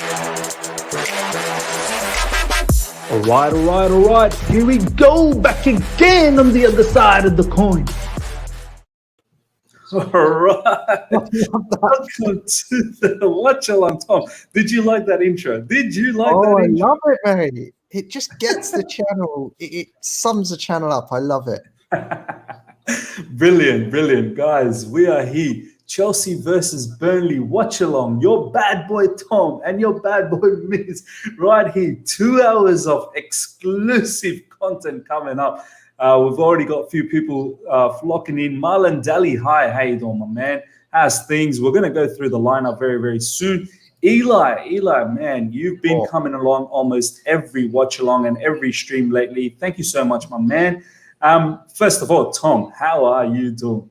All right. Here we go, back again on the other side of the coin. All right. Welcome to the Watch Along, Tom. Did you like that intro? Did you like that intro? I love it, mate. It just gets the channel. It sums the channel up. I love it. Brilliant. Guys, we are here. Chelsea versus Burnley. Watch along. Your bad boy Tom and your bad boy Miz right here. 2 hours of exclusive content coming up. We've already got a few people flocking in. Marlon Daly, hi. How you doing, my man? How's things? We're going to go through the lineup very, very soon. Eli, man, you've been coming along almost every watch along and every stream lately. Thank you so much, my man. First of all, Tom, how are you doing?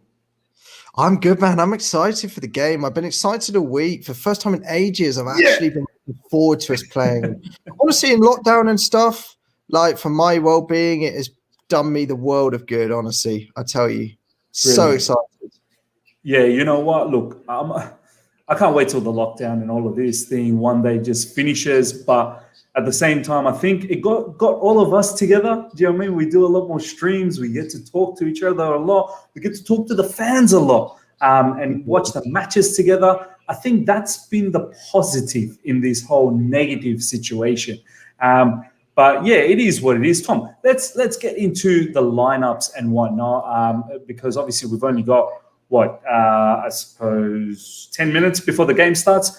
I'm good, man. I'm excited for the game. I've been excited a week. For the first time in ages, I've actually been looking forward to us playing. Honestly, in lockdown and stuff, like for my well-being, it has done me the world of good, honestly. I tell you. So excited. Yeah, you know what? Look, I can't wait till the lockdown and all of this thing one day just finishes. But at the same time, I think it got all of us together. Do you know what I mean? We do a lot more streams. We get to talk to each other a lot. We get to talk to the fans a lot and watch the matches together. I think that's been the positive in this whole negative situation. But yeah, it is what it is. Tom, let's get into the lineups and whatnot because obviously we've only got I suppose 10 minutes before the game starts.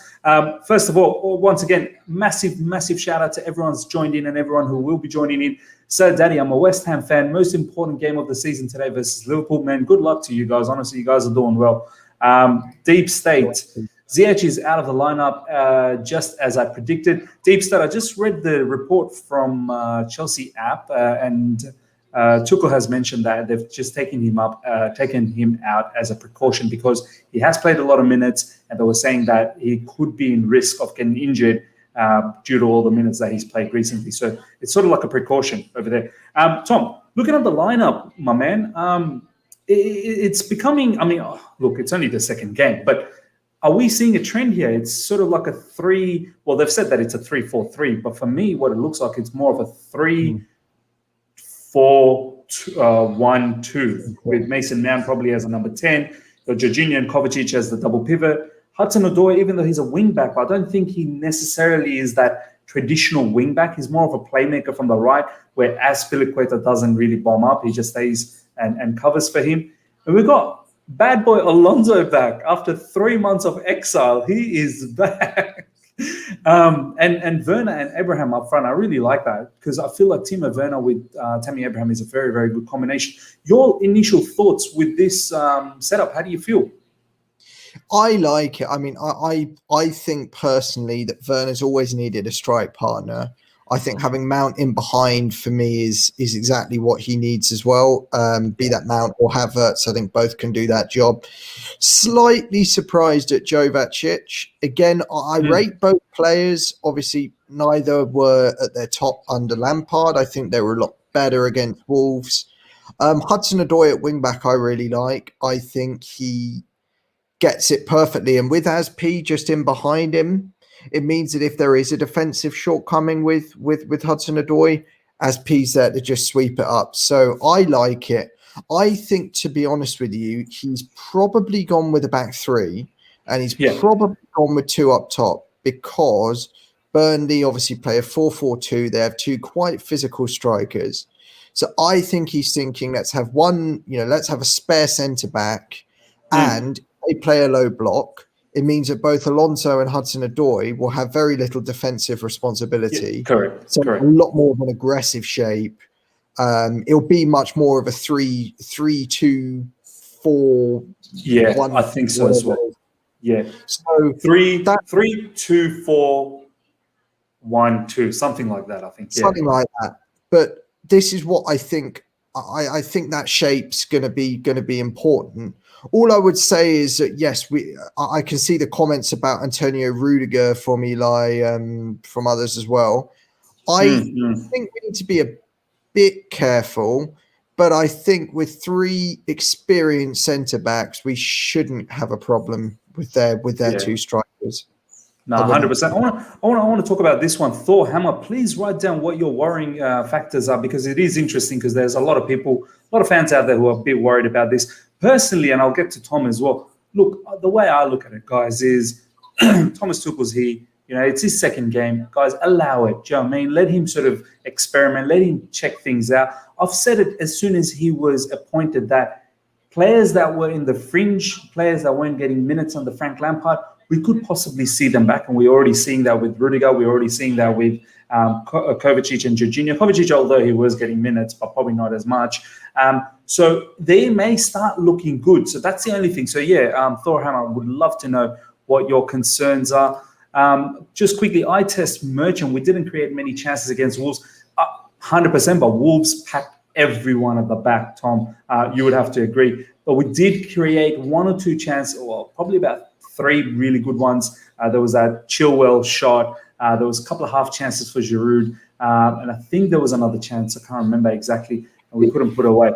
First of all, once again, massive shout out to everyone who's joined in and everyone who will be joining in. So, Daddy, I'm a West Ham fan. Most important game of the season today versus Liverpool. Man, good luck to you guys. Honestly, you guys are doing well. Deep State. Ziyech is out of the lineup, just as I predicted. Deep State, I just read the report from Chelsea app and Tuchel has mentioned that they've just taken him out as a precaution because he has played a lot of minutes, and they were saying that he could be in risk of getting injured due to all the minutes that he's played recently. So it's sort of like a precaution over there. Tom, looking at the lineup, my man, it's becoming. I mean, look, it's only the second game, but are we seeing a trend here? It's sort of like a 3. Well, they've said that it's a 3-4-3, but for me, what it looks like, it's more of a 3-4-1-2 with Mason Mount probably as a number 10. Jorginho and Kovacic as the double pivot. Hudson-Odoi, even though he's a wing back, but I don't think he necessarily is that traditional wing back. He's more of a playmaker from the right, where Azpilicueta doesn't really bomb up. He just stays and covers for him. And we've got bad boy Alonso back after 3 months of exile. He is back. And Werner and Abraham up front, I really like that because I feel like Timo Werner with Tammy Abraham is a very, very good combination. Your initial thoughts with this setup, how do you feel? I like it. I mean, I think personally that Werner's always needed a strike partner. I think having Mount in behind for me is exactly what he needs as well. Be that Mount or Havertz, I think both can do that job. Slightly surprised at Kovacic. Again, I rate both players. Obviously, neither were at their top under Lampard. I think they were a lot better against Wolves. Hudson-Odoi at wing-back I really like. I think he gets it perfectly. And with Azpi just in behind him, it means that if there is a defensive shortcoming with Hudson-Odoi, Azpi's there to just sweep it up. So I like it. I think, to be honest with you, he's probably gone with a back 3 and he's probably gone with 2 up top because Burnley obviously play a 4-4-2. They have 2 quite physical strikers. So I think he's thinking, let's have a spare centre-back and they play a low block. It means that both Alonso and Hudson-Odoi will have very little defensive responsibility. Yeah, correct. So a lot more of an aggressive shape. It'll be much more of a 3-2-4. Yeah, 1, I think so as well. Yeah. So 3-2-4-1-2, something like that, I think. Yeah. Something like that. But this is what I think. I think that shape's going to be important. All I would say is that yes, I can see the comments about Antonio Rudiger from Eli, from others as well. I think we need to be a bit careful, but I think with 3 experienced centre backs, we shouldn't have a problem with their 2 strikers. No, 100%. I want to talk about this one. Thor Hammer, please write down what your worrying factors are, because it is interesting, because there's a lot of people, a lot of fans out there who are a bit worried about this. Personally, and I'll get to Tom as well. Look, the way I look at it, guys, is Thomas Tuchel's here. You know, it's his second game. Guys, allow it. Do you know what I mean? Let him sort of experiment. Let him check things out. I've said it as soon as he was appointed that players that were in the fringe, players that weren't getting minutes under Frank Lampard, we could possibly see them back. And we're already seeing that with Rudiger. We're already seeing that with Kovacic and Jorginho. Kovacic, although he was getting minutes, but probably not as much. So they may start looking good. So that's the only thing. So, yeah, Thor Hammer, would love to know what your concerns are. Just quickly, eye test Merchant. We didn't create many chances against Wolves. 100%, but Wolves packed everyone at the back, Tom. You would have to agree. But we did create one or two chances, well, probably about three really good ones. There was that Chilwell shot. There was a couple of half chances for Giroud. And I think there was another chance. I can't remember exactly. And we couldn't put away.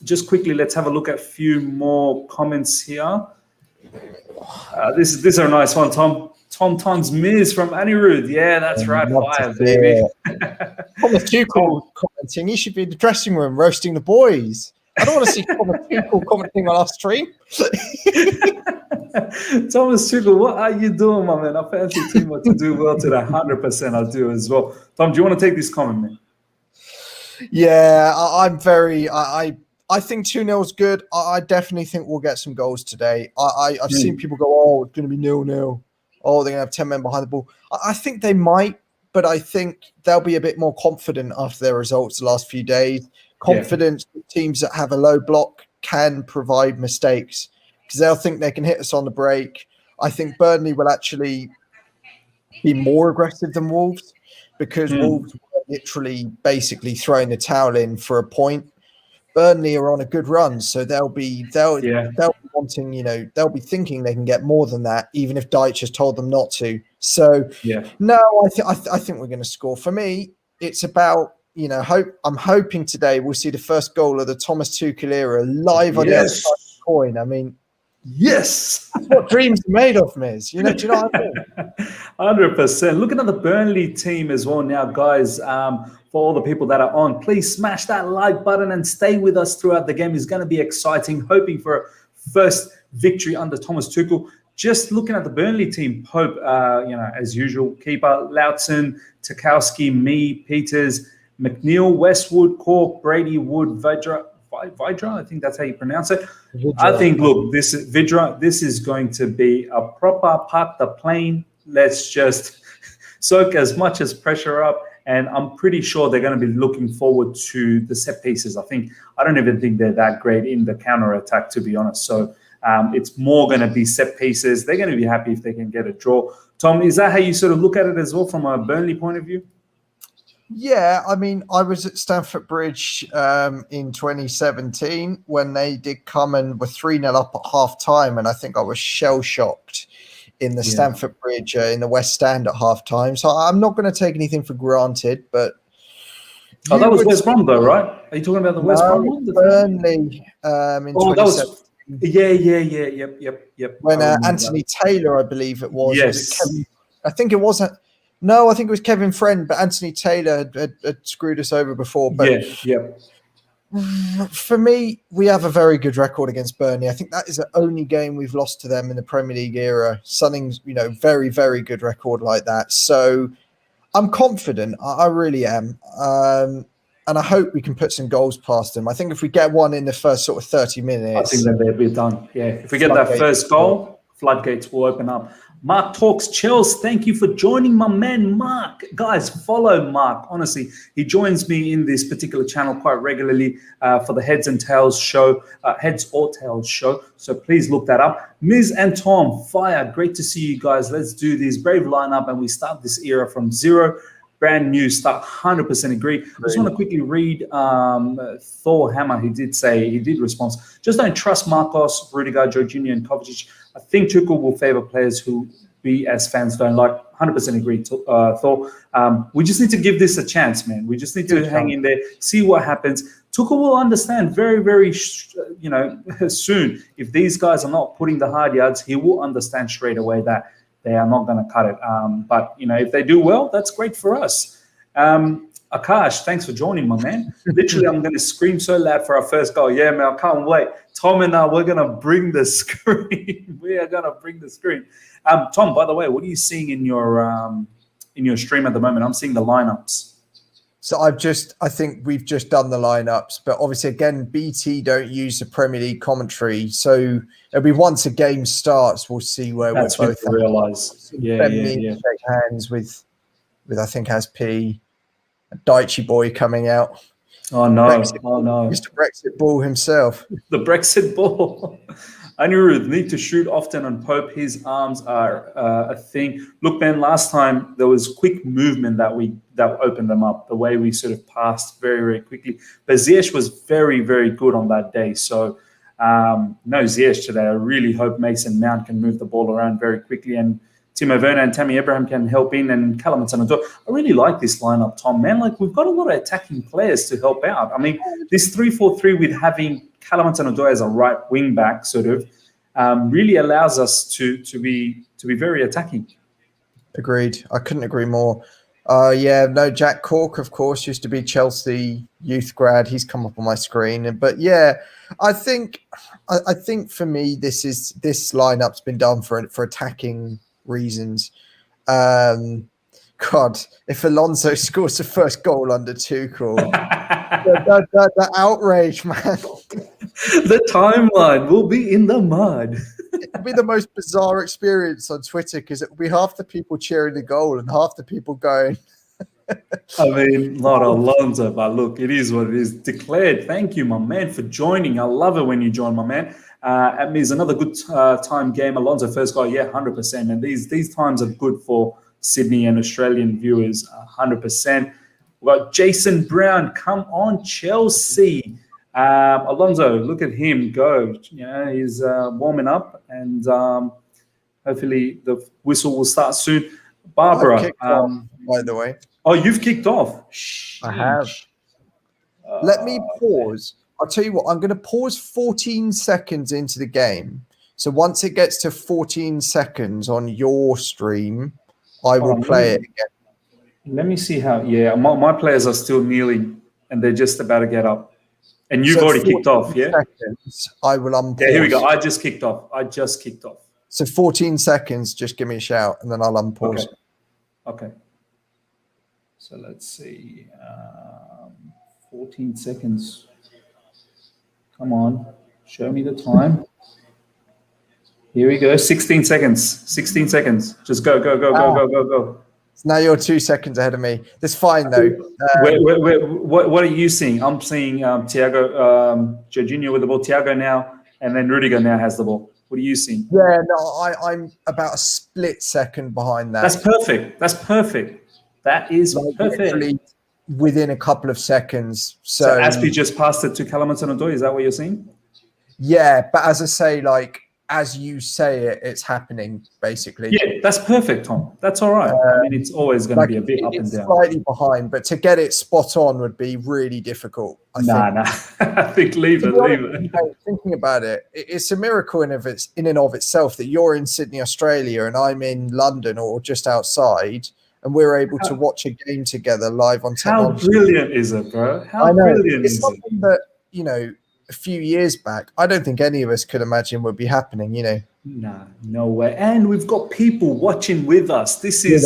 Just quickly, let's have a look at a few more comments here. This is a nice one, Tom. Tom Tongs Miz from Anirudh. Yeah, that's right. Fire, baby. Thomas Tuchel commenting. He should be in the dressing room roasting the boys. I don't want to see Thomas Tuchel commenting on our stream. Thomas Tuchel, what are you doing, my man? I fancy Timo to do well today. 100% I'll do as well. Tom, do you want to take this comment, man? Yeah, I'm very... I think 2-0 is good. I definitely think we'll get some goals today. I've seen people go, oh, it's going to be 0-0. Oh, they're going to have 10 men behind the ball. I think they might, but I think they'll be a bit more confident after their results the last few days. Confidence that teams that have a low block can provide mistakes because they'll think they can hit us on the break. I think Burnley will actually be more aggressive than Wolves because Wolves were literally basically throwing the towel in for a point. Burnley are on a good run, so they'll be wanting, they'll be thinking they can get more than that, even if Deitch has told them not to. So, no, I think we're going to score. For me, it's about I'm hoping today we'll see the first goal of the Thomas Tuchel era live on the other side of the coin. I mean, yes, that's what dreams are made of, Miz. Do you know what I mean? 100%. Looking at the Burnley team as well now, guys. For all the people that are on, please smash that like button and stay with us throughout the game. It's going to be exciting. Hoping for a first victory under Thomas Tuchel. Just looking at the Burnley team, Pope, as usual, keeper, Lautzen, Tarkowski, me, Peters, McNeil, Westwood, Cork, Brady, Wood, Vidra, I think that's how you pronounce it. Vidra. I think, look, this is Vidra. This is going to be a proper park the plane. Let's just soak as much as pressure up. And I'm pretty sure they're going to be looking forward to the set pieces. I don't even think they're that great in the counter attack, to be honest. So it's more going to be set pieces. They're going to be happy if they can get a draw. Tom, is that how you sort of look at it as well from a Burnley point of view? Yeah, I mean, I was at Stamford Bridge in 2017 when they did come and were 3-0 up at half time. And I think I was shell-shocked in the Stamford Bridge in the West Stand at halftime. So I'm not going to take anything for granted, but... Oh, that was West Brom though, right? Are you talking about the West Brom one? Burnley in 2017. Yep. When Anthony Taylor, I believe it was. Yes. I think it wasn't... No, I think it was Kevin Friend, but Anthony Taylor had screwed us over before. But for me, we have a very good record against Burnley. I think that is the only game we've lost to them in the Premier League era. Something's, very, very good record like that. So I'm confident. I really am. And I hope we can put some goals past them. I think if we get one in the first sort of 30 minutes. I think that they'll be done. Yeah. If we get that first goal, floodgates will open up. Mark Talks Chels, thank you for joining my man Mark. Guys, follow Mark. Honestly, he joins me in this particular channel quite regularly for the Heads and Tails show, Heads or Tails show. So please look that up. Miz and Tom, fire. Great to see you guys. Let's do this brave lineup and we start this era from zero. Brand new start, 100% agree. I just want to quickly read Thor Hammer. He did respond. Just don't trust Marcos, Rudiger, Jorginho, and Kovacic. I think Tuchel will favour players who we as fans don't like. 100% agree, Thor. We just need to give this a chance, man. We just need to hang in there, see what happens. Tuchel will understand very, very, soon. If these guys are not putting the hard yards, he will understand straight away that they are not going to cut it. But if they do well, that's great for us. Akash, thanks for joining, my man. Literally, I'm going to scream so loud for our first goal. Yeah, man, I can't wait. Tom and I, we're going to bring the screen. We are going to bring the screen. Tom, by the way, what are you seeing in your stream at the moment? I'm seeing the lineups. So I think we've just done the lineups, but obviously, again, BT don't use the Premier League commentary. So it'll be once a game starts, we'll see where That's we're both. Realise. Yeah. Shake hands with I think Azpilicueta, Daichi boy coming out. Oh no! Mr. Brexit ball himself. The Brexit ball. Anirudh, need to shoot often on Pope. His arms are a thing. Look, man, last time there was quick movement that opened them up. The way we sort of passed very, very quickly. But Ziyech was very, very good on that day. So no Ziyech today. I really hope Mason Mount can move the ball around very quickly, and Timo Werner and Tammy Abraham can help in, and Callum Hudson-Odoi. I really like this lineup, Tom, man. Like, we've got a lot of attacking players to help out. I mean, this 3-4-3 with having Callum Hudson-Odoi as a right wing back sort of really allows us to be very attacking. Agreed. I couldn't agree more. Jack Cork, of course, used to be Chelsea youth grad. He's come up on my screen. But yeah, I think for me, this lineup's been done for attacking reasons. God, if Alonso scores the first goal under Tuchel, the outrage, man. The timeline will be in the mud. It'll be the most bizarre experience on Twitter, because it'll be half the people cheering the goal and half the people going. I mean, not Alonso, but look, it is what it is. Declared. Thank you, my man, for joining. I love it when you join, my man. It means another good time game. Alonso first goal, 100%. And these times are good for Sydney and Australian viewers, 100%. We've got Jason Brown. Come on, Chelsea. Alonso, look at him go. He's warming up, and hopefully the whistle will start soon. Barbara, by the way. Oh, you've kicked off. I have. Let me pause. I'll tell you what, I'm going to pause 14 seconds into the game. So once it gets to 14 seconds on your stream, I will play it again. Let me see how. Yeah, my players are still kneeling, and they're just about to get up. And you've already kicked off, yeah? Seconds, I will unpause. Yeah, here we go. I just kicked off. So 14 seconds, just give me a shout, and then I'll unpause. Okay. So let's see. 14 seconds. Come on. Show me the time. Here we go. 16 seconds. 16 seconds. Just go. So now you're 2 seconds ahead of me. That's fine, though. What are you seeing? I'm seeing Thiago, Jorginho with the ball. Thiago now, and then Rudiger now has the ball. What are you seeing? Yeah, no, I'm about a split second behind that. That's perfect. That is perfect. Within a couple of seconds. So Azpi just passed it to Callum Hudson-Odoi. Is that what you're seeing? Yeah, but as I say, as you say it, it's happening, basically. Yeah, that's perfect, Tom. That's all right. I mean, it's always going to be a bit up and down. Slightly behind, but to get it spot on would be really difficult. Nah. I think leave it. Thinking about it, it's a miracle in and of itself that you're in Sydney, Australia, and I'm in London or just outside, and we're able to watch a game together live on technology. How brilliant is it, bro? How brilliant is it? It's something that, a few years back, I don't think any of us could imagine would be happening, Nah, no way. And we've got people watching with us. This is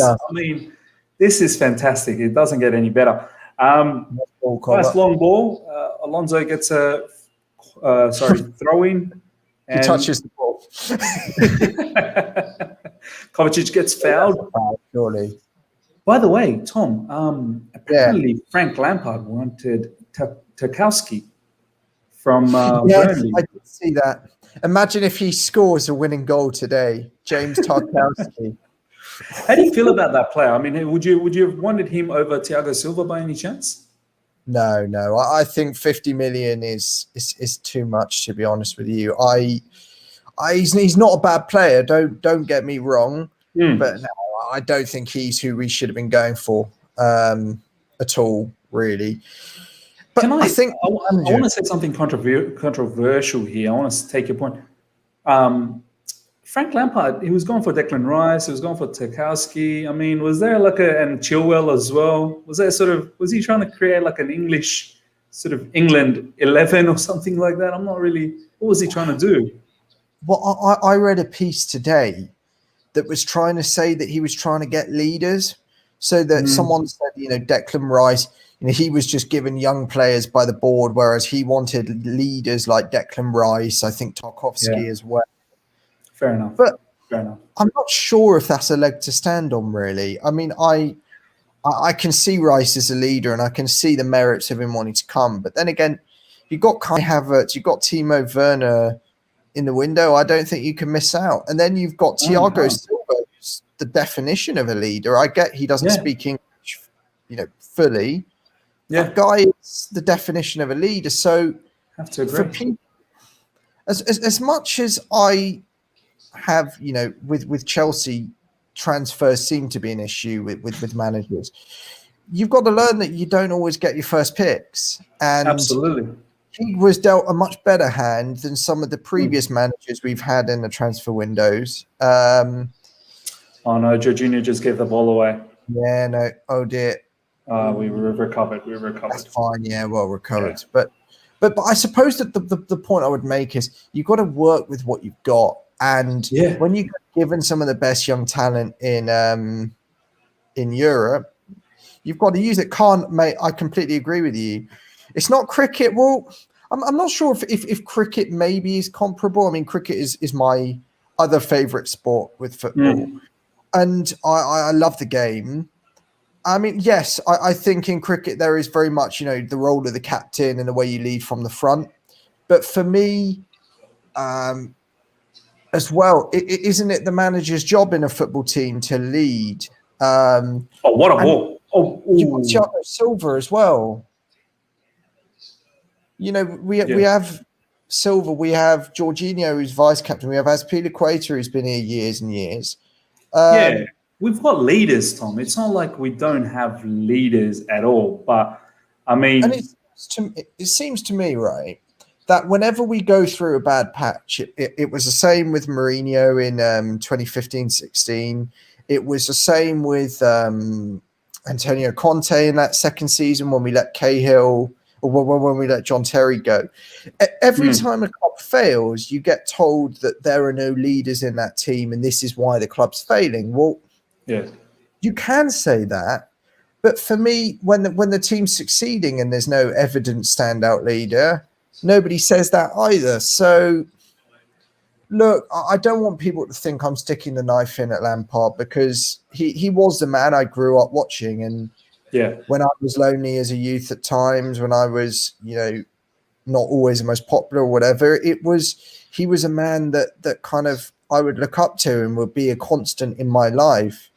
fantastic. It doesn't get any better. First long ball. Alonso gets a throw in. He touches the ball. Kovacic gets fouled. Surely. By the way, Tom, apparently Frank Lampard wanted Tarkowski from Burnley. I did see that. Imagine if he scores a winning goal today, James Tarkowski. How do you feel about that player? I mean, would you have wanted him over Thiago Silva by any chance? No. I think 50 million is too much, to be honest with you. He's not a bad player. Don't get me wrong, but no, I don't think he's who we should have been going for at all, really. But I want to say something controversial here. I want to take your point. Frank Lampard, he was going for Declan Rice, he was going for Tarkowski. I mean, was there like and Chilwell as well? Was he trying to create like an English sort of England 11 or something like that? I'm not really, what was he trying to do? Well, I read a piece today that was trying to say that he was trying to get leaders. So that someone said, Declan Rice, he was just given young players by the board, whereas he wanted leaders like Declan Rice, I think Tarkowski as well. Fair enough. But fair enough. I'm not sure if that's a leg to stand on, really. I mean, I can see Rice as a leader and I can see the merits of him wanting to come. But then again, you've got Kai Havertz, you've got Timo Werner in the window. I don't think you can miss out. And then you've got Thiago Silva, who's the definition of a leader. I get he doesn't speak English, fully. Yeah. That guy is the definition of a leader. So have to agree. For people, as much as I have, with Chelsea, transfers seem to be an issue with managers. You've got to learn that you don't always get your first picks. And absolutely. He was dealt a much better hand than some of the previous managers we've had in the transfer windows. Oh no, Jorginho just gave the ball away. Yeah, no. Oh dear. We recovered. That's fine. Yeah, well recovered. Yeah. But I suppose that the point I would make is you've got to work with what you've got. And when you're given some of the best young talent in Europe, you've got to use it. I completely agree with you. It's not cricket. Well, I'm not sure if cricket maybe is comparable. I mean, cricket is my other favorite sport with football. And I love the game. I mean, yes, I think in cricket there is very much, the role of the captain and the way you lead from the front. But for me, as well, isn't it the manager's job in a football team to lead? What a ball! You've got Thiago Silva as well. We have Silva, we have Jorginho, who's vice captain. We have Azpilicueta, who's been here years and years. We've got leaders, Tom. It's not like we don't have leaders at all. But I mean, and it seems to me, right, that whenever we go through a bad patch, it was the same with Mourinho in 2015-16. It was the same with Antonio Conte in that second season when we let Cahill, or when we let John Terry go. Every time a club fails, you get told that there are no leaders in that team and this is why the club's failing. Well, you can say that. But for me, when the team's succeeding and there's no evident standout leader, nobody says that either. So, look, I don't want people to think I'm sticking the knife in at Lampard because he was the man I grew up watching. And when I was lonely as a youth at times, when I was, not always the most popular or whatever, he was a man that kind of I would look up to and would be a constant in my life.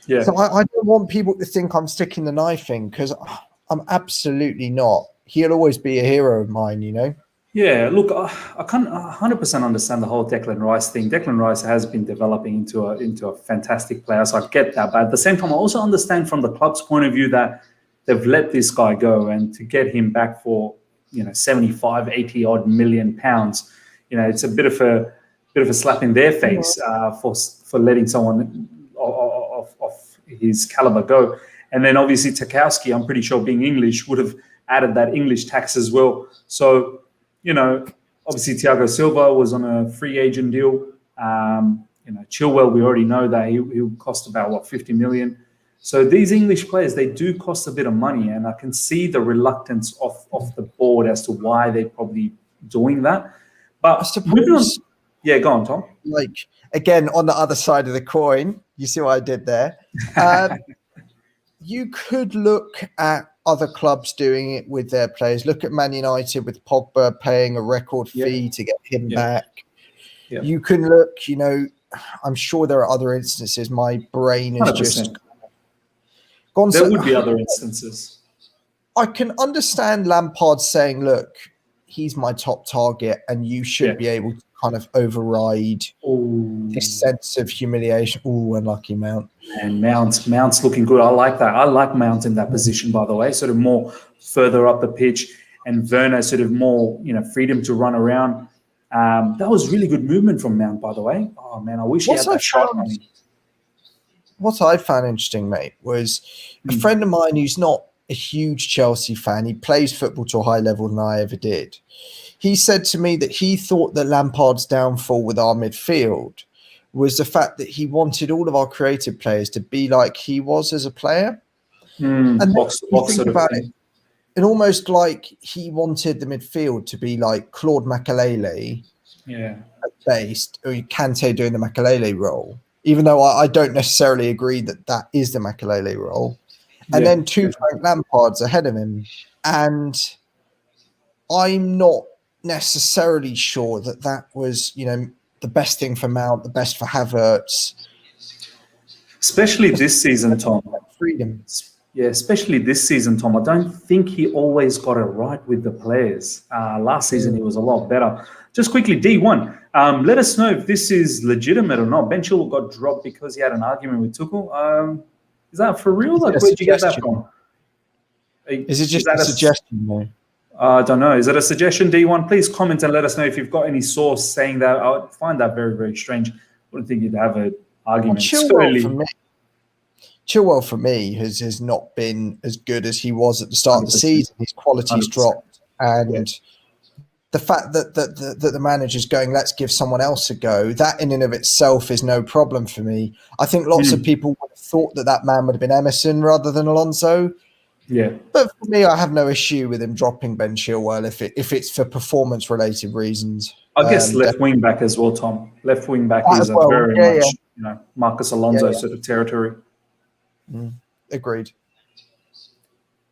Yeah. So I don't want people to think I'm sticking the knife in because I'm absolutely not. He'll always be a hero of mine, Yeah, look, I can't 100% understand the whole Declan Rice thing. Declan Rice has been developing into a fantastic player, so I get that. But at the same time, I also understand from the club's point of view that they've let this guy go, and to get him back for 75, 80 odd million pounds, it's a bit of a slap in their face for letting someone of his caliber go. And then obviously Tarkowski, I'm pretty sure being English, would have added that English tax as well. So, obviously Thiago Silva was on a free agent deal. Chilwell, we already know that he'll cost about 50 million. So these English players, they do cost a bit of money, and I can see the reluctance of the board as to why they're probably doing that. But I suppose, go on, Tom. Like, again, on the other side of the coin, you see what I did there? You could look at other clubs doing it with their players. Look at Man United with Pogba paying a record fee to get him back. Yeah. You can look, I'm sure there are other instances. My brain is 100%. Just... There would be other instances. I can understand Lampard saying, look, he's my top target and you should be able to kind of override this sense of humiliation. Unlucky Mount. And Mount's looking good. I like that. I like Mount in that position, by the way, sort of more further up the pitch, and Werner sort of more, freedom to run around. That was really good movement from Mount, by the way. Oh man, I wish he had that shot on him. What I found interesting, mate, was a friend of mine who's not a huge Chelsea fan. He plays football to a higher level than I ever did. He said to me that he thought that Lampard's downfall with our midfield was the fact that he wanted all of our creative players to be like he was as a player. And Box think about it, and almost like he wanted the midfield to be like Claude Makelele, based, or Kante doing the Makelele role. Even though I don't necessarily agree that that is the Makelele role. And then two Frank Lampards ahead of him. And I'm not necessarily sure that that was, the best thing for Mount, the best for Havertz. Especially this season, Tom. Freedom. Yeah, especially this season, Tom. I don't think he always got it right with the players. Last season, he was a lot better. Just quickly, D1, let us know if this is legitimate or not. Ben Chilwell got dropped because he had an argument with Tuchel. Is that for real? Like, where'd you get that from? Is it just a suggestion, though? I don't know. Is it a suggestion, D1? Please comment and let us know if you've got any source saying that. I would find that very, very strange. I wouldn't think you'd have an argument. Chilwell for me has not been as good as he was at the start 100%. Of the season. His quality's 100%. Dropped, and the fact that the manager's going, let's give someone else a go, that in and of itself is no problem for me. I think lots of people would have thought that man would have been Emerson rather than Alonso. Yeah, but for me, I have no issue with him dropping Ben Chilwell if it's for performance-related reasons. I guess left wing back as well, Tom. Left wing back is a very much Marcus Alonso sort of territory. Agreed.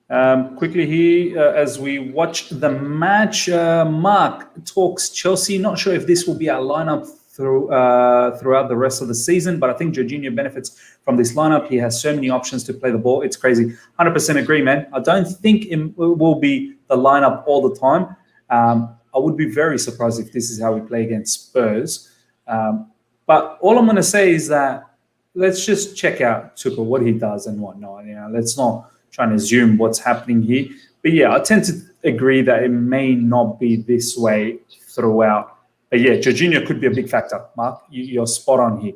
Quickly here, as we watch the match, Mark talks Chelsea. Not sure if this will be our lineup throughout the rest of the season, but I think Jorginho benefits from this lineup. He has so many options to play the ball. It's crazy. 100% agree, man. I don't think it will be the lineup all the time. I would be very surprised if this is how we play against Spurs. But all I'm going to say is that let's just check out Tuchel, what he does and whatnot. Let's not try and assume what's happening here. But yeah, I tend to agree that it may not be this way throughout. But yeah, Jorginho could be a big factor. Mark, you're spot on here.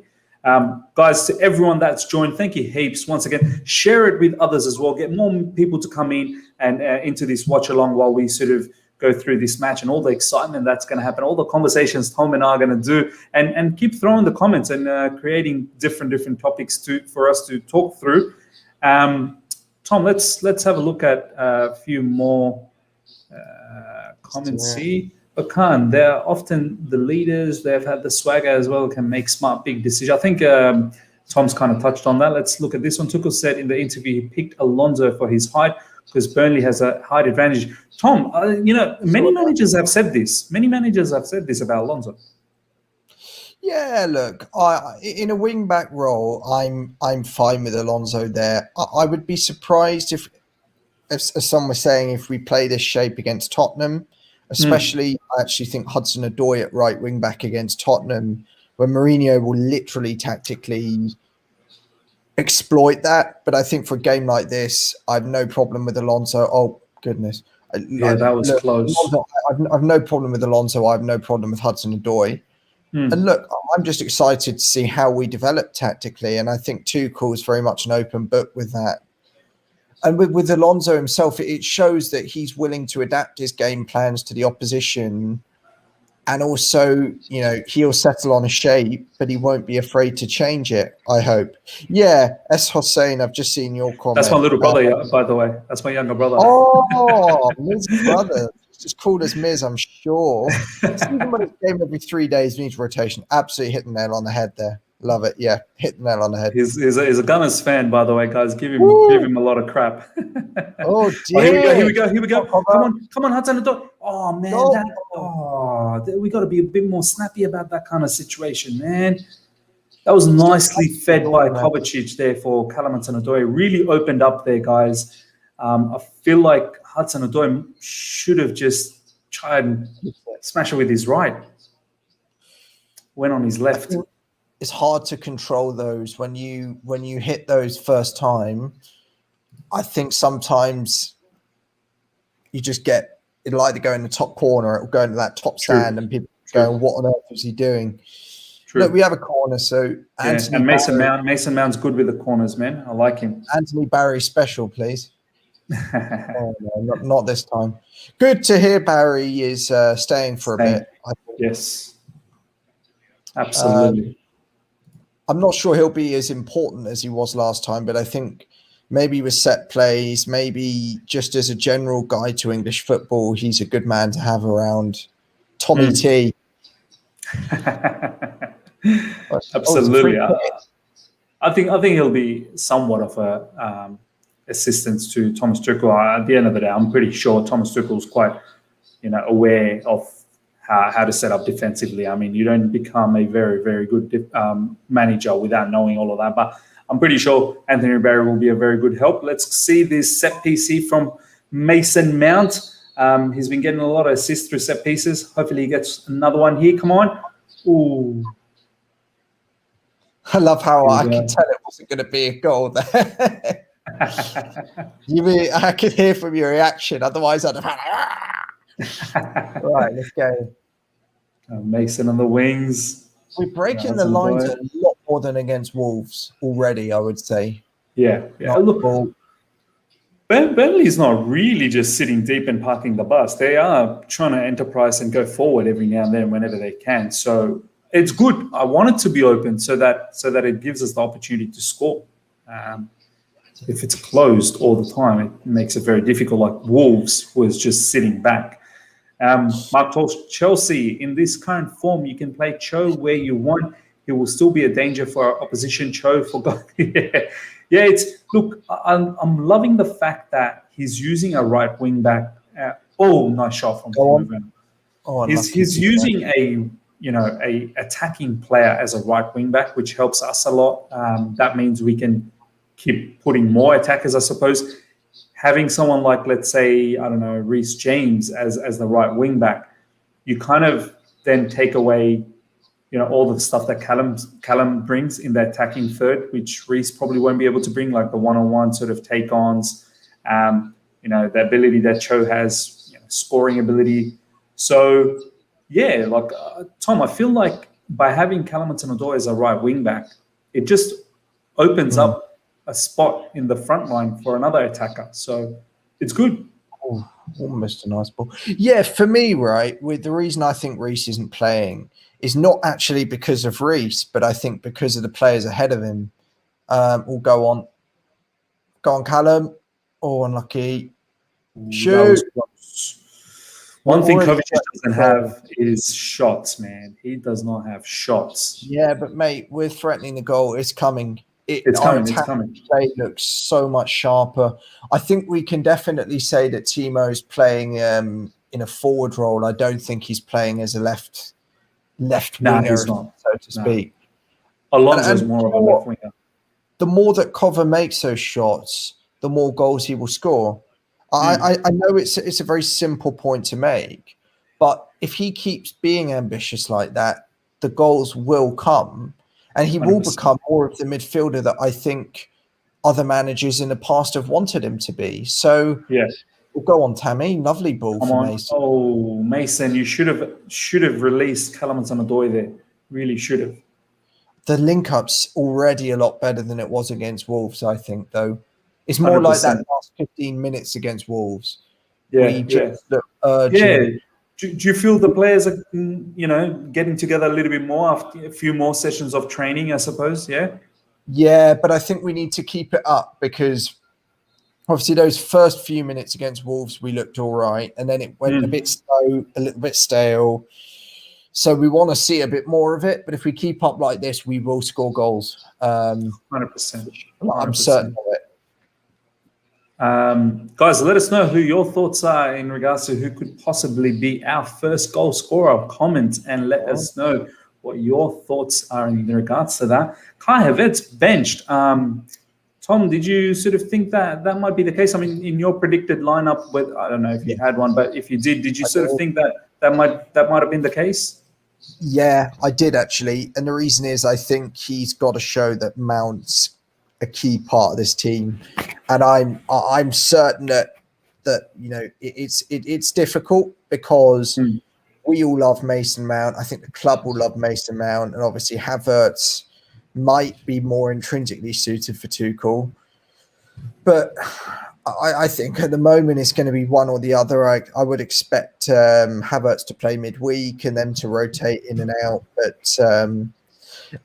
Guys, to everyone that's joined, thank you heaps. Once again, share it with others as well. Get more people to come in and into this watch along while we sort of go through this match and all the excitement that's going to happen, all the conversations Tom and I are going to do, and keep throwing the comments and creating different topics for us to talk through. Tom, let's have a look at a few more comments here. But Khan, they're often the leaders. They've had the swagger as well, can make smart, big decisions. I think Tom's kind of touched on that. Let's look at this one. Tuchel said in the interview he picked Alonso for his height because Burnley has a height advantage. Tom, many managers have said this. Many managers have said this about Alonso. Yeah, look, in a wing-back role, I'm fine with Alonso there. I would be surprised if as some were saying, if we play this shape against Tottenham, especially, I actually think Hudson-Odoi at right wing-back against Tottenham, where Mourinho will literally tactically exploit that. But I think for a game like this, I have no problem with Alonso. Oh, goodness. Yeah, that was close. Alonso, I've no problem with Alonso. I have no problem with Hudson-Odoi. And look, I'm just excited to see how we develop tactically. And I think Tuchel is very much an open book with that. And with Alonso himself, it shows that he's willing to adapt his game plans to the opposition. And also, he'll settle on a shape, but he won't be afraid to change it, I hope. Yeah, S. Hossein, I've just seen your comment. That's my little brother, by the way. That's my younger brother. Oh, Miz brother. It's called as Miz, I'm sure. Even when it's game every 3 days, needs rotation. Absolutely hit the nail on the head there. Love it. Yeah, hit the nail on the head. He's a Gunners fan, by the way, guys. Give him a lot of crap. Oh, dear. Here we go. Come on, Hudson-Odoi. Oh, man. We got to be a bit more snappy about that kind of situation, man. That was nicely fed by Kovacic there for Callum Hudson-Odoi. Really opened up there, guys. I feel like Hudson-Odoi should have just tried and smash it with his right. Went on his left. It's hard to control those when you hit those first time. I think sometimes you just it'll either go in the top corner, it'll go into that top stand, and people going, what on earth was he doing? True. Look, we have a corner, so Anthony and Mason Barry, Mount. Mason Mount's good with the corners, man. I like him. Anthony Barry special, please. Oh, no, not this time. Good to hear Barry is staying for a bit. I think. Yes, absolutely. I'm not sure he'll be as important as he was last time, but I think maybe with set plays, maybe just as a general guide to English football, he's a good man to have around. Tommy T. Absolutely. I think he'll be somewhat of a assistance to Thomas Tuchel. At the end of the day, I'm pretty sure Thomas Tuchel's quite, aware of how to set up defensively. I mean, you don't become a very, very good manager without knowing all of that. But I'm pretty sure Anthony Barry will be a very good help. Let's see this set piece from Mason Mount. He's been getting a lot of assists through set pieces. Hopefully he gets another one here. Come on. Ooh. I love how I could tell it wasn't going to be a goal there. I could hear from your reaction. Otherwise, I'd have had right, let's go. Mason on the wings. We're breaking the lines a lot more than against Wolves already, I would say. Yeah. Look, Burnley's not really just sitting deep and parking the bus. They are trying to enterprise and go forward every now and then whenever they can. So it's good. I want it to be open so that it gives us the opportunity to score. If it's closed all the time, it makes it very difficult. Like Wolves was just sitting back. Mark talks Chelsea. In this current form, you can play Cho where you want. He will still be a danger for opposition. Cho for God. Yeah. I'm loving the fact that he's using a right wing back. Nice shot from him. He's using a attacking player as a right wing back, which helps us a lot. That means we can keep putting more attackers, I suppose. Having someone like, let's say, I don't know, Reece James as the right wing back, you kind of then take away, all the stuff that Callum brings in the attacking third, which Reece probably won't be able to bring, like the one-on-one sort of take-ons, the ability that Cho has, scoring ability. So, yeah, Tom, I feel like by having Callum Hudson-Odoi as a right wing back, it just opens up a spot in the front line for another attacker. So it's good. Oh, almost a nice ball. Yeah, for me, right, with the reason I think Reece isn't playing is not actually because of Reece, but I think because of the players ahead of him. Will go on, Callum. Oh, unlucky. Shoot. One thing Kovacic doesn't have is shots, man. He does not have shots. Yeah, but mate, we're threatening the goal. It's coming. It's coming. Play looks so much sharper. I think we can definitely say that Timo's playing in a forward role. I don't think he's playing as a left winger, so to speak. Alonso's more of a left winger. The more that Kova makes those shots, the more goals he will score. I know it's a very simple point to make, but if he keeps being ambitious like that, the goals will come. And he 100%. Will become more of the midfielder that I think other managers in the past have wanted him to be. So yes, we'll go on, Tammy. Lovely ball for Mason. Oh, Mason, you should have released Callum Hudson-Odoi there. Really should have. The link-up's already a lot better than it was against Wolves, I think, though. It's more 100%. Like that last 15 minutes against Wolves. Yeah, we just look urgent. Yeah. Do you feel the players are, getting together a little bit more after a few more sessions of training, I suppose, yeah? Yeah, but I think we need to keep it up because obviously those first few minutes against Wolves, we looked all right. And then it went a bit slow, a little bit stale. So we want to see a bit more of it. But if we keep up like this, we will score goals. 100%. I'm certain of it. Guys, let us know who your thoughts are in regards to who could possibly be our first goal scorer. Comment and let us know what your thoughts are in regards to that. Kai Havertz benched. Tom, did you sort of think that might be the case? I mean, in your predicted lineup, I don't know if you had one, but if you did you sort of think that might have been the case? Yeah, I did actually, and the reason is I think he's got to show that Mount's a key part of this team, and I'm certain that it's difficult because we all love Mason Mount. I think the club will love Mason Mount, and obviously Havertz might be more intrinsically suited for Tuchel. But I think at the moment it's going to be one or the other. I would expect Havertz to play midweek and them to rotate in and out. But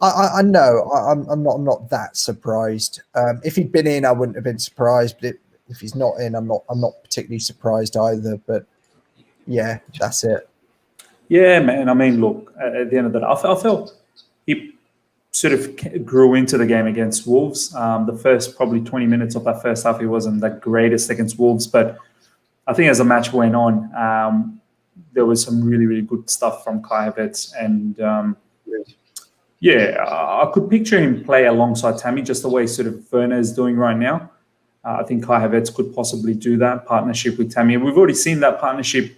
I know I'm not that surprised. If he'd been in, I wouldn't have been surprised. But if he's not in, I'm not particularly surprised either. But yeah, that's it. Yeah, man. I mean, look, at the end of the day, I felt he sort of grew into the game against Wolves. The first probably 20 minutes of that first half, he wasn't the greatest against Wolves. But I think as the match went on, there was some really, really good stuff from Kai Havertz. And yeah, I could picture him play alongside Tammy, just the way sort of Werner is doing right now. I think Kai Havertz could possibly do that partnership with Tammy. And we've already seen that partnership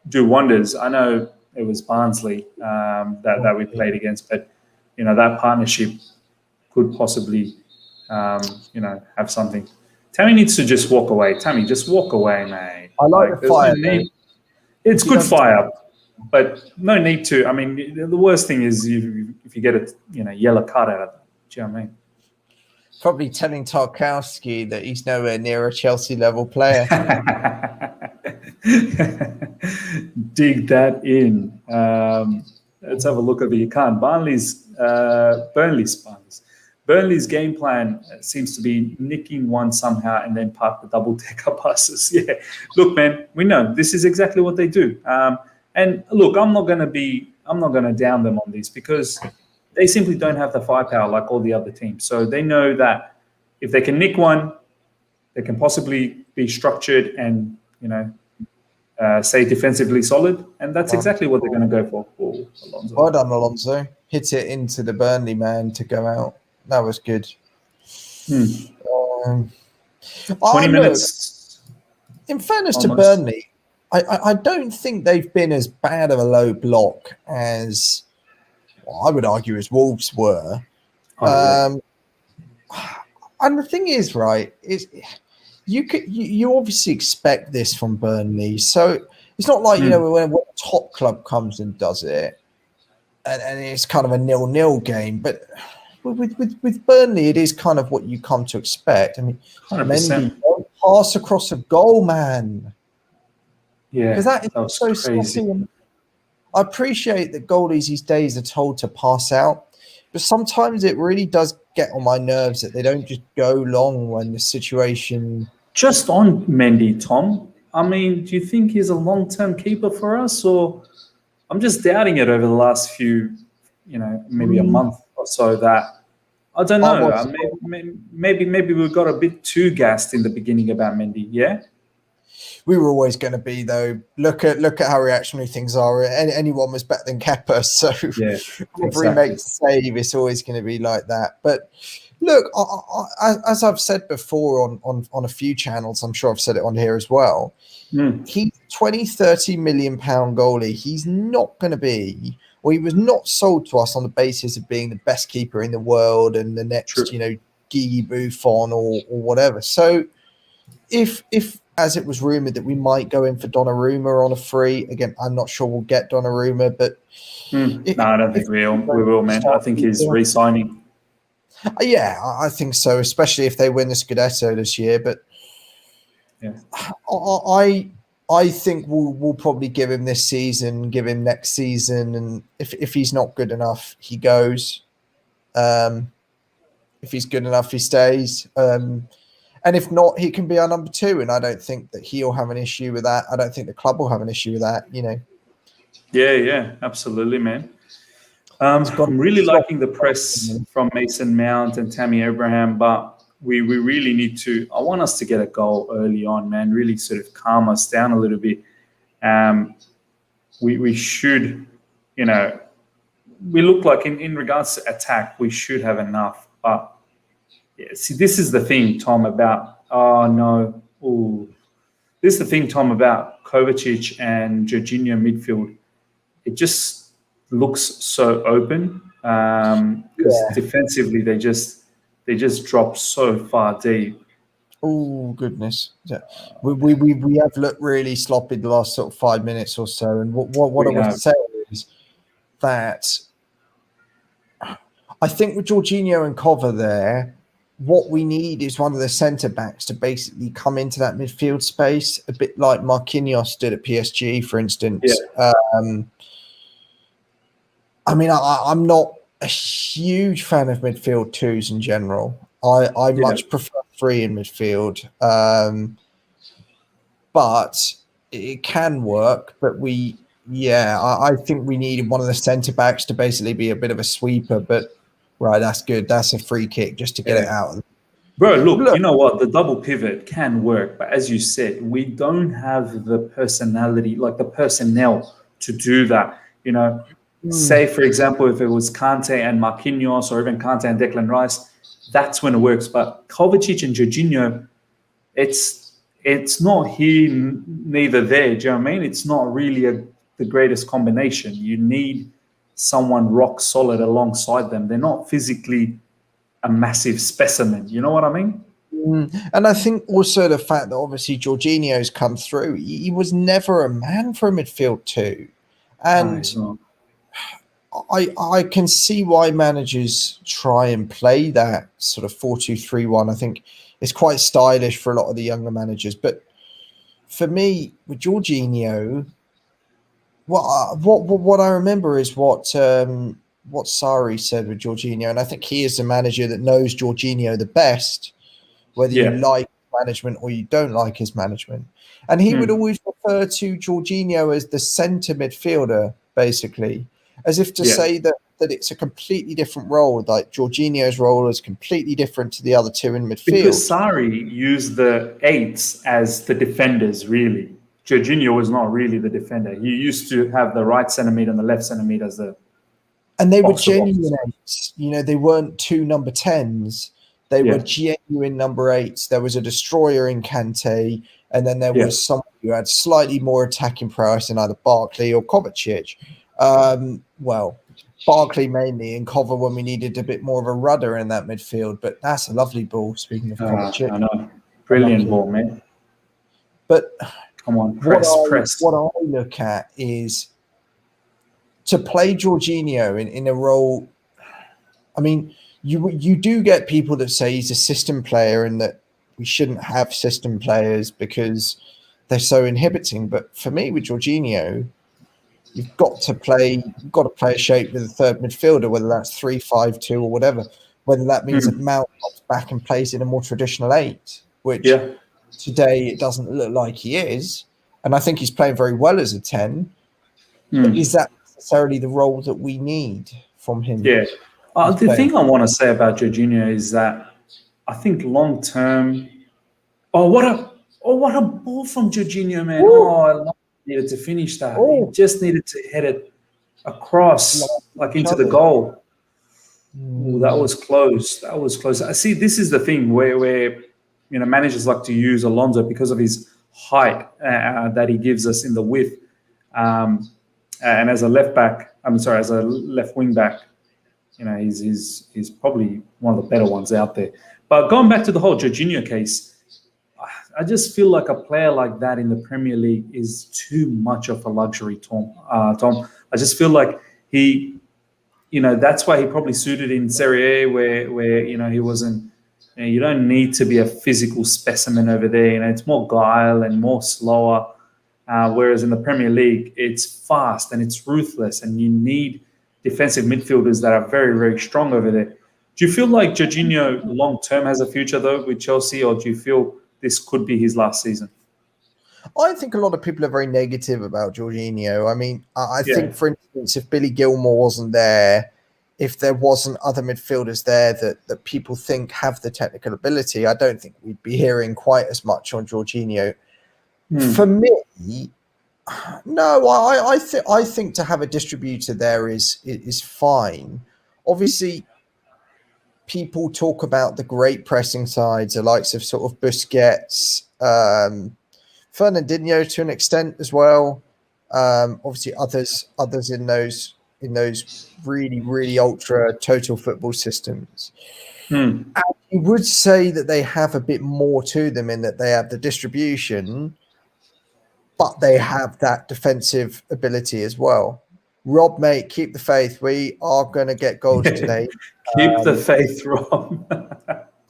do wonders. I know it was Barnsley that we played against, but that partnership could possibly have something. Tammy needs to just walk away. Tammy, just walk away, mate. I like the fire. It's good fire, but no need to. I mean, the worst thing is if you get a yellow card out of it. Do you know what I mean? Probably telling Tarkowski that he's nowhere near a Chelsea level player. Dig that in. Let's have a look at the account. Burnley's game plan seems to be nicking one somehow and then park the double-decker buses. Yeah, look, man, we know this is exactly what they do. And look, I'm not going to down them on this because they simply don't have the firepower like all the other teams. So they know that if they can nick one, they can possibly be structured and stay defensively solid, and that's exactly what they're going to go for. Alonso. Well done, Alonso. Hit it into the Burnley man to go out. That was good. 20 minutes. In fairness almost. To Burnley, I don't think they've been as bad of a low block as I would argue as Wolves were. And the thing is, right, is you obviously expect this from Burnley. So it's not like, when a top club comes and does it and it's kind of a 0-0 game. But with Burnley, it is kind of what you come to expect. I mean, 100%. Mendy, don't pass across a goal, man. Yeah, because that is so crazy. sloppy. I appreciate that goalies these days are told to pass out, but sometimes it really does get on my nerves that they don't just go long when the situation. Just on Mendy, Tom, I mean, do you think he's a long-term keeper for us, or I'm just doubting it over the last few, maybe a month or so that I don't know. Maybe we got a bit too gassed in the beginning about Mendy. Yeah. We were always going to be, though. Look at how reactionary things are. Anyone was better than Kepa, so yeah, if he makes a save, it's always going to be like that. But look, as I've said before on a few channels, I'm sure I've said it on here as well. He's 20-30 million pound goalie. He's not going to be, or he was not sold to us on the basis of being the best keeper in the world and the next, Gigi Buffon or whatever. So if as it was rumoured that we might go in for Donnarumma on a free. Again, I'm not sure we'll get Donnarumma, but no, I don't think we will, man. I think he's re-signing. Yeah, I think so, especially if they win the Scudetto this year. But yeah, I think we'll probably give him this season, give him next season, and if he's not good enough, he goes. If he's good enough, he stays. And if not, he can be our number 2. And I don't think that he'll have an issue with that. I don't think the club will have an issue with that, Yeah, absolutely, man. I'm really liking the press from Mason Mount and Tammy Abraham, but we really need to, I want us to get a goal early on, man, really sort of calm us down a little bit. We should, we look like in regards to attack, we should have enough, but yeah, see, this is the thing, Tom, about this is the thing, Tom, about Kovacic and Jorginho midfield. It just looks so open because defensively they just drop so far deep. Oh goodness, we have looked really sloppy the last sort of 5 minutes or so. And what I We would have. say is that I think with Jorginho and Cover there, what we need is one of the centre backs to basically come into that midfield space, a bit like Marquinhos did at PSG, for Yeah. instance. I mean, I'm not a huge fan of midfield twos in general. I Yeah. much prefer three in midfield, but it can work. But I think we needed one of the centre backs to basically be a bit of a sweeper. But right, that's good. That's a free kick just to get it Yeah. out. Bro, look, Look, you know what? The double pivot can work, but as you said, we don't have the personality, like the personnel to do that. You know, say for example, if it was Kante and Marquinhos, or even Kante and Declan Rice, that's when it works. But Kovacic and Jorginho, it's not here, neither there. Do you know what I mean? It's not really the greatest combination. You need someone rock solid alongside them. They're not physically a massive specimen. You know what I mean? and I think also the fact that obviously Jorginho's come through, he was never a man for a midfield two. No, And he's not. I can see why managers try and play that sort of 4-2-3-1. I think it's quite stylish for a lot of the younger managers. But for me, with Jorginho, what I remember is what Sarri said with Jorginho, and I think he is the manager that knows Jorginho the best, whether you Yeah. like management or you don't like his management. And he would Hmm. always refer to Jorginho as the centre midfielder, basically, as if to Yeah. say that it's a completely different role. Like Jorginho's role is completely different to the other two in Because midfield. Sarri used the eights as the defenders, really. Jorginho was not really the defender. He used to have the right centre mid and the left centre mid as the And they were box to box. genuine eights. They weren't two number 10s. They were Yeah. genuine number eights. There was a destroyer in Kante, and then there Yeah. was someone who had slightly more attacking prowess in either Barkley or Kovacic. Barkley mainly, and Cover when we needed a bit more of a rudder in that midfield. But that's a lovely ball, speaking of Kovacic. I know. Brilliant ball, man. But Come on, what press. I look at is to play Jorginho in a role. I mean, you do get people that say he's a system player and that we shouldn't have system players because they're so inhibiting. But for me, with Jorginho, you've got to play a shape with a third midfielder, whether that's 3-5-2 or whatever. Whether that means that Mount comes back and plays in a more traditional 8, which Yeah. today it doesn't look like he is, and I think he's playing very well as a 10. But is that necessarily the role that we need from him? Yeah. The thing I want to say about Jorginho is that I think long term. Oh, what a ball from Jorginho, man! Woo! Oh, I love needed to finish that. He just needed to head it across, like into the goal. Ooh, that was close. That was close. I see. This is the thing where managers like to use Alonso because of his height that he gives us in the width, and as a left back. As a left wing back. He's probably one of the better ones out there. But going back to the whole Jorginho case, I just feel like a player like that in the Premier League is too much of a luxury, Tom. I just feel like he, that's why he probably suited in Serie A, where he wasn't. You don't need to be a physical specimen over there. It's more guile and more slower. Whereas in the Premier League, it's fast and it's ruthless, and you need defensive midfielders that are very, very strong over there. Do you feel like Jorginho long term has a future though with Chelsea, or do you feel this could be his last season? I think a lot of people are very negative about Jorginho. I mean, I think, for instance, if Billy Gilmore wasn't there, if there wasn't other midfielders there that people think have the technical ability, I don't think we'd be hearing quite as much on Jorginho. For me, no, I think to have a distributor there is fine. Obviously, people talk about the great pressing sides, the likes of sort of Busquets, Fernandinho to an extent as well. Obviously, others in those in those really, really ultra total football systems. Hmm. And you would say that they have a bit more to them in that they have the distribution, but they have that defensive ability as well. Rob, mate, keep the faith. We are going to get goals today. Keep the faith, Rob.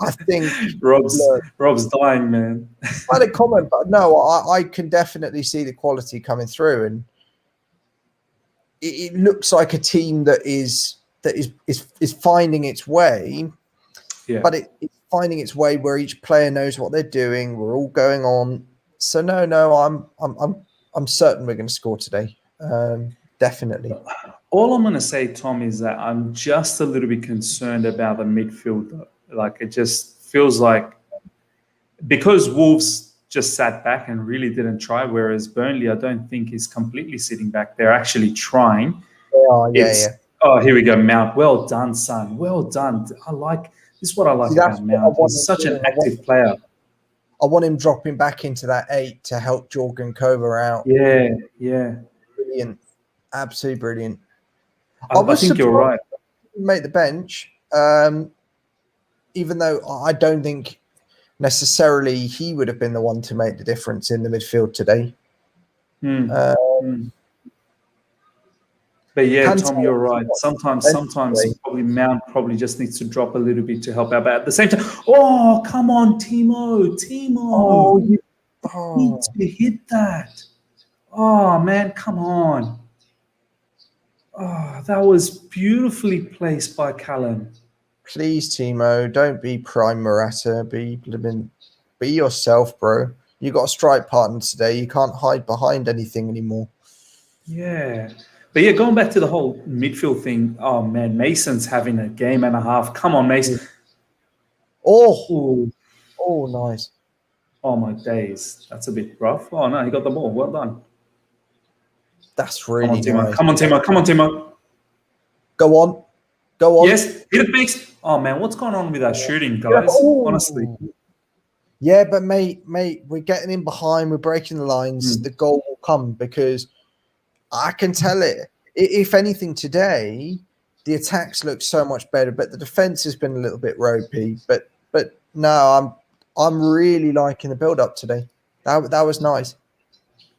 I think Rob's dying, man. I had a comment, but no, I can definitely see the quality coming through, and it looks like a team that is finding its way. Yeah. But it's finding its way where each player knows what they're doing. We're all going on. So no, I'm certain we're going to score today. Definitely. All I'm going to say, Tom, is that I'm just a little bit concerned about the midfield. Like, it just feels like because Wolves just sat back and really didn't try, whereas Burnley, I don't think, is completely sitting back. They're actually trying. Yeah. Oh, here we go, Mount. Well done, son. Well done. This is what I like about Mount. He's such an active player. I want him dropping back into that 8 to help Jorgen Kova out. Yeah. Brilliant. Absolutely brilliant. I think you're right. Make the bench, even though I don't think necessarily he would have been the one to make the difference in the midfield today. But yeah, Tom, you're right. Sometimes probably Mount probably just needs to drop a little bit to help out. But at the same time, oh, come on, Timo. You need to hit that. Oh, man, come on. Oh, that was beautifully placed by Callum. Please, Timo, don't be prime Morata. Be yourself, bro. You got a strike partner today. You can't hide behind anything anymore. Yeah. But yeah, going back to the whole midfield thing, oh man, Mason's having a game and a half. Come on, Mason. Oh, nice. Oh my days. That's a bit rough. Oh no, he got the ball. Well done. That's really nice. Come on, Timo. Go on. Yes, hit it, Mace. Oh man, what's going on with that shooting, guys? Honestly. Yeah, but mate, we're getting in behind. We're breaking the lines. The goal will come because I can tell it. If anything, today the attacks look so much better, but the defense has been a little bit ropey. But no, I'm really liking the build up today. That was nice.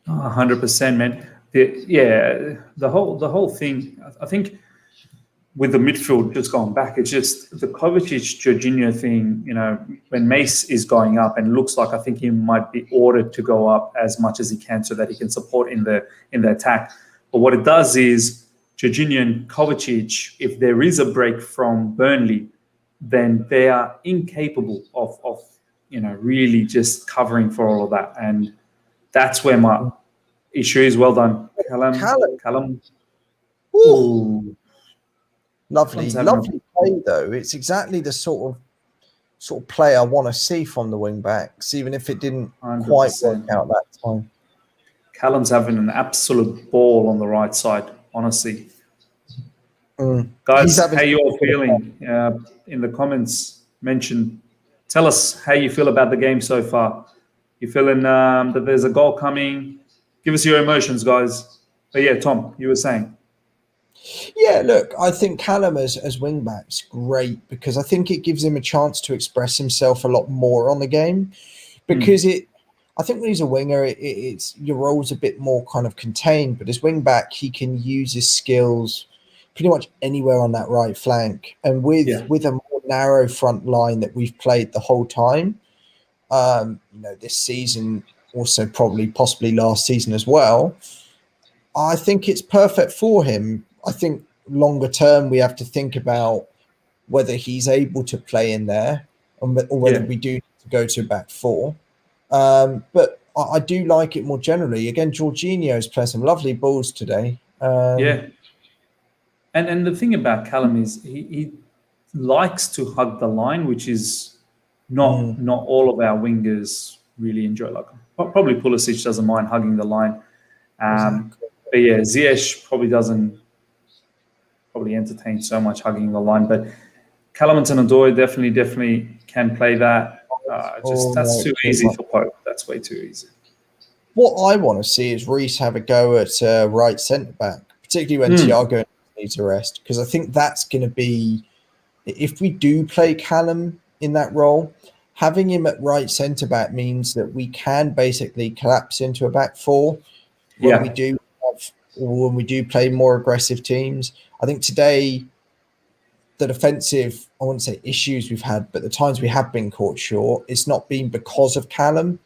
100%, man. The whole thing. I think with the midfield just going back, it's just the Kovacic-Jorginho thing. You know, when Mace is going up and looks like I think he might be ordered to go up as much as he can so that he can support in the attack. But what it does is Jorginho and Kovacic, if there is a break from Burnley, then they are incapable of really just covering for all of that. And that's where my issue is. Well done, Callum. Ooh. Lovely play though. It's exactly the sort of play I want to see from the wing backs, even if it didn't 100%. Quite work out that time. Callum's having an absolute ball on the right side, honestly. Guys, how you all feeling? In the comments, tell us how you feel about the game so far. You feeling that there's a goal coming? Give us your emotions, guys. But yeah, Tom, you were saying. Yeah, look, I think Callum as wing back's great because I think it gives him a chance to express himself a lot more on the game. Because I think when he's a winger, it's your role's a bit more kind of contained. But as wing back, he can use his skills pretty much anywhere on that right flank. And with a more narrow front line that we've played the whole time, this season, also possibly last season as well, I think it's perfect for him. I think longer term, we have to think about whether he's able to play in there or whether we do need to go to back four. But I do like it more generally. Again, Jorginho's playing some lovely balls today. And the thing about Callum is he likes to hug the line, which is not all of our wingers really enjoy. Like probably Pulisic doesn't mind hugging the line. Exactly. But yeah, Ziyech probably doesn't entertain so much hugging the line. But Callum Hudson-Odoi definitely can play that. That's too easy for Pope. That's way too easy. What I want to see is Reece have a go at right centre back, particularly when Thiago needs a rest, because I think that's going to be, if we do play Callum in that role, having him at right centre back means that we can basically collapse into a back four when we do have, or when we do play more aggressive teams. I think today the defensive, I wouldn't say issues we've had, but the times we have been caught short, it's not been because of Callum.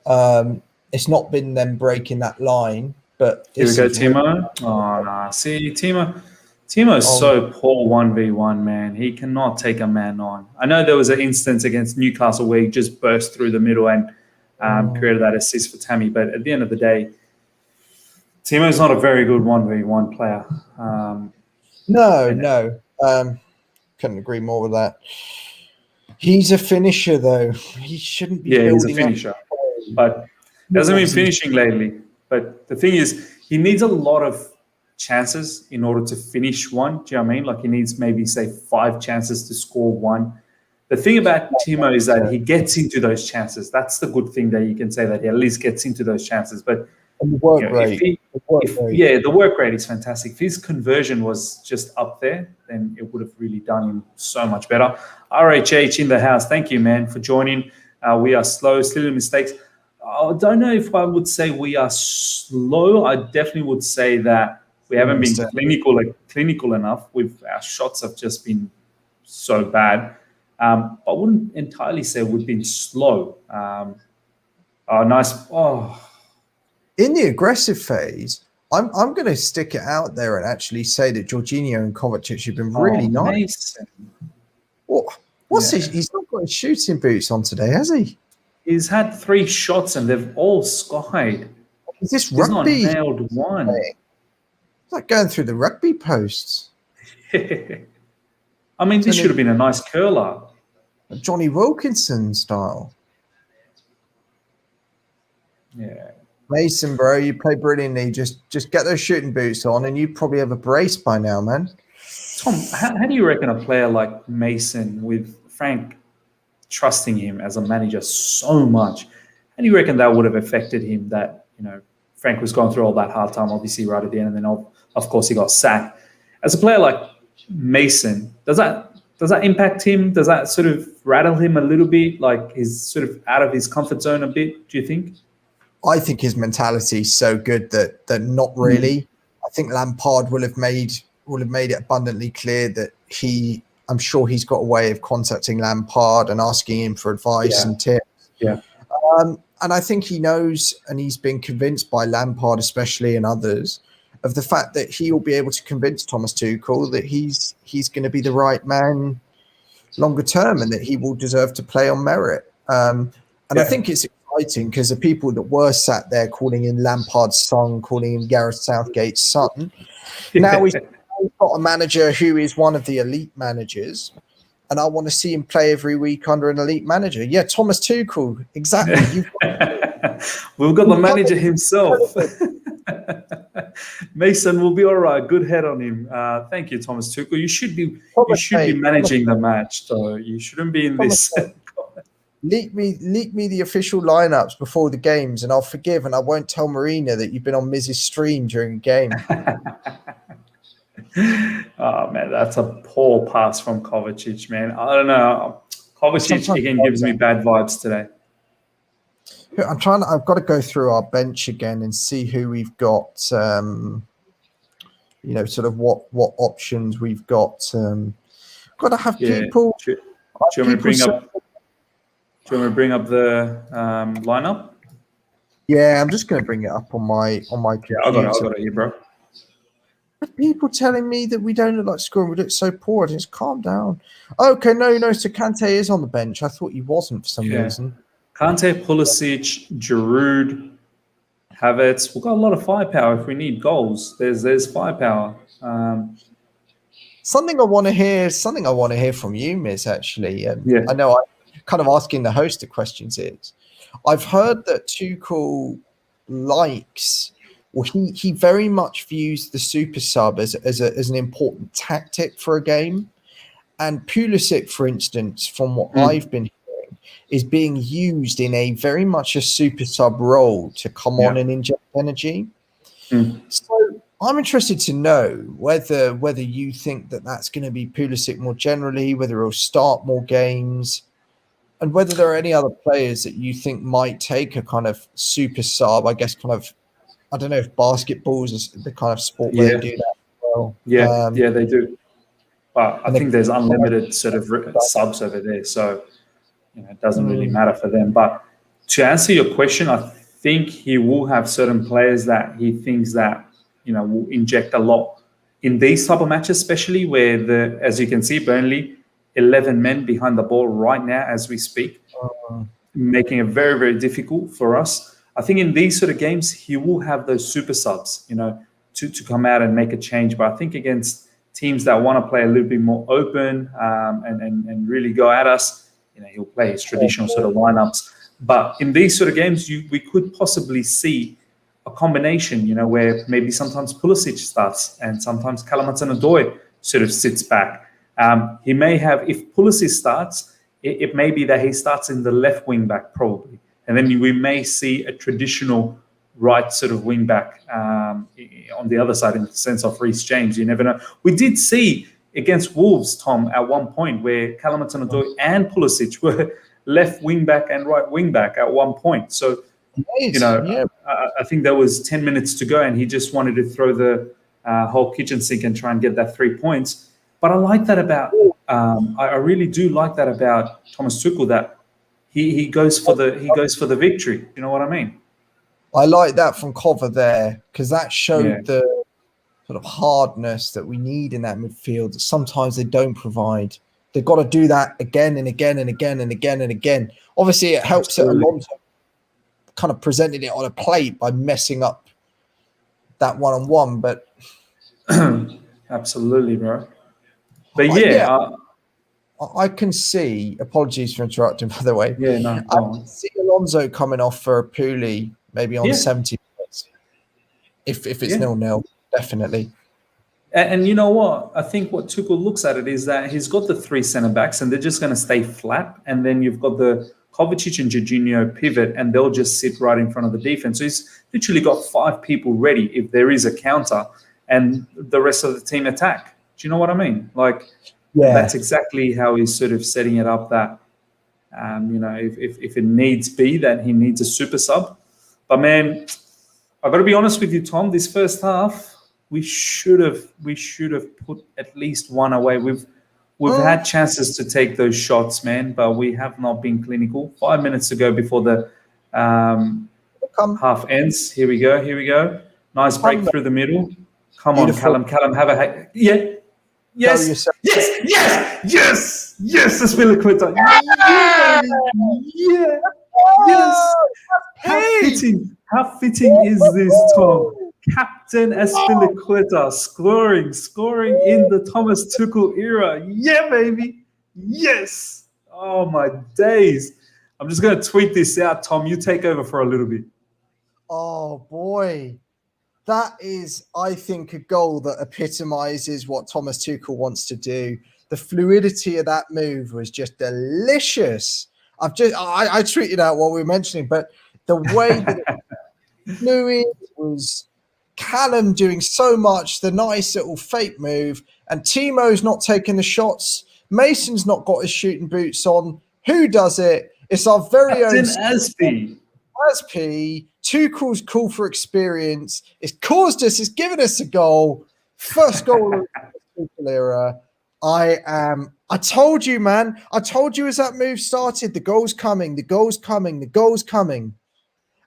It's not been them breaking that line. But Here we go, Timo. Oh, nah. See, Timo's so poor 1v1, man. He cannot take a man on. I know there was an instance against Newcastle where he just burst through the middle and created that assist for Tammy. But at the end of the day, Timo's not a very good 1v1 player. No. Couldn't agree more with that. He's a finisher, though. He shouldn't be building he's a finisher. But he hasn't been finishing lately. But the thing is, he needs a lot of chances in order to finish one. Do you know what I mean? Like he needs maybe, say, 5 chances to score one. The thing about Timo is that he gets into those chances. That's the good thing that you can say, that he at least gets into those chances. But the work rate. The work rate is fantastic. If his conversion was just up there, then it would have really done him so much better. RHH in the house. Thank you, man, for joining. We are slow, still in mistakes. I don't know if I would say we are slow. I definitely would say that we haven't been clinical enough. Our shots have just been so bad. I wouldn't entirely say we've been slow. Nice. In the aggressive phase, I'm going to stick it out there and actually say that Jorginho and Kovacic have been really nice. What's his? He's not got his shooting boots on today, has he? He's had 3 shots and they've all skied. Is this rugby? He's not nailed one. It's like going through the rugby posts. I mean, this should have been a nice curler. Johnny Wilkinson style. Yeah. Mason, bro, you play brilliantly. Just get those shooting boots on and you probably have a brace by now, man. Tom, how do you reckon a player like Mason, with Frank trusting him as a manager so much, how do you reckon that would have affected him, that, Frank was going through all that hard time, obviously, right at the end, and then, of course, he got sacked. As a player like Mason, does that impact him? Does that sort of rattle him a little bit? Like he's sort of out of his comfort zone a bit, do you think? I think his mentality is so good that not really. I think Lampard will have made it abundantly clear that I'm sure he's got a way of contacting Lampard and asking him for advice and tips. Yeah. And I think he knows, and he's been convinced by Lampard especially and others, of the fact that he will be able to convince Thomas Tuchel that he's going to be the right man longer term and that he will deserve to play on merit. I think it's exciting because the people that were sat there calling him Lampard's son, calling him Gareth Southgate's son, now he's got a manager who is one of the elite managers, and I want to see him play every week under an elite manager. Yeah, Thomas Tuchel, exactly. We've got the manager himself. Mason will be all right. Good head on him. Thank you, Thomas Tuchel. You should be managing the match, though. You shouldn't be in this. Leak me the official lineups before the games, and I'll forgive, and I won't tell Marina that you've been on Miz's stream during a game. Oh man, that's a poor pass from Kovacic, man. I don't know. Kovacic again gives me bad vibes today. I've got to go through our bench again and see who we've got. Sort of what options we've got. Got to have people. Do you want me to bring up the lineup? Yeah, I'm just going to bring it up on my computer. I got it here, bro. People telling me that we don't look like scoring, we look so poor. Just calm down. Okay, no. So Kante is on the bench. I thought he wasn't for some reason. Kante, Pulisic, Giroud, Havertz. We've got a lot of firepower if we need goals. There's firepower. Something I want to hear from you, Miz, actually. I know I'm kind of asking the host the questions is, I've heard that Tuchel likes, or he very much views the super sub as an important tactic for a game. And Pulisic, for instance, from what I've been hearing, is being used in a very much a super sub role to come on and inject energy. So I'm interested to know whether you think that that's going to be Pulisic more generally, whether he'll start more games, and whether there are any other players that you think might take a kind of super sub. I guess kind of, I don't know if basketball is the kind of sport where they Yeah, do that as well. yeah, they do. But I And think there's unlimited sort of subs over there, so it doesn't really matter for them. But to answer your question, I think he will have certain players that he thinks that will inject a lot in these type of matches, especially where as you can see, Burnley 11 men behind the ball right now as we speak, making it very, very difficult for us. I think in these sort of games, he will have those super subs, to come out and make a change. But I think against teams that want to play a little bit more open and really go at us, he'll play his traditional sort of lineups. But in these sort of games, we could possibly see a combination, where maybe sometimes Pulisic starts and sometimes Callum Hudson-Odoi sort of sits back. He may have, if Pulisic starts, it may be that he starts in the left wing back probably. And then we may see a traditional right sort of wing back on the other side in the sense of Reece James. You never know. We did see against Wolves, Tom, at one point where Callum Hudson-Odoi and Pulisic were left wing back and right wing back at one point. So, I think there was 10 minutes to go and he just wanted to throw the whole kitchen sink and try and get that 3 points. But I like that about, I really do like that about Thomas Tuchel, that he goes for the victory. You know what I mean? I like that from Cover there, because that showed the sort of hardness that we need in that midfield that sometimes they don't provide. They've got to do that again and again and again and again and again. Obviously, it helps that Alonso kind of presented it on a plate by messing up that one-on-one, but absolutely, bro. But I can see. Apologies for interrupting, by the way. Yeah, no. I can see Alonso coming off for a Puli maybe on 70 minutes. If it's 0-0, definitely. And you know what? I think what Tuchel looks at it is that he's got the 3 centre backs and they're just going to stay flat. And then you've got the Kovacic and Jorginho pivot and they'll just sit right in front of the defense. So he's literally got 5 people ready if there is a counter and the rest of the team attack. Do you know what I mean? That's exactly how he's sort of setting it up that, if it needs be that he needs a super sub. But man, I've got to be honest with you, Tom, this first half, we should have put at least one away. We've had chances to take those shots, man, but we have not been clinical. 5 minutes to go before the half ends. Here we go. Nice break through the middle. Come Beautiful. on, Callum, have a Yes, Azpilicueta. Yes. How fitting is this, Tom? Captain Azpilicueta scoring in the Thomas Tuchel era. Yeah, baby. Yes. Oh, my days. I'm just going to tweet this out, Tom. You take over for a little bit. Oh, boy. That is, I think, a goal that epitomizes what Thomas Tuchel wants to do. The fluidity of that move was just delicious. I tweeted out what we were mentioning, but the way that it fluid was Callum doing so much, the nice little fake move, and Timo's not taking the shots. Mason's not got his shooting boots on. Who does it? It's our very own Azpi. Tuchel's call for experience. It's caused us. It's given us a goal. First goal of the Tuchel era. I told you, man. I told you as that move started, the goal's coming.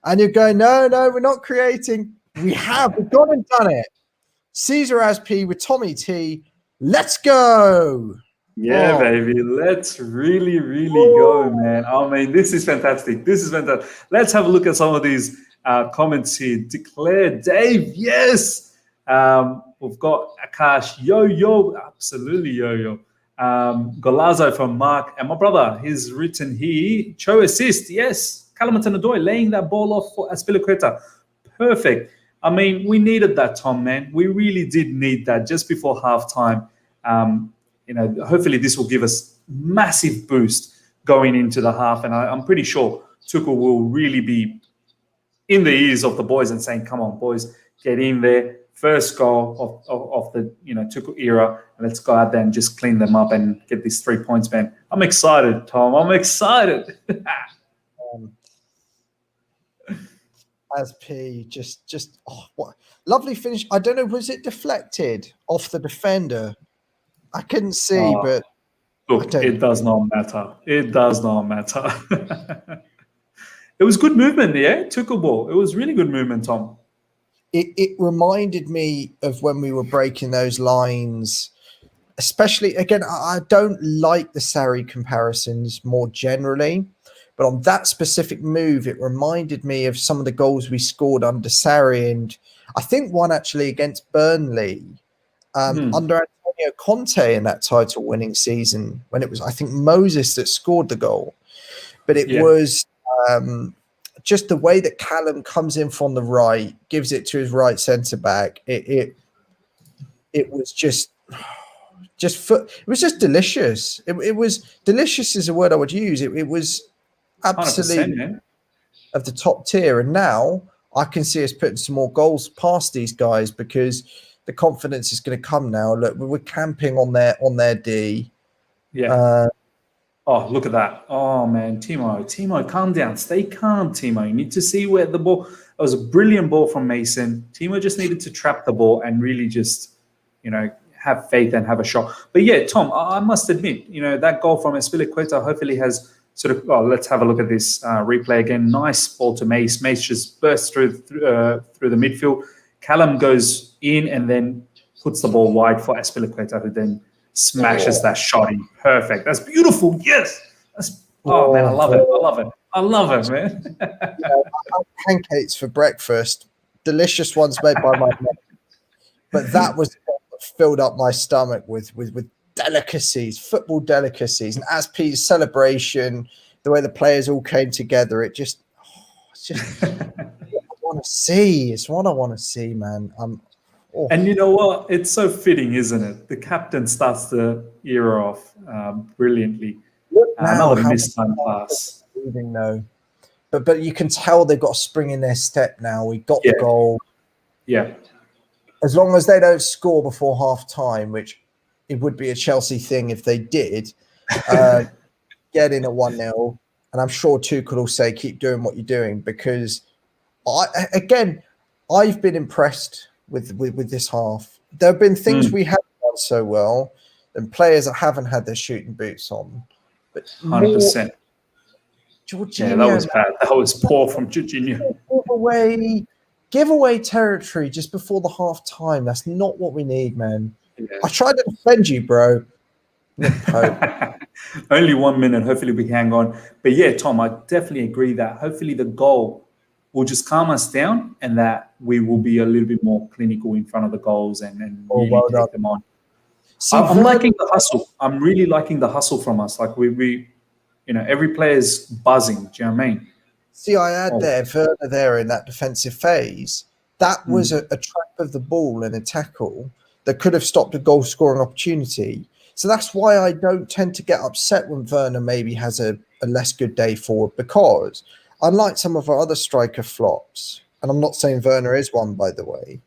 And you're going, no, we're not creating. We've gone and done it. Caesar Azpi with Tommy T. Let's go. Yeah, baby. Let's really, really go, man. I mean, this is fantastic. Let's have a look at some of these comments here. Declare Dave, yes. We've got Akash, yo, absolutely yo. Golazo from Mark, and my brother, he's written here, Cho assist, yes. Callum Hudson-Odoi laying that ball off for Azpilicueta. Perfect. I mean, we needed that, Tom, man. We really did need that just before halftime. Hopefully this will give us massive boost going into the half. And I'm pretty sure Tuchel will really be in the ears of the boys and saying, come on, boys, get in there, first goal of the Tuchel era, and let's go out there and just clean them up and get these 3 points, man. I'm excited, Tom. I'm excited. As P, just what lovely finish. I don't know, was it deflected off the defender? I couldn't see, but look, it does not matter. It does not matter. It was good movement, yeah. Tuchel ball. It was really good movement, Tom. It reminded me of when we were breaking those lines, especially again. I don't like the Sarri comparisons more generally, but on that specific move, it reminded me of some of the goals we scored under Sarri, and I think one actually against Burnley under Antonio Conte in that title-winning season when it was, I think, Moses that scored the goal. But it was just the way that Callum comes in from the right, gives it to his right centre-back. It was just it was just delicious. It was delicious is a word I would use. It was absolutely of the top tier. And now I can see us putting some more goals past these guys because the confidence is going to come now. Look, we're camping on their D. Yeah. Oh, look at that. Oh, man. Timo, calm down. Stay calm, Timo. You need to see where the ball... It was a brilliant ball from Mason. Timo just needed to trap the ball and really just, have faith and have a shot. But yeah, Tom, I must admit, that goal from Azpilicueta hopefully has sort of... Well, let's have a look at this replay again. Nice ball to Mace. Mace just bursts through the midfield. Callum goes in and then puts the ball wide for Azpilicueta, who then smashes that shot in. Perfect. That's beautiful. Yes. Man, I love it, man. I had pancakes for breakfast. Delicious ones made by my mum. But that was what filled up my stomach with delicacies, football delicacies. And as P's celebration, the way the players all came together, it's just what I want to see. It's what I want to see, man. And you know what? It's so fitting, isn't it? The captain starts the era off brilliantly. Another missed time pass. No, but you can tell they've got a spring in their step now. We got the goal. Yeah. As long as they don't score before half time, which it would be a Chelsea thing if they did, get in at 1-0. And I'm sure Tuchel will say, keep doing what you're doing, because I've been impressed with this half. There have been things we haven't done so well, and players that haven't had their shooting boots on. But 100%. Jorginho, yeah, that was bad. That was poor from Jorginho. Give away territory just before the half time. That's not what we need, man. Yeah. I tried to defend you, bro. Nick Pope. Only 1 minute. Hopefully we hang on. But yeah, Tom, I definitely agree that hopefully the goal will just calm us down and that we will be a little bit more clinical in front of the goals and really take them on. I'm liking the hustle. I'm really liking the hustle from us. Like we every player's buzzing. Do you know what I mean? See, I had Werner there in that defensive phase. That was a trap of the ball and a tackle that could have stopped a goal scoring opportunity. So that's why I don't tend to get upset when Werner maybe has a less good day forward, because unlike some of our other striker flops, and I'm not saying Werner is one, by the way,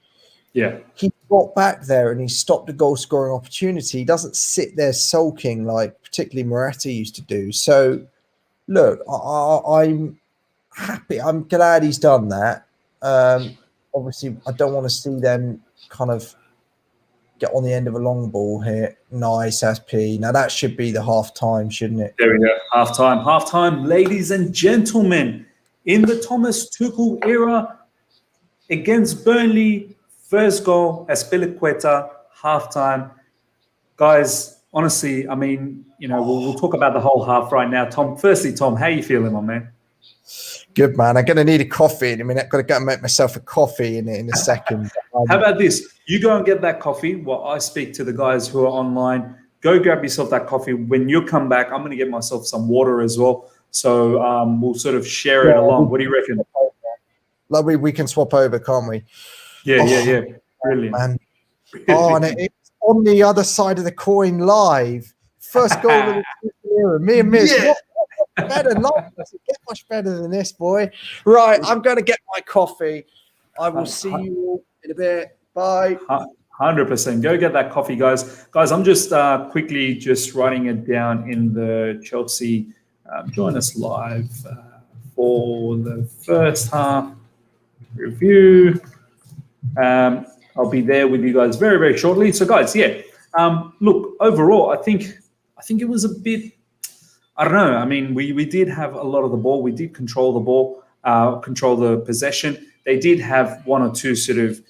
he got back there and he stopped a goal scoring opportunity. He doesn't sit there sulking like particularly Morata used to do. So look, I'm happy. I'm glad he's done that. Obviously, I don't want to see them kind of get on the end of a long ball here. Nice, SP. Now that should be the half time, shouldn't it? There we go. Half time, ladies and gentlemen. In the Thomas Tuchel era against Burnley, first goal, Azpilicueta, half time. Guys, honestly, I mean, we'll talk about the whole half right now. Tom, how you feeling, my man? Good, man. I'm going to need a coffee in a minute. I've got to go and make myself a coffee in a second. How about this? You go and get that coffee while I speak to the guys who are online. Go grab yourself that coffee. When you come back, I'm going to get myself some water as well. So we'll sort of share it along. What do you reckon? Like we can swap over, can't we? Yeah. Brilliant. Man. And it's on the other side of the coin live. First goal of the era. Me and Miz. Yeah. Better not. Get much better than this, boy. Right, I'm going to get my coffee. I will see you all in a bit. Bye. 100%. Go get that coffee, guys. Guys, I'm just quickly just writing it down in the Chelsea. Join us live for the first half review. I'll be there with you guys very, very shortly. So, guys, yeah. Look, overall, I think it was a bit. I don't know. I mean, we did have a lot of the ball. We did control the ball, control the possession. They did have one or two sort of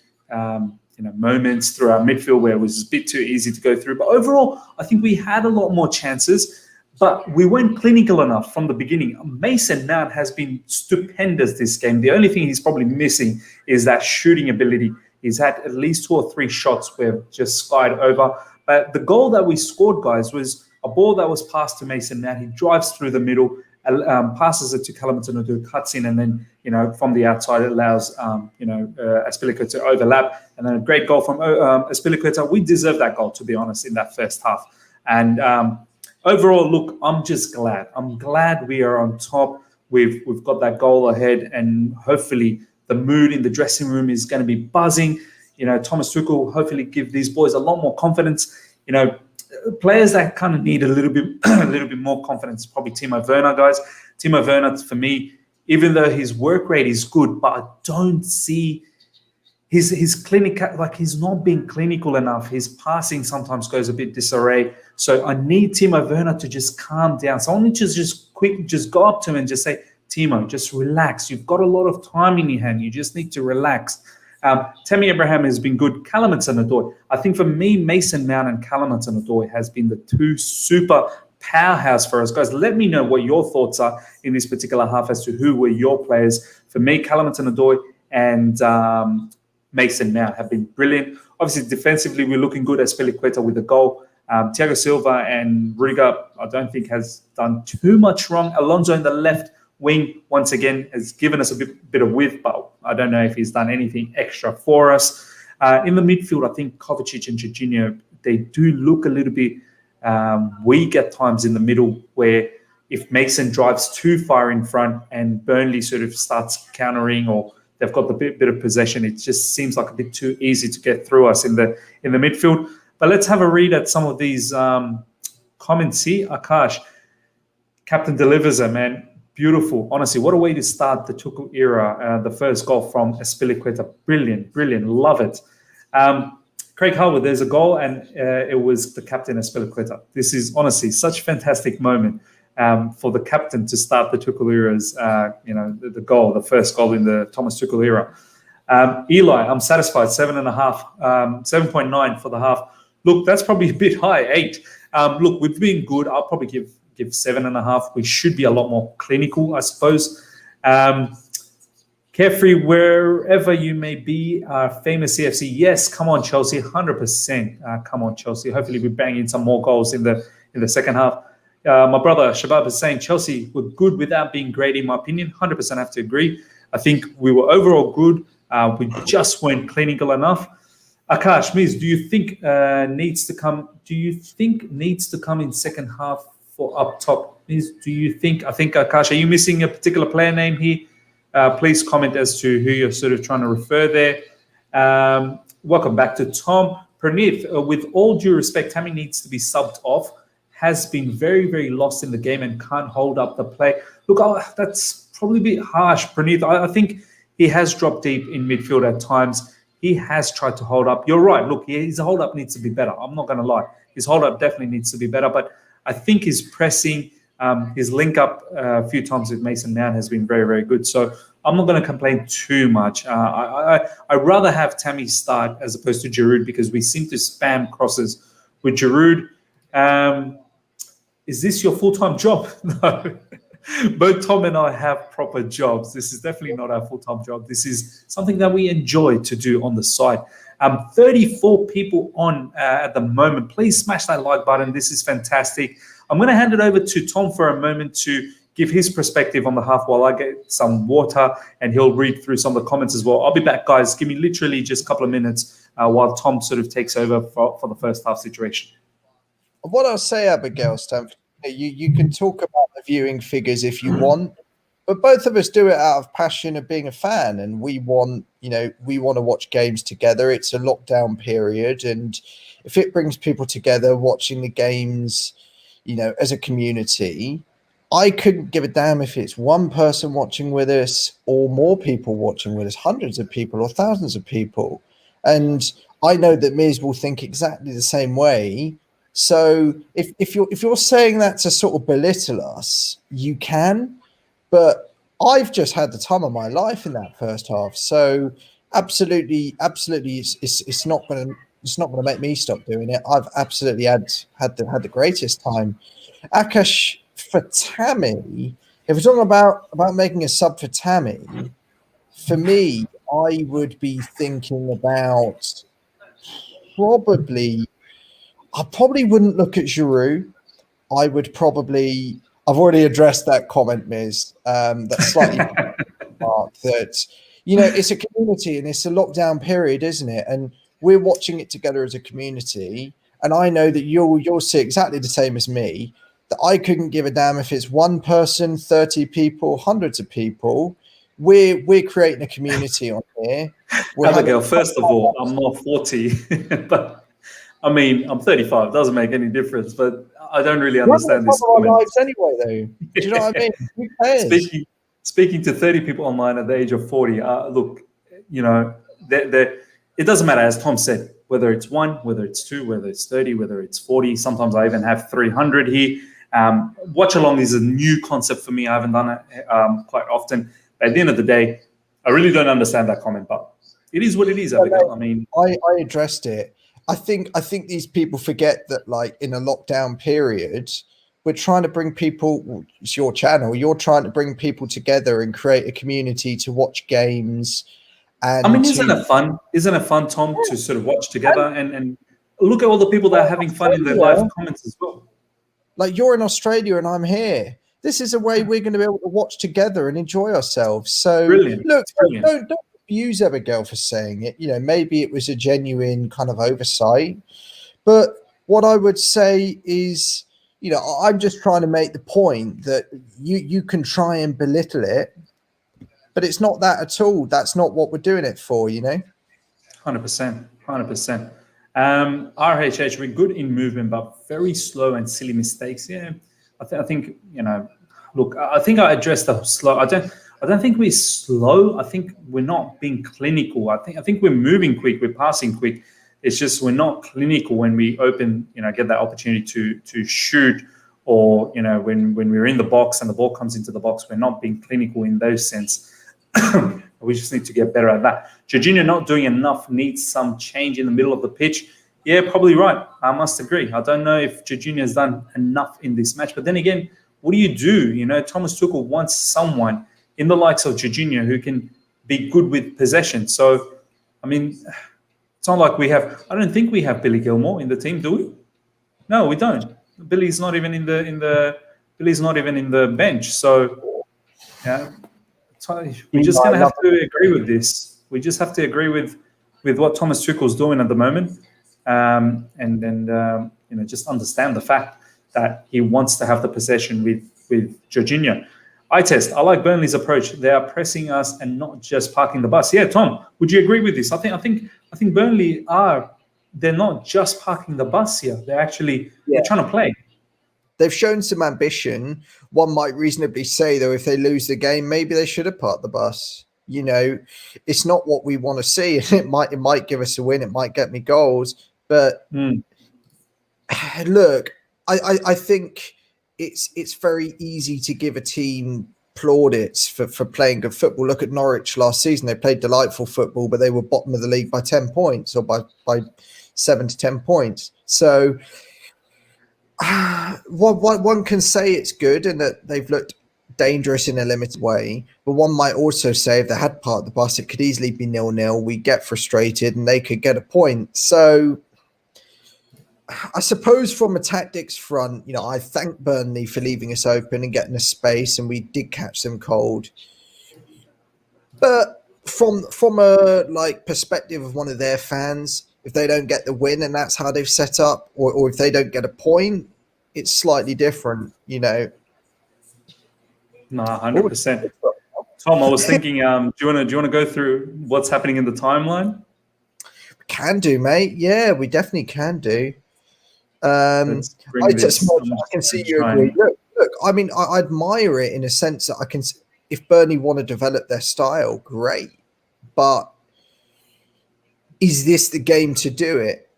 moments through our midfield where it was a bit too easy to go through. But overall, I think we had a lot more chances, but we weren't clinical enough from the beginning. Mason Mount has been stupendous this game. The only thing he's probably missing is that shooting ability. He's had at least 2 or 3 shots where we've just skied over. But the goal that we scored, guys, was a ball that was passed to Mason Mount. He drives through the middle, passes it to Calamatano, cuts in, and then from the outside it allows Azpilicueta to overlap, and then a great goal from Azpilicueta. We deserved that goal, to be honest, in that first half. And overall, look, I'm just glad. I'm glad we are on top. We've got that goal ahead, and hopefully the mood in the dressing room is going to be buzzing. Thomas Tuchel hopefully give these boys a lot more confidence. Players that kind of need a little bit more confidence, probably Timo Werner, guys. Timo Werner, for me, even though his work rate is good, but I don't see his clinical, like he's not being clinical enough. His passing sometimes goes a bit disarray. So I need Timo Werner to just calm down. So I need to just go up to him and just say, Timo, just relax. You've got a lot of time in your hand. You just need to relax. Tammy Abraham has been good. Callum Hudson-Odoi. I think for me, Mason Mount and Callum Hudson-Odoi has been the 2 super powerhouse for us. Guys, let me know what your thoughts are in this particular half as to who were your players. For me, Callum Hudson-Odoi and Mason Mount have been brilliant. Obviously, defensively, we're looking good. Azpilicueta with the goal. Thiago Silva and Riga, I don't think has done too much wrong. Alonso in the left wing, once again, has given us a bit of width, but I don't know if he's done anything extra for us. In the midfield, I think Kovacic and Jorginho, they do look a little bit weak at times in the middle, where if Mason drives too far in front and Burnley sort of starts countering, or they've got the bit of possession, it just seems like a bit too easy to get through us in the midfield. But let's have a read at some of these comments here. Akash, captain delivers it, man. Beautiful. Honestly, what a way to start the Tuchel era. The first goal from Azpilicueta. Brilliant, brilliant. Love it. Craig Harwood, there's a goal, and it was the captain Azpilicueta. This is honestly such a fantastic moment for the captain to start the Tuchel era's, the goal, the first goal in the Thomas Tuchel era. Eli, I'm satisfied. 7.5, 7.9 for the half. Look, that's probably a bit high. 8. Look, we've been good. I'll probably give 7.5. We should be a lot more clinical, I suppose. Carefree, wherever you may be, famous CFC. Yes, come on, Chelsea, 100%. Come on, Chelsea. Hopefully, we bang in some more goals in the second half. My brother Shabab is saying Chelsea were good without being great, in my opinion. 100% have to agree. I think we were overall good. We just weren't clinical enough. Akash, Miz, do you think needs to come? Do you think needs to come in second half for up top? Miz, do you think? I think Akash, are you missing a particular player name here? Please comment as to who you're sort of trying to refer there. Welcome back to Tom. Pranith, with all due respect, Tammy needs to be subbed off. Has been very, very lost in the game and can't hold up the play. Look, that's probably a bit harsh, Pranith. I think he has dropped deep in midfield at times. He has tried to hold up. You're right. Look, his hold-up needs to be better. I'm not going to lie. His hold-up definitely needs to be better. But I think his pressing, his link-up a few times with Mason Mount has been very, very good. So I'm not going to complain too much. I'd rather have Tammy start as opposed to Giroud, because we seem to spam crosses with Giroud. Is this your full-time job? No. Both Tom and I have proper jobs. This is definitely not our full-time job. This is something that we enjoy to do on the side. 34 people on at the moment. Please smash that like button. This is fantastic. I'm going to hand it over to Tom for a moment to give his perspective on the half while I get some water, and he'll read through some of the comments as well. I'll be back, guys. Give me literally just a couple of minutes while Tom sort of takes over for the first half situation. What I'll say, Abigail, Stanford, you can talk about the viewing figures if you want, but both of us do it out of passion of being a fan, and we want to watch games together. It's a lockdown period, and if it brings people together watching the games, as a community, I couldn't give a damn if it's one person watching with us or more people watching with us, hundreds of people or thousands of people. And I know that Miz will think exactly the same way. So if you're saying that to sort of belittle us, you can, but I've just had the time of my life in that first half. So absolutely, it's not going to make me stop doing it. I've absolutely had the greatest time. Akash, for Tammy, if we're talking about making a sub for Tammy, for me, I would be thinking about I probably wouldn't look at Giroud. I've already addressed that comment, Miz. That's slightly mark that, it's a community and it's a lockdown period, isn't it? And we're watching it together as a community. And I know that you'll see exactly the same as me, that I couldn't give a damn if it's one person, 30 people, hundreds of people. We're creating a community on here. Abigail, first of all, I'm not 40, but I mean, I'm 35. It doesn't make any difference, but I don't really understand this comment. Lives anyway, though. Do you know what I mean? Who cares? Speaking to 30 people online at the age of 40, look, it doesn't matter, as Tom said, whether it's one, whether it's two, whether it's 30, whether it's 40. Sometimes I even have 300 here. Watch along is a new concept for me. I haven't done it quite often. At the end of the day, I really don't understand that comment, but it is what it is, Abigail. I mean, I addressed it. I think these people forget that, like, in a lockdown period, we're trying to bring people. It's your channel. You're trying to bring people together and create a community to watch games. And I mean, isn't it fun? Isn't it fun, Tom, to sort of watch together and look at all the people that are having fun in their live comments as well? Like, you're in Australia and I'm here. This is a way we're going to be able to watch together and enjoy ourselves. So, Brilliant. Look, Brilliant. don't abuse Abigail for saying it. Maybe it was a genuine kind of oversight. But what I would say is, I'm just trying to make the point that you can try and belittle it, but it's not that at all. That's not what we're doing it for, 100%. 100%. RHH, we're good in movement, but very slow and silly mistakes. Yeah, I think look, I think I addressed the slow. I don't think we're slow. I think we're not being clinical. I think we're moving quick. We're passing quick. It's just we're not clinical when we get that opportunity to shoot, or when we're in the box and the ball comes into the box. We're not being clinical in those sense. We just need to get better at that. Jorginho not doing enough, needs some change in the middle of the pitch. Yeah, probably right. I must agree. I don't know if Jorginho has done enough in this match. But then again, what do you do? Thomas Tuchel wants someone in the likes of Jorginho who can be good with possession. So, I mean, it's not like I don't think we have Billy Gilmore in the team, do we? No, we don't. Billy's not even in the bench. So, yeah. We're just going to have to agree with this. We just have to agree with what Thomas Tuchel's doing at the moment, and then just understand the fact that he wants to have the possession with Jorginho. I like Burnley's approach. They are pressing us and not just parking the bus. Yeah, Tom, would you agree with this? I think Burnley they're not just parking the bus here. They're actually they're trying to play. They've shown some ambition. One might reasonably say, though, if they lose the game, maybe they should have parked the bus. It's not what we want to see. It might give us a win. It might get me goals. But look, I think it's very easy to give a team plaudits for playing good football. Look at Norwich last season. They played delightful football, but they were bottom of the league by 10 points or by 7 to 10 points. So one can say it's good and that they've looked dangerous in a limited way, but one might also say if they had parked the bus, it could easily be 0-0. We get frustrated and they could get a point. So I suppose from a tactics front, I thank Burnley for leaving us open and getting us space, and we did catch them cold. But from a perspective of one of their fans, if they don't get the win and that's how they've set up, or if they don't get a point, it's slightly different, No, 100%. Tom, I was thinking, do you want to go through what's happening in the timeline? Can do, mate. Yeah, we definitely can do. Let's bring this. I can see you agree. Look. I mean, I admire it in a sense that I can. If Burnley want to develop their style, great. But is this the game to do it?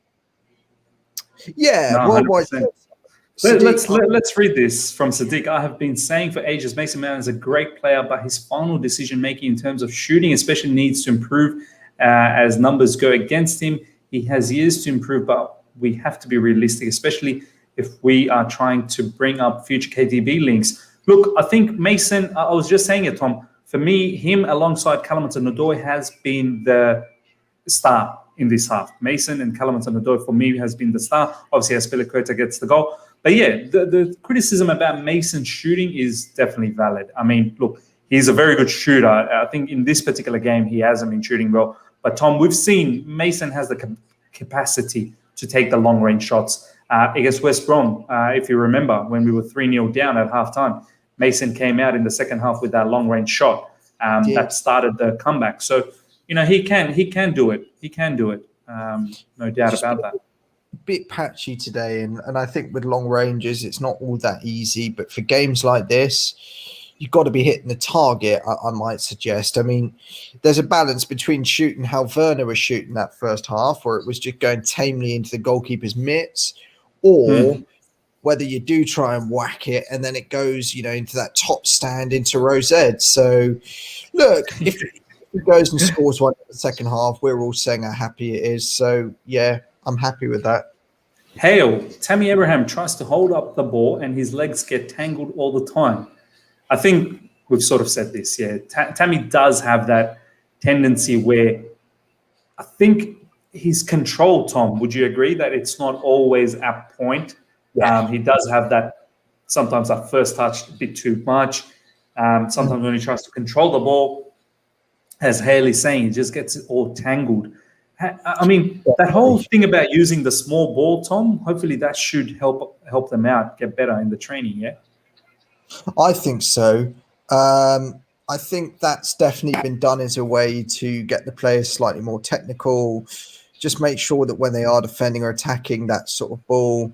Yeah, No, worldwide. 100%. Let's read this from Sadiq. I have been saying for ages, Mason Mount is a great player, but his final decision making in terms of shooting, especially, needs to improve as numbers go against him. He has years to improve, but we have to be realistic, especially if we are trying to bring up future KDB links. Look, I think Mason, I was just saying it, Tom, for me, him alongside Callum Hudson-Odoi has been the star in this half. Mason and Callum Hudson-Odoi, for me, has been the star. Obviously, Azpilicueta gets the goal. But yeah, the criticism about Mason's shooting is definitely valid. I mean, look, he's a very good shooter. I think in this particular game, he hasn't been shooting well. But Tom, we've seen Mason has the capacity to take the long-range shots. Against West Brom, if you remember, when we were 3-0 down at halftime, Mason came out in the second half with that long-range shot that started the comeback. So, he can do it. He can do it. No doubt about that. Bit patchy today, and I think with long ranges, it's not all that easy. But for games like this, you've got to be hitting the target, I might suggest. I mean, there's a balance between shooting how Werner was shooting that first half, where it was just going tamely into the goalkeeper's mitts, or whether you do try and whack it and then it goes, into that top stand into Rosette. So, look, if he goes and scores one in the second half, we're all saying how happy it is. So, yeah, I'm happy with that. Hale, Tammy Abraham tries to hold up the ball and his legs get tangled all the time. I think we've sort of said this, yeah. Tammy does have that tendency where I think his control, Tom, would you agree that it's not always at point? Yeah. He does have that, sometimes that first touch a bit too much. Sometimes when he tries to control the ball, as Hale is saying, he just gets it all tangled. I mean, that whole thing about using the small ball, Tom, hopefully that should help them out, get better in the training, yeah? I think so. I think that's definitely been done as a way to get the players slightly more technical, just make sure that when they are defending or attacking that sort of ball,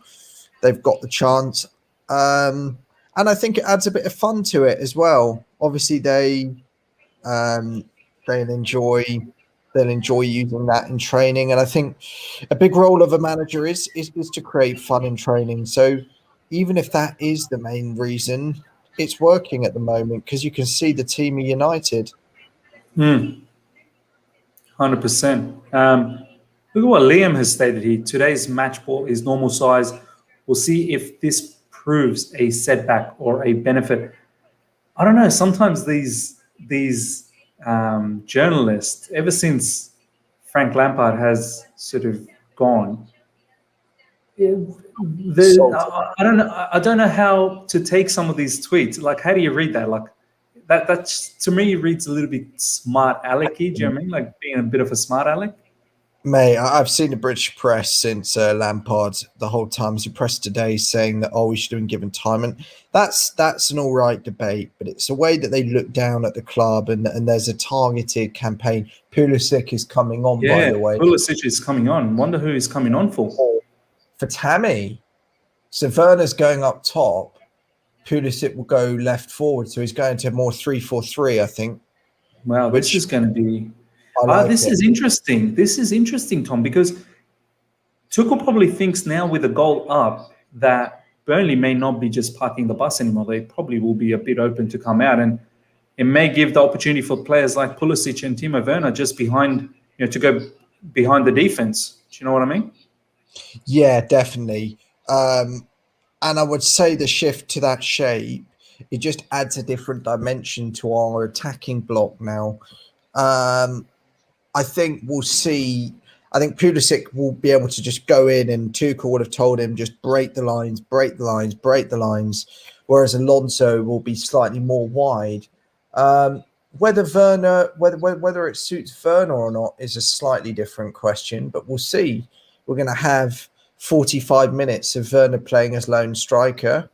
they've got the chance. And I think it adds a bit of fun to it as well. Obviously, they'll enjoy using that in training. And I think a big role of a manager is to create fun in training. So even if that is the main reason, it's working at the moment because you can see the team are united. 100%. Look at what Liam has stated here. Today's match ball is normal size. We'll see if this proves a setback or a benefit. I don't know. Sometimes these journalists, ever since Frank Lampard has sort of gone, I don't know how to take some of these tweets. Like, how do you read that? Like, that to me reads a little bit smart alecky. Do you know what I mean? Like being a bit of a smart aleck. Mate, I've seen the British press since Lampard the whole time. As he pressed today saying that, we should have been given time. And that's an all right debate, but it's a way that they look down at the club and there's a targeted campaign. Pulisic is coming on, by the way. Pulisic is coming on. Wonder who he's coming on for. For Tammy. So Werner's going up top. Pulisic will go left forward. So he's going to more 3-4-3, I think. Wow, this is going to be... This is interesting. This is interesting, Tom, because Tuchel probably thinks now with the goal up that Burnley may not be just parking the bus anymore. They probably will be a bit open to come out, and it may give the opportunity for players like Pulisic and Timo Werner just behind, to go behind the defense. Do you know what I mean? Yeah, definitely. And I would say the shift to that shape, it just adds a different dimension to our attacking block now. I think we'll see. I think Pulisic will be able to just go in, and Tuchel would have told him just break the lines, break the lines, break the lines. Whereas Alonso will be slightly more wide. Whether it suits Werner or not is a slightly different question, but we'll see. We're going to have 45 minutes of Werner playing as lone striker,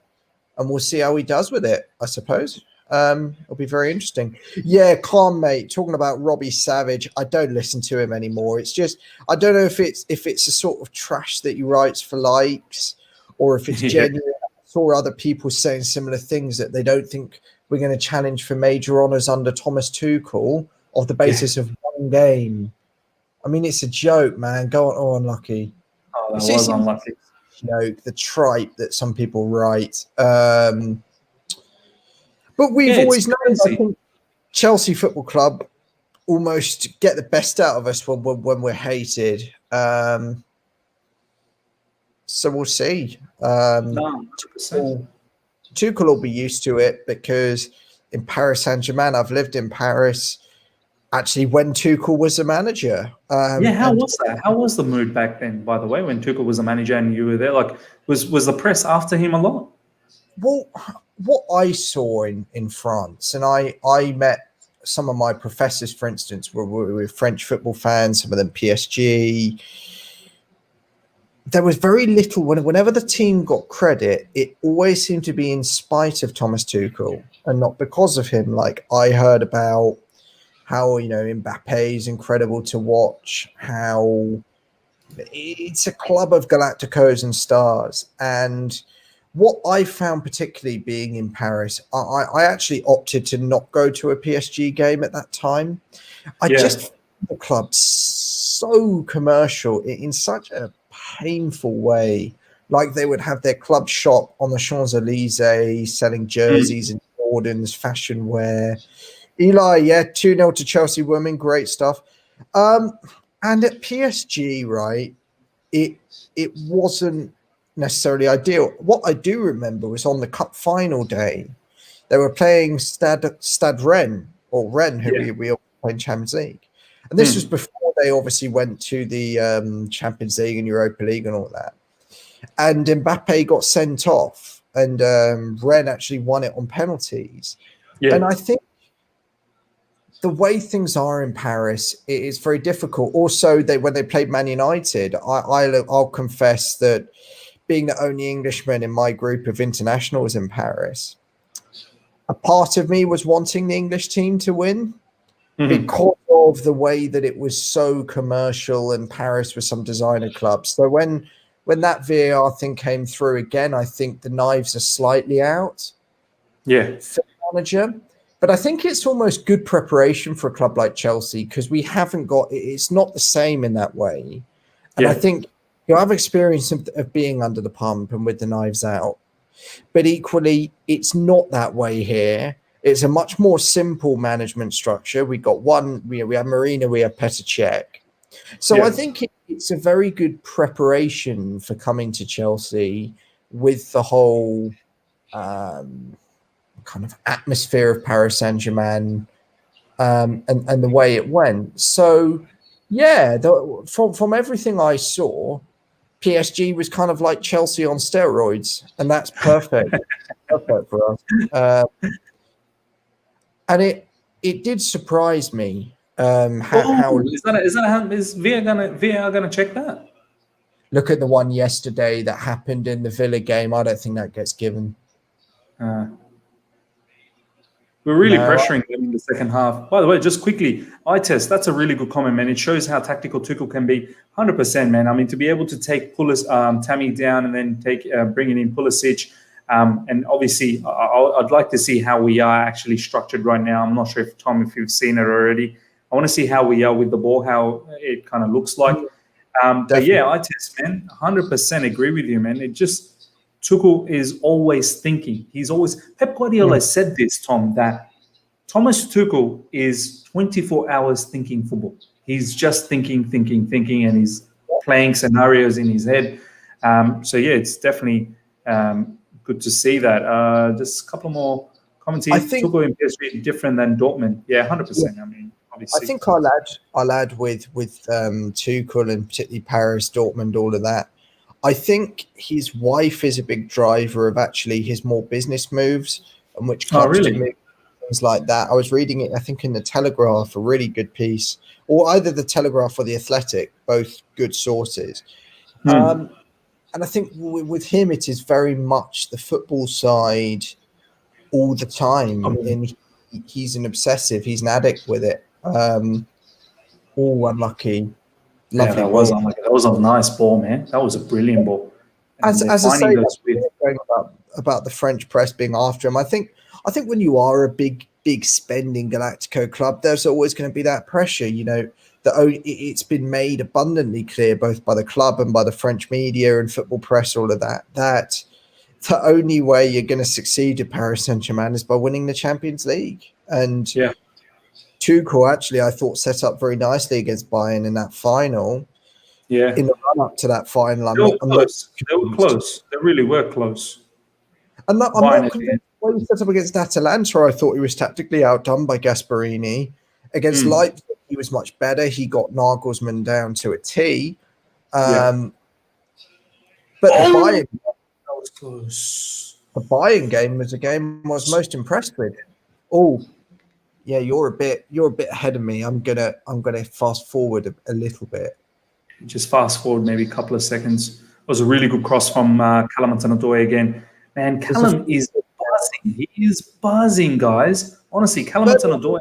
and we'll see how he does with it, I suppose. It'll be very interesting. Yeah, calm, mate. Talking about Robbie Savage, I don't listen to him anymore. It's just I don't know if it's a sort of trash that he writes for likes, or if it's genuine. I saw other people saying similar things that they don't think we're going to challenge for major honours under Thomas Tuchel off the basis of one game. I mean, it's a joke, man. Go on, oh, unlucky. Oh, that was unlucky. Joke, the tripe that some people write. But we've always known, I think, Chelsea Football Club almost get the best out of us when we're hated. So we'll see. Tuchel will be used to it because in Paris Saint-Germain, I've lived in Paris actually when Tuchel was a manager. How was that? How was the mood back then, by the way, when Tuchel was a manager and you were there? Like, was the press after him a lot? Well, what I saw in France, and I met some of my professors, for instance, were French football fans, some of them PSG. There was very little, whenever the team got credit, it always seemed to be in spite of Thomas Tuchel and not because of him. Like, I heard about how, Mbappe is incredible to watch, how it's a club of Galacticos and stars. And what I found particularly being in Paris, I actually opted to not go to a PSG game at that time. I just found the club so commercial in such a painful way. Like, they would have their club shop on the Champs-Elysees selling jerseys and Jordans, fashion wear. Eli, 2-0 to Chelsea women, great stuff. And at PSG, right, it wasn't necessarily ideal. What I do remember was on the cup final day, they were playing Stade Rennes, or Rennes, who we all play in Champions League. And this was before they obviously went to the Champions League and Europa League and all that. And Mbappe got sent off, and Rennes actually won it on penalties. Yeah. And I think the way things are in Paris, it is very difficult. Also, when they played Man United, I'll confess that being the only Englishman in my group of internationals in Paris, a part of me was wanting the English team to win because of the way that it was so commercial and Paris was some designer club. So when that VAR thing came through again, I think the knives are slightly out. Yeah. For the manager. But I think it's almost good preparation for a club like Chelsea because we haven't got, it's not the same in that way. And I think you have experience of being under the pump and with the knives out. But equally, it's not that way here. It's a much more simple management structure. We got we have Marina, we have Petr Cech. So I think it's a very good preparation for coming to Chelsea with the whole kind of atmosphere of Paris Saint-Germain and the way it went. So, from everything I saw, PSG was kind of like Chelsea on steroids, and that's perfect. Perfect for us. And it did surprise me. Is VAR gonna check that? Look at the one yesterday that happened in the Villa game. I don't think that gets given. We're really pressuring them in the second half. By the way, just quickly, eye test. That's a really good comment, man. It shows how tactical Tuchel can be. 100%, man. I mean, to be able to take Tammy down and then bringing in Pulisic. And obviously, I'd like to see how we are actually structured right now. I'm not sure if you've seen it already. I want to see how we are with the ball, how it kind of looks like. But yeah, eye test, man. 100% agree with you, man. It just... Tuchel is always thinking. Pep Guardiola said this, Tom, that Thomas Tuchel is 24 hours thinking football. He's just thinking, and he's playing scenarios in his head. So yeah, it's definitely good to see that. Just a couple more comments. I think Tuchel in PSG different than Dortmund. Yeah, 100%. I mean, obviously. I think I'll add with Tuchel and particularly Paris, Dortmund, all of that. I think his wife is a big driver of actually his more business moves and which clubs to move, things like that. I was reading it, I think, in the Telegraph, a really good piece, or either the Telegraph or the Athletic, both good sources. And I think with him, it is very much the football side all the time, I mean, and he's an obsessive. He's an addict with it. All unlucky. yeah, Lovely ball. that was a nice ball, man. That was a brilliant ball. And they're As I finding say, those with going about the French press being after him, I think when you are a big spending Galactico club, there's always going to be that pressure. You know, it's been made abundantly clear both by the club and by the French media and football press, all of that, that the only way you're going to succeed at Paris Saint-Germain is by winning the Champions League. And yeah, Tuchel actually, I thought, set up very nicely against Bayern in that final. yeah. In the run up to that final, They were I'm not close. They were close. They really were close. I'm Bayern not at the end. convinced when he set up against Atalanta. I thought he was tactically outdone by Gasperini. Against Mm, Leipzig, he was much better. He got Nagelsmann down to a T. yeah. But Oh, that was close. the Bayern game was a game I was most impressed with. Oh, yeah, you're a bit ahead of me. I'm gonna fast forward a little bit. Just fast forward maybe a couple of seconds. It was a really good cross from Callum Hudson-Odoi again. Man, There's a Callum is buzzing. He is buzzing, guys. Honestly, Callum Hudson-Odoi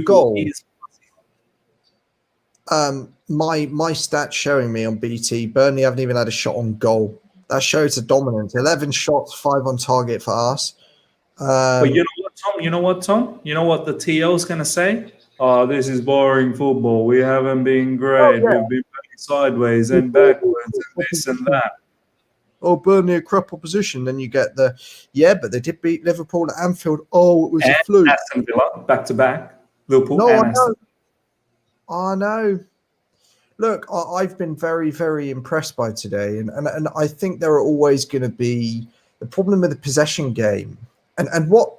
goal. is My stats showing me on BT, Burnley haven't even had a shot on goal. That shows the dominance. 11 shots, 5 on target for us. But you know what, Tom? You know what, Tom? You know what the TL is going to say? Oh, this is boring football. We haven't been great. yeah. We've been playing sideways and backwards and this and that. Oh, Burnley a crap opposition. Then you get but they did beat Liverpool at Anfield. Oh, it was And a fluke. Aston Villa, back to back. Liverpool No, and I Aston. know. I know. Look, I've been very, very impressed by today. And I think there are always going to be the problem with the possession game. And what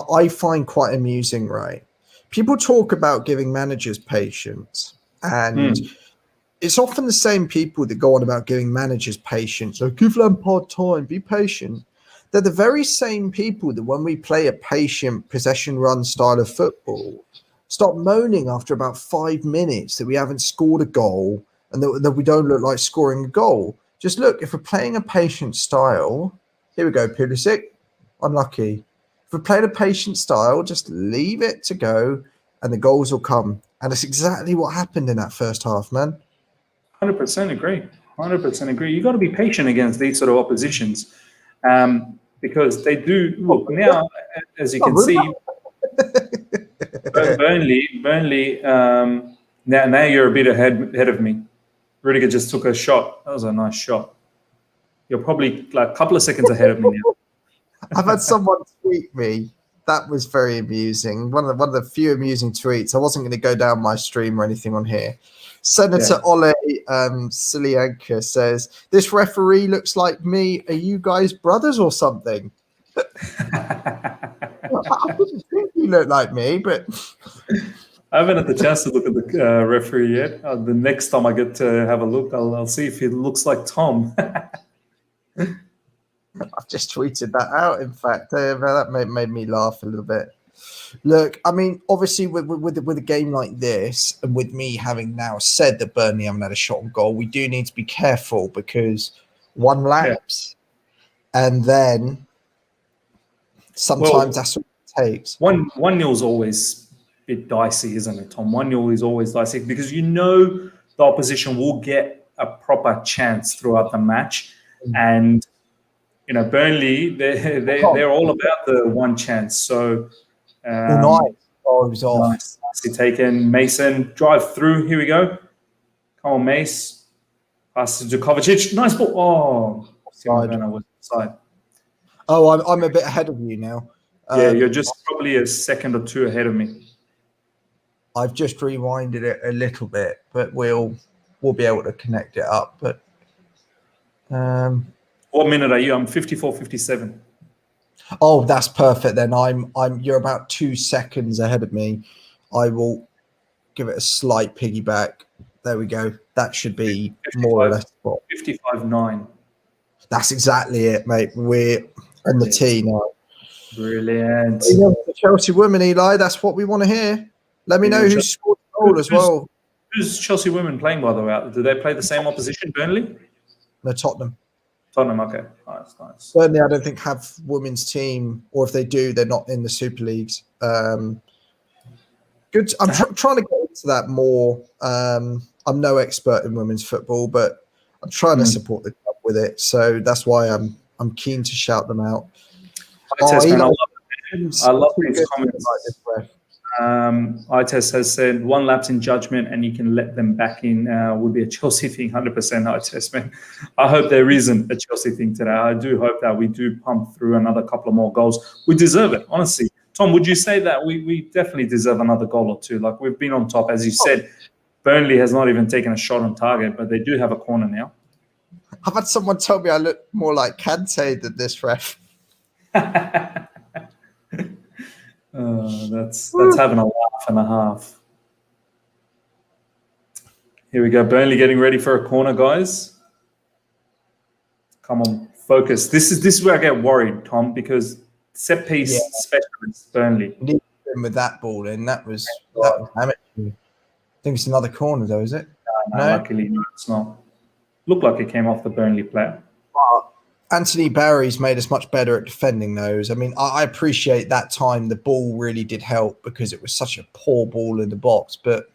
I find quite amusing, right? People talk about giving managers patience. And it's often the same people that go on about giving managers patience. So give Lampard time, be patient. They're the very same people that when we play a patient possession run style of football, start moaning after about 5 minutes that we haven't scored a goal and that we don't look like scoring a goal. Just look, if we're playing a patient style, here we go, Pulisic, unlucky. If we're playing a patient style, just leave it to go and the goals will come. And it's exactly what happened in that first half, man. 100% agree. 100% agree. You got to be patient against these sort of oppositions, because they do look now. As you can see, Burnley. Now you're a bit ahead of me. Rudiger just took a shot. That was a nice shot. You're probably like a couple of seconds ahead of me now. I've had someone tweet me. That was very amusing. One of the few amusing tweets. I wasn't going to go down my stream or anything on here. Senator Ole Silianka says, "This referee looks like me. Are you guys brothers or something?" I didn't think he looked like me, but I haven't had the chance to look at the referee yet. The next time I get to have a look, I'll see if he looks like Tom. I've just tweeted that out. In fact, that made me laugh a little bit. Look, I mean, obviously, with a game like this, and with me having now said that Burnley haven't had a shot on goal, we do need to be careful because one lapse, and then sometimes that's what it takes. 1-0 is always a bit dicey, isn't it, Tom? 1-0 is always dicey because you know the opposition will get a proper chance throughout the match, and you know Burnley they're all about the one chance. So Nice. Oh, it was off. nicely taken. Mason drive through. Here we go. Come on, Mace. Pass to Kovacic. Nice ball. Oh, Simon Werner was offside. Oh, I'm a bit ahead of you now. Yeah, you're just probably a second or two ahead of me. I've just rewinded it a little bit, but we'll be able to connect it up. But what minute are you? I'm 54, 57. Oh, that's perfect. Then you're about 2 seconds ahead of me. I will give it a slight piggyback. There we go. That should be 55, more or less. 55-9. That's exactly it, mate. We're on the tee now. Brilliant. The Chelsea women, Eli. That's what we want to hear. Let me know who scored the goal as well. Who's Chelsea women playing, by the way? Do they play the same opposition, Burnley? No, Tottenham. Tottenham, okay. Nice. Burnley, I don't think have women's team, or if they do, they're not in the Super Leagues. Good. I'm trying to get into that more. I'm no expert in women's football, but I'm trying to support the club with it. So that's why I'm keen to shout them out. I love these comments. Ites has said 1 lapse in judgment and you can let them back in would be a Chelsea thing, 100% Ites, man. I hope there isn't a Chelsea thing today. I do hope that we do pump through another couple of more goals. We deserve it, honestly. Tom, would you say that we definitely deserve another goal or two? Like, we've been on top, as you said. Burnley has not even taken a shot on target, but they do have a corner now. I've had someone tell me I look more like Kante than this ref. That's having a laugh and a half. Here we go. Burnley getting ready for a corner, guys. Come on, focus. This is where I get worried, Tom, because set piece specialist Burnley. With that ball in, that was amateur. I think it's another corner though, is it? No, luckily no, it's not. Looked like it came off the Burnley player. Anthony Barry's made us much better at defending those. I mean, I appreciate that time the ball really did help because it was such a poor ball in the box. But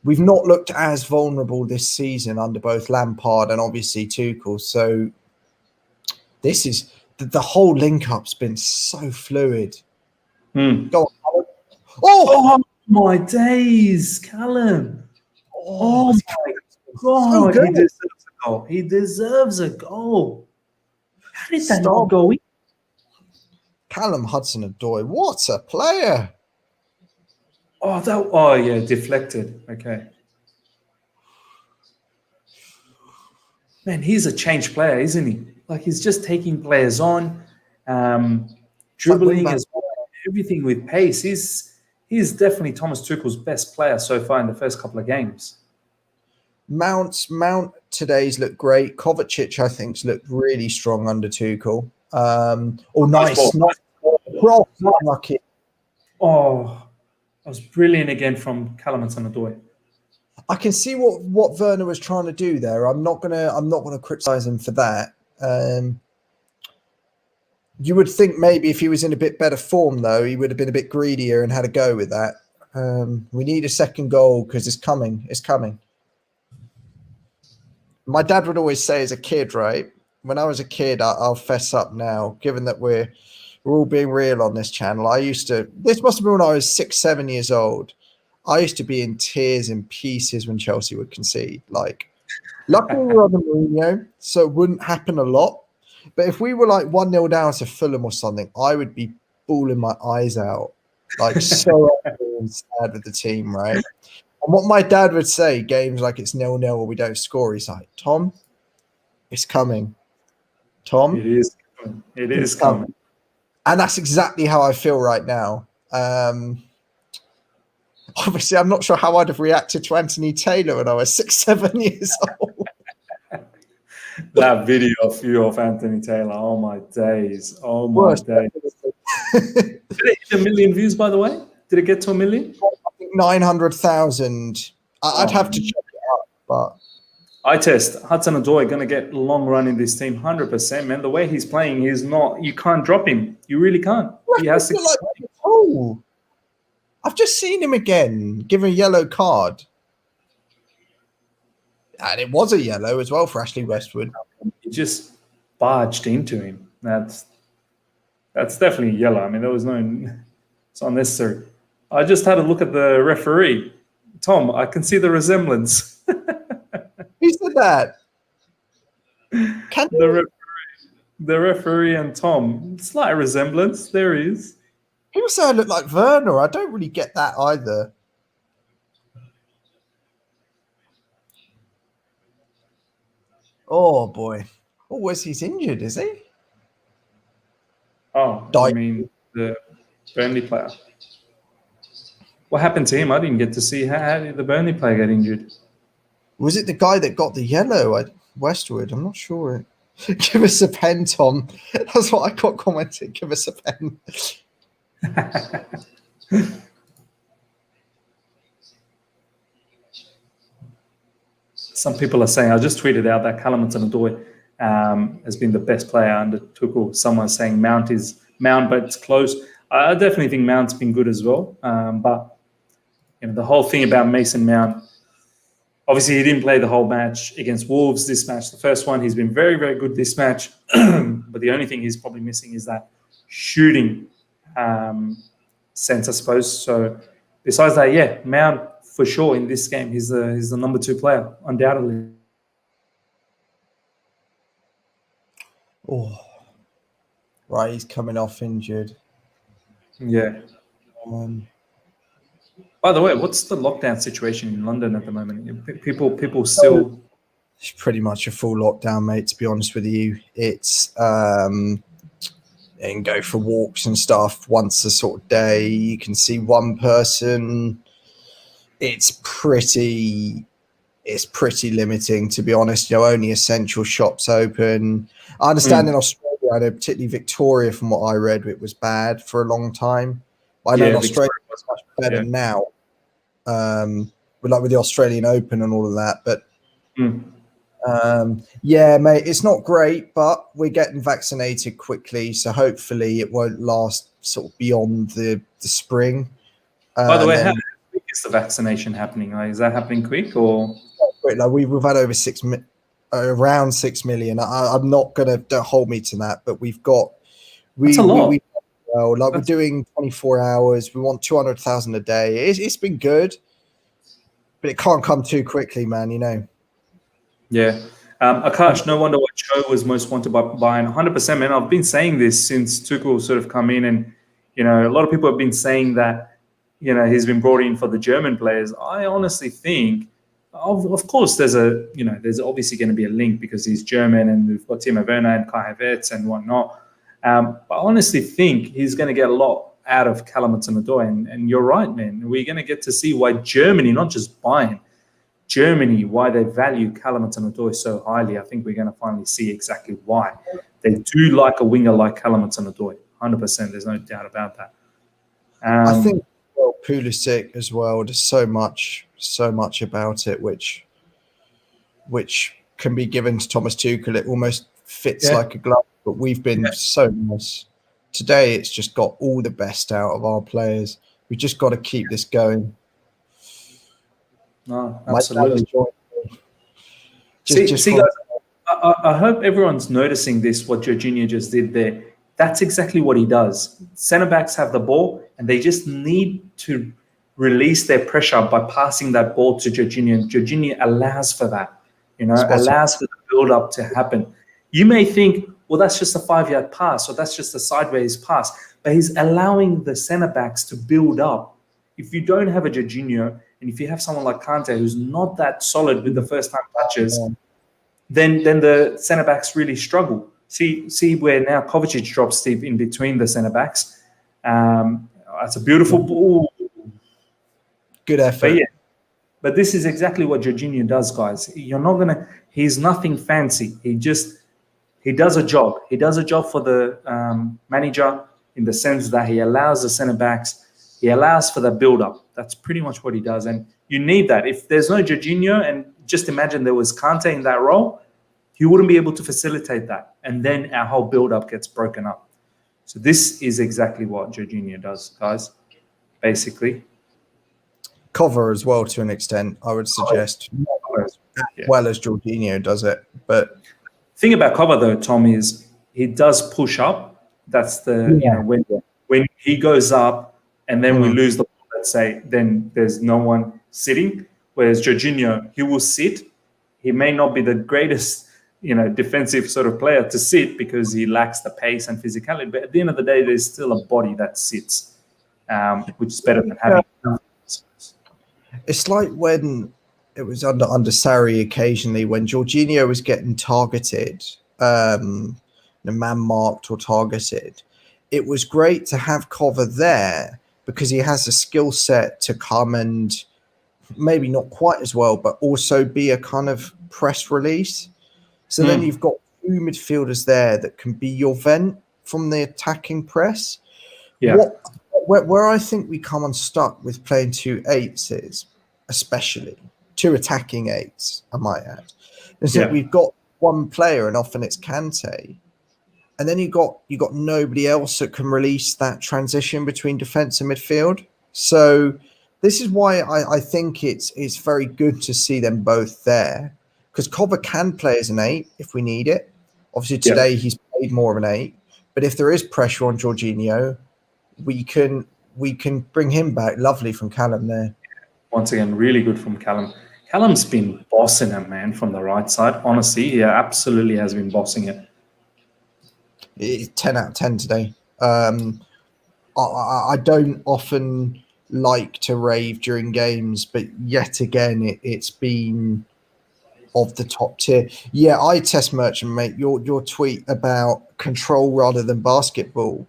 we've not looked as vulnerable this season under both Lampard and obviously Tuchel. So this is the whole link-up's been so fluid. Go on, Callum. Oh my days, Callum. Oh my God, he deserves a goal. He deserves a goal. How did that not go in? Callum Hudson-Odoi, what a player! Oh yeah, deflected. Okay. Man, he's a changed player, isn't he? Like, he's just taking players on, dribbling as well, everything with pace. He's definitely Thomas Tuchel's best player so far in the first couple of games. Mount today's looked great. Kovacic, I think, looked really strong under Tuchel. Nice. Lucky. Oh, that was brilliant again from Callum Hudson-Odoi. I can see what Werner was trying to do there. I'm not gonna criticize him for that. You would think maybe if he was in a bit better form, though, he would have been a bit greedier and had a go with that. We need a second goal because it's coming. It's coming. My dad would always say as a kid, right? When I was a kid, I'll fess up now, given that we're all being real on this channel. This must have been when I was 6, 7 years old. I used to be in tears and pieces when Chelsea would concede. Like, luckily we were on the Mourinho, so it wouldn't happen a lot. But if we were like 1-0 down to Fulham or something, I would be bawling my eyes out. Like, so sad with the team, right? And what my dad would say, games like it's 0-0 or we don't score, he's like, Tom, it's coming. Tom? It is coming. It is coming. And that's exactly how I feel right now. Obviously, I'm not sure how I'd have reacted to Anthony Taylor when I was 6, 7 years old. That video of you of Anthony Taylor, oh my days. Oh my days. Did it hit 1 million views, by the way? Did it get to 1 million? I think 900,000. I'd have to check it out, but I test Hudson-Odoi going to get long run in this team, 100%, man. The way he's playing, you can't drop him. You really can't. He has to. I've just seen him again, give a yellow card. And it was a yellow as well for Ashley Westwood. He just barged into him. That's definitely yellow. I mean, it's unnecessary. I just had a look at the referee. Tom, I can see the resemblance. Who said that? The referee and Tom. Slight resemblance. There he is. People say I look like Werner. I don't really get that either. Oh, boy. Oh, he's injured, is he? Oh, I mean, the Burnley player. What happened to him? I didn't get to see. How did the Burnley player get injured? Was it the guy that got the yellow? Westwood? I'm not sure. Give us a pen, Tom. That's what I got commented. Give us a pen. Some people are saying, I just tweeted out that Callum Hudson-Odoi has been the best player under Tuchel. Someone's saying Mount, but it's close. I definitely think Mount's been good as well. But the whole thing about Mason Mount, obviously he didn't play the whole match against Wolves this match. The first one, he's been very, very good this match. But the only thing he's probably missing is that shooting sense, I suppose. So besides that, yeah, Mount for sure in this game, he's the number 2 player, undoubtedly. Oh, right, he's coming off injured. Yeah. By the way, what's the lockdown situation in London at the moment? People still. It's pretty much a full lockdown, mate. To be honest with you, it's you can go for walks and stuff once a sort of day. You can see one person. It's pretty limiting, to be honest. Only essential shops open. I understand in Australia, I know particularly Victoria, from what I read, it was bad for a long time. I know in Australia it's much better now, with the Australian Open and all of that. But yeah, mate, it's not great, but we're getting vaccinated quickly, so hopefully it won't last sort of beyond the spring. By the way, how quick is the vaccination happening? Is that happening quick or? Like we've had over around 6 million. I'm not gonna, don't hold me to that, but we've got That's a lot. We're doing 24 hours. We want 200,000 a day. It's been good, but it can't come too quickly, man. Yeah. Akash, no wonder why Cho was most wanted by Bayern. 100%, man. I've been saying this since Tuchel sort of come in, and a lot of people have been saying that he's been brought in for the German players. I honestly think, of course, there's obviously going to be a link because he's German, and we've got Timo Werner and Kai Havertz and whatnot. But I honestly think he's going to get a lot out of Callum Hudson-Odoi, and you're right, man. We're going to get to see why Germany, not just Bayern, Germany, why they value Callum Hudson-Odoi so highly. I think we're going to finally see exactly why. They do like a winger like Callum Hudson-Odoi, 100%. There's no doubt about that. I think Pulisic as well. There's so much about it which can be given to Thomas Tuchel. It almost fits like a glove. But we've been so nice. Today, it's just got all the best out of our players. We just got to keep this going. No, absolutely. Just guys, I hope everyone's noticing this, what Jorginho just did there. That's exactly what he does. Centre-backs have the ball, and they just need to release their pressure by passing that ball to Jorginho. And Jorginho allows for that, allows for the build-up to happen. You may think, well, that's just a 5-yard pass, or that's just a sideways pass. But he's allowing the centre-backs to build up. If you don't have a Jorginho, and if you have someone like Kante, who's not that solid with the first-time touches, then the centre-backs really struggle. See where now Kovacic drops Steve in between the centre-backs. It's a beautiful ball. Good effort. But this is exactly what Jorginho does, guys. He's nothing fancy. He does a job. He does a job for the manager in the sense that he allows the centre-backs, he allows for the build-up. That's pretty much what he does. And you need that. If there's no Jorginho, and just imagine there was Kante in that role, he wouldn't be able to facilitate that. And then our whole build-up gets broken up. So this is exactly what Jorginho does, guys, basically. Cover as well to an extent, I would suggest. As well as Jorginho does it. But thing about Cover, though, Tom, is he does push up. That's when he goes up and then we lose the ball, let's say, then there's no one sitting. Whereas Jorginho, he will sit. He may not be the greatest, defensive sort of player to sit because he lacks the pace and physicality. But at the end of the day, there's still a body that sits, which is better than having. It's like when it was under Sarri occasionally, when Jorginho was getting targeted, man-marked or targeted. It was great to have Cover there because he has a skill set to come and maybe not quite as well, but also be a kind of press release. So then you've got 2 midfielders there that can be your vent from the attacking press. Yeah. Where I think we come unstuck with playing 2 8s is, especially 2 attacking 8s, I might add, is that we've got one player, and often it's Kante. And then you got nobody else that can release that transition between defence and midfield. So this is why I think it's very good to see them both there, because Cover can play as an 8 if we need it. Obviously today he's played more of an 8, but if there is pressure on Jorginho, we can bring him back. Lovely from Callum there. Once again, really good from Callum. Callum's been bossing him, man, from the right side. Honestly, he absolutely has been bossing it. 10 out of 10 today. I don't often like to rave during games, but yet again, it's been of the top tier. Yeah, I test merchant, mate. Your tweet about control rather than basketball,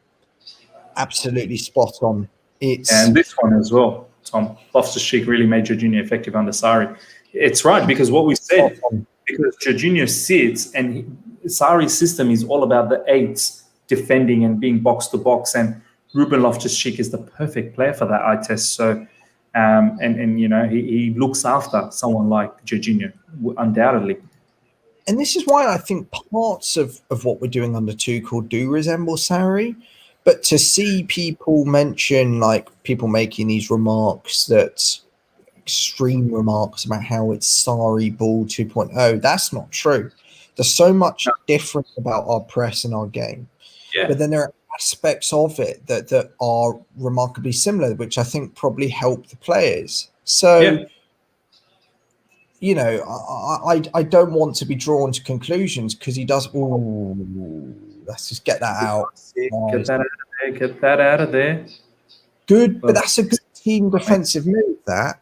absolutely spot on. And this one as well, Tom. Loftus-Cheek really made Jorginho effective under Sarri. It's right, because what we said, because Jorginho sits and Sarri's system is all about the 8s defending and being box to box, and Ruben Loftus-Cheek is the perfect player for that eye test. So, and you know, he looks after someone like Jorginho, undoubtedly. And this is why I think parts of what we're doing under Tuchel do resemble Sarri. But to see people mention, like people making these remarks, that extreme remarks about how it's Sarri ball 2.0, that's not true. There's so much different about our press and our game. Yeah. But then there are aspects of it that are remarkably similar, which I think probably help the players. So, you know, I don't want to be drawn to conclusions, because he does. Ooh, let's just get that out. Get that out of there. Get that out of there. Good, but that's a good team defensive move. That.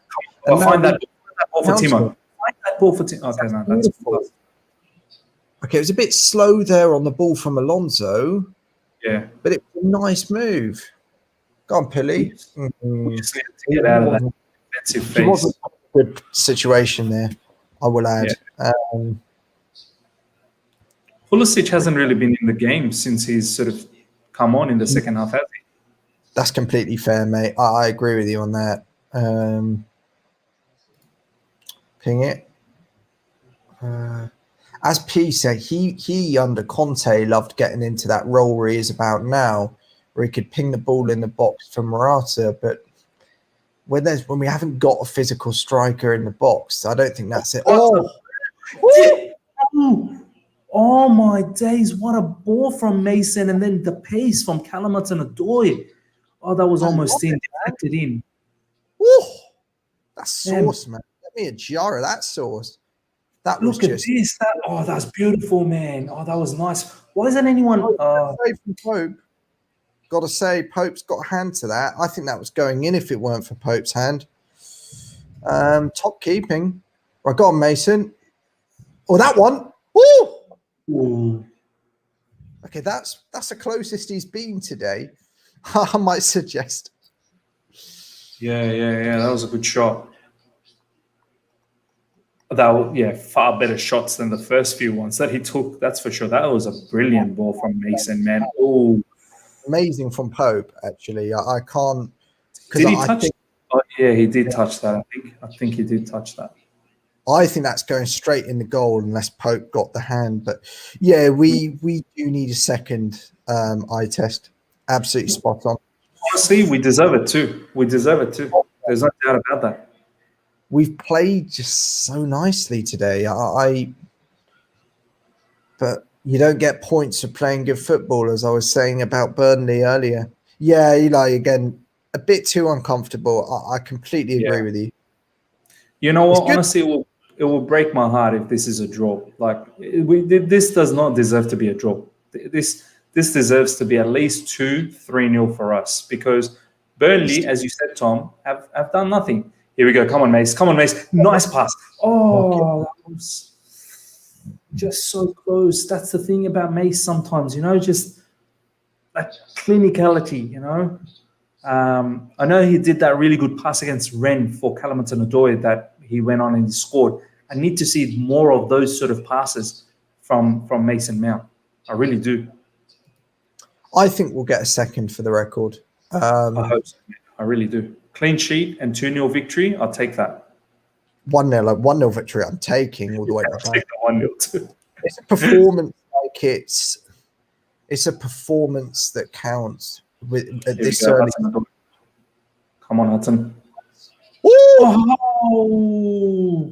I'll find that ball for Timo. Find that ball for Timo. Okay, no, that's close. Okay, it was a bit slow there on the ball from Alonso. Yeah, but it was a nice move. Go on, Pilly. We just need to get out of that defensive phase. It wasn't a good situation there, I will add. Yeah. Pulisic hasn't really been in the game since he's sort of come on in the second half, has he? That's completely fair, mate. I agree with you on that. Ping it. As P said, he under Conte loved getting into that role where he is about now, where he could ping the ball in the box for Morata. But when we haven't got a physical striker in the box, I don't think that's it. Oh my days! What a ball from Mason, and then the pace from Callum Hudson-Odoi. Oh, that was almost in, deflected in. Ooh, that's sauce, man. Let me a jar of that sauce. That was Look at this. That's beautiful, man. Oh, that was nice. Why isn't anyone? Pope. Got to say, Pope's got a hand to that. I think that was going in if it weren't for Pope's hand. Top keeping. Right, go on, Mason. Oh, that one. Woo! Ooh. Okay, that's the closest he's been today. I might suggest. Yeah. That was a good shot. Far better shots than the first few ones that he took. That's for sure. That was a brilliant ball from Mason, man. Oh, amazing from Pope. Actually, I can't. Did he touch? He did touch that. I think he did touch that. I think that's going straight in the goal unless Pope got the hand. But yeah, we do need a second eye test. Absolutely spot on. Honestly, we deserve it too. There's no doubt about that. We've played just so nicely today. But you don't get points for playing good football, as I was saying about Burnley earlier. Yeah, Eli, again, a bit too uncomfortable. I completely agree with you. You know what? Honestly, it will break my heart if this is a draw. Like, this does not deserve to be a draw. This deserves to be at least 2-3-0 for us, because Burnley, as you said, Tom, have done nothing. Here we go. Come on, Mace. Nice pass. Oh, that was just so close. That's the thing about Mace sometimes, you know, just that clinicality, you know. I know he did that really good pass against Rennes for Callum Hudson-Odoi that he went on and he scored. I need to see more of those sort of passes from Mason Mount. I really do. I think we'll get a second for the record. I hope so. I really do. Clean sheet and 2-0 victory. I'll take that. 1-0 victory. I'm taking all the way back. I'll take the 1-0 too. It's a performance like it's a performance that counts with at Here we this go. early. Come on, Hudson. Woo! Oh,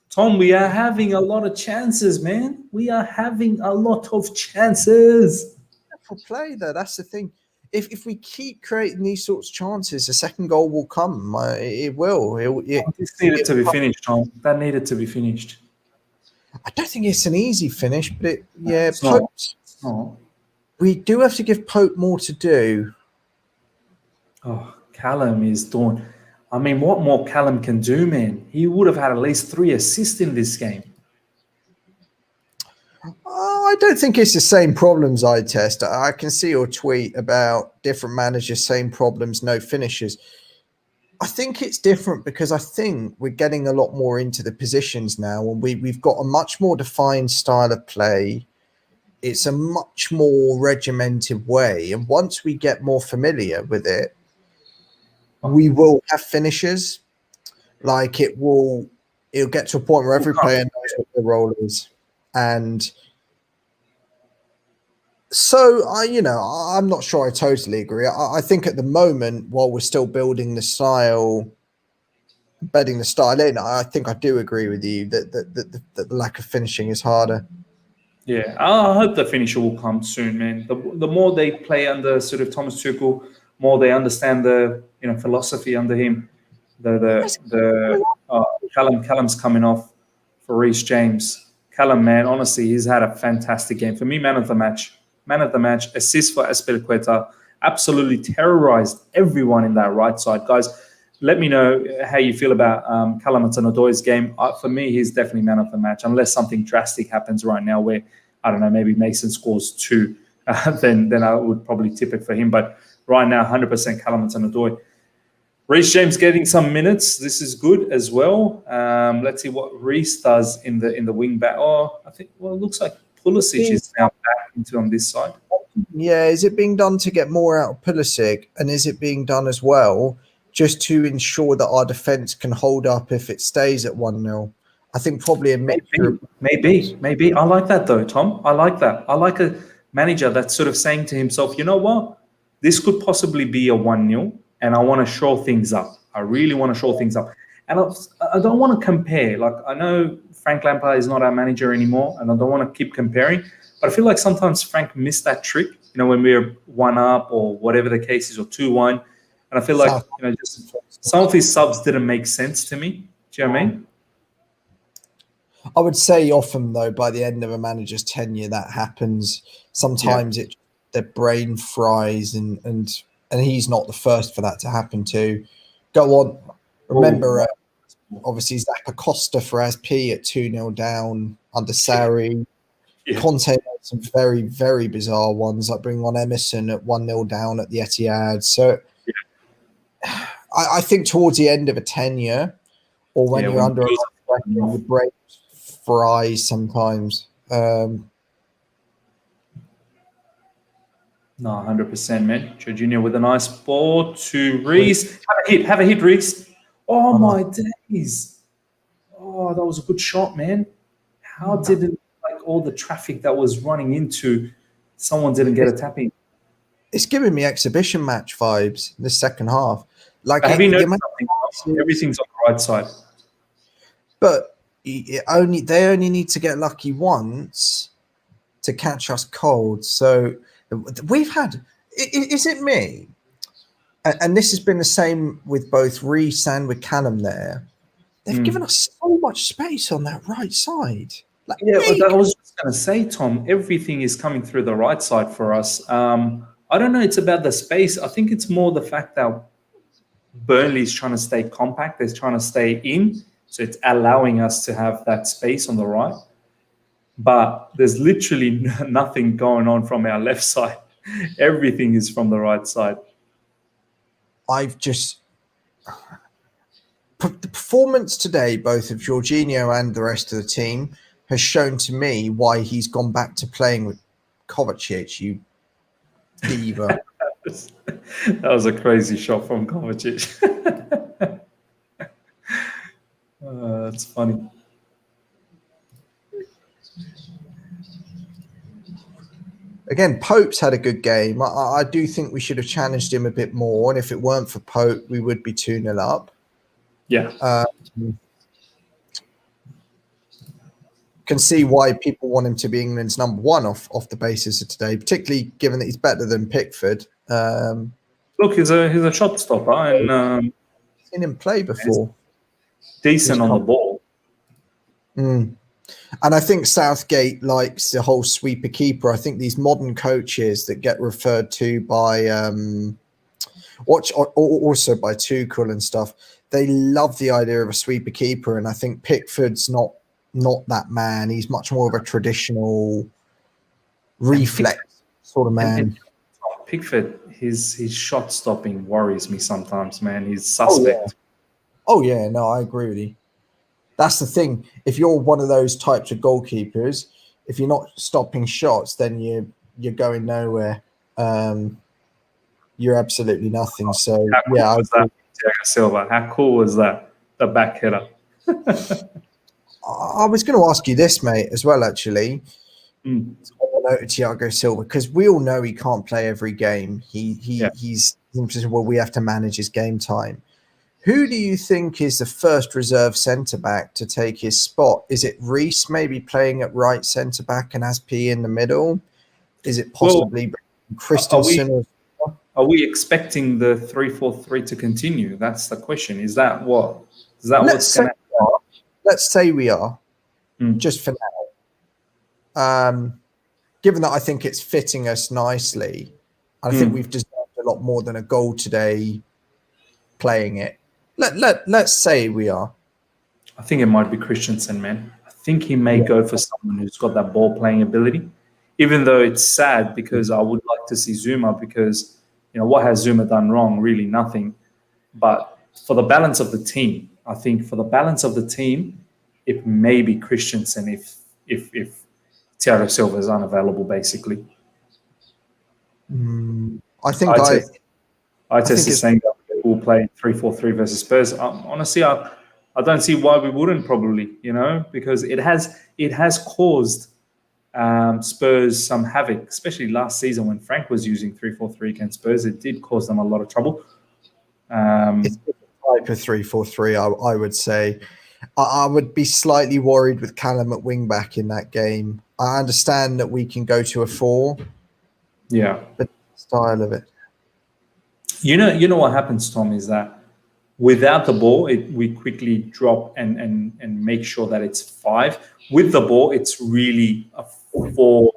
Tom, we are having a lot of chances, man. We are having a lot of chances. For play though, that's the thing. If we keep creating these sorts of chances, the second goal will come. It will. This needed to be finished, Tom. That needed to be finished. I don't think it's an easy finish, but It's Pope. not. It's not. We do have to give Pope more to do. Oh, Callum is doing. I mean, what more Callum can do, man? He would have had at least 3 assists in this game. Oh, I don't think it's the same problems I test. I can see your tweet about different managers, same problems, no finishes. I think it's different because I think we're getting a lot more into the positions now, and we've got a much more defined style of play. It's a much more regimented way, and once we get more familiar with it, we will have finishes. Like it'll get to a point where every player knows what their role is, and so I'm not sure I totally agree. I think at the moment, while we're still building the style, bedding the style in, I think I do agree with you that the lack of finishing is harder. Yeah, I hope the finisher will come soon, man. The more they play under sort of Thomas Tuchel, more they understand the philosophy under him. Callum's coming off for Reece James. Callum, man, honestly, he's had a fantastic game. For me, man of the match. Man of the match, assist for Azpilicueta. Absolutely terrorized everyone in that right side. Guys, let me know how you feel about Callum Hudson-Odoi's game. For me, he's definitely man of the match, unless something drastic happens right now where, I don't know, maybe Mason scores 2. Then I would probably tip it for him. But right now, 100% Callum Hudson-Odoi. Reece James getting some minutes. This is good as well. Let's see what Reece does in the wing back. Oh, I think, well, it looks like Pulisic is now back into on this side. Yeah, is it being done to get more out of Pulisic, and is it being done as well just to ensure that our defence can hold up if it stays at 1-0? I think probably a mixture. Maybe. I like that though, Tom. I like that. I like a manager that's sort of saying to himself, you know what? This could possibly be a 1-0, and I want to shore things up. I really want to shore things up. And I don't want to compare. Like, I know Frank Lampard is not our manager anymore, and I don't want to keep comparing. But I feel like sometimes Frank missed that trick, when we're 1-up or whatever the case is, or 2-1. And I feel like, just some of his subs didn't make sense to me. Do you know what I mean? I would say often, though, by the end of a manager's tenure, that happens. Sometimes their brain fries, and he's not the first for that to happen to. Go on. Remember, obviously, Zach Acosta for Azp at 2-0 down under Sarri. Yeah. Conte had some very, very bizarre ones, like bringing on Emerson at 1-0 down at the Etihad. So I think towards the end of a tenure, or when you're under a lot of pressure, your brain fries sometimes. No, 100%, man. Jorginho with a nice ball to Reece. Have a hit, Reece. Oh, my days. Oh, that was a good shot, man. How did it, like all the traffic that was running into, someone didn't get a tap in? It's giving me exhibition match vibes in the second half. Like, have you noticed something? Everything's on the right side. But they only need to get lucky once to catch us cold. So we've had, is it me? And this has been the same with both Reece and with Callum there. They've given us so much space on that right side. Like, I was just going to say, Tom, everything is coming through the right side for us. I don't know, it's about the space. I think it's more the fact that Burnley's trying to stay compact. They're trying to stay in. So it's allowing us to have that space on the right. But there's literally nothing going on from our left side. Everything is from the right side. The performance today, both of Jorginho and the rest of the team, has shown to me why he's gone back to playing with Kovacic, you diva. That was a crazy shot from Kovacic. That's funny. Again, Pope's had a good game. I do think we should have challenged him a bit more. And if it weren't for Pope, we would be 2-0 up. Yeah. Can see why people want him to be England's number one off the basis of today, particularly given that he's better than Pickford. Look, he's a shot stopper and Seen him play before. decent on the ball. And I think Southgate likes the whole sweeper keeper. I think these modern coaches that get referred to by also by Tuchel and stuff, they love the idea of a sweeper keeper. And I think Pickford's not that man. He's much more of a traditional reflex sort of man. And Pickford, his shot stopping worries me sometimes, man. He's suspect. Oh yeah, no, I agree with you. That's the thing. If you're one of those types of goalkeepers, if you're not stopping shots, then you're going nowhere. You're absolutely nothing. So How cool was that, Thiago Silva? How cool was that? The back header. I was going to ask you this, mate, as well, actually. Thiago Silva, because we all know he can't play every game. He's well, we have to manage his game time. Who do you think is the first reserve centre-back to take his spot? Is it Reece maybe playing at right centre-back and Azpi in the middle? Is it possibly Christensen? Are we expecting the 3-4-3 to continue? That's the question. Is that what's going to happen? Let's say we are, just for now. Given that I think it's fitting us nicely, I think we've deserved a lot more than a goal today playing it. Let's say we are. I think it might be Christensen, man. I think he may go for someone who's got that ball playing ability, even though it's sad because I would like to see Zuma because, what has Zuma done wrong? Really nothing. But for the balance of the team, I think for the balance of the team, it may be Christensen if Thiago Silva is unavailable, basically. I think I test is saying that we'll play 3-4-3 versus Spurs. Honestly, I don't see why we wouldn't probably, because it has caused Spurs some havoc, especially last season when Frank was using 3-4-3 against Spurs. It did cause them a lot of trouble. It's a type of 3-4-3, I would say. I would be slightly worried with Callum at wing back in that game. I understand that we can go to a 4. Yeah. But the style of it. You know what happens, Tom, is that without the ball, we quickly drop and make sure that it's 5. With the ball, it's really a 4-2-2-2,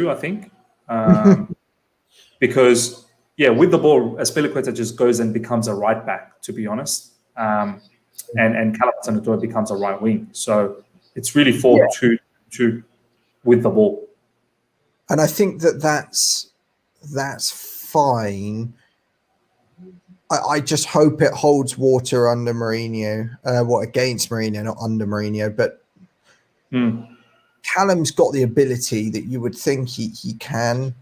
I think. Because, with the ball, Azpilicueta just goes and becomes a right back, to be honest. And Callum becomes a right wing. So it's really 4-2-2 with the ball. And I think that's fine. I just hope it holds water under Mourinho. Against Mourinho, not under Mourinho. But Callum's got the ability that you would think he can.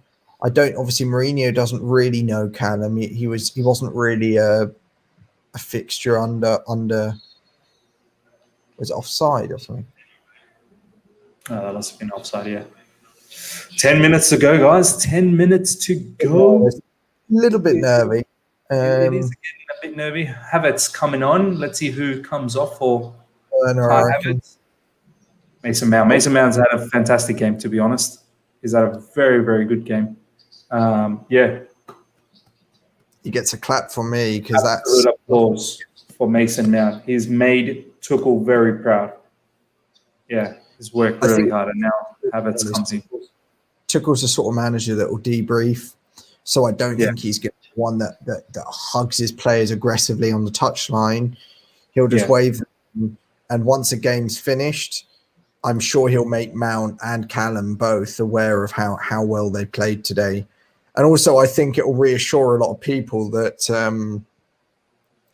Obviously Mourinho doesn't really know Callum. He wasn't really a fixture under was it offside or something? That must have been offside, yeah. 10 minutes to go, guys. 10 minutes to go. A little bit nervy. It is getting a bit nervy. Havertz coming on. Let's see who comes off for Havertz. Mason Mount. Mason Mount's had a fantastic game, to be honest. He's had a very, very good game. He gets a clap from me because that's absolute applause for Mason Mount. He's made Tuchel very proud. Yeah, he's worked really hard, and now Havertz comes in. Tuchel's the sort of manager that will debrief, so I don't think he's going to be one that hugs his players aggressively on the touchline. He'll just wave them, and once a game's finished, I'm sure he'll make Mount and Callum both aware of how well they played today. And also, I think it will reassure a lot of people that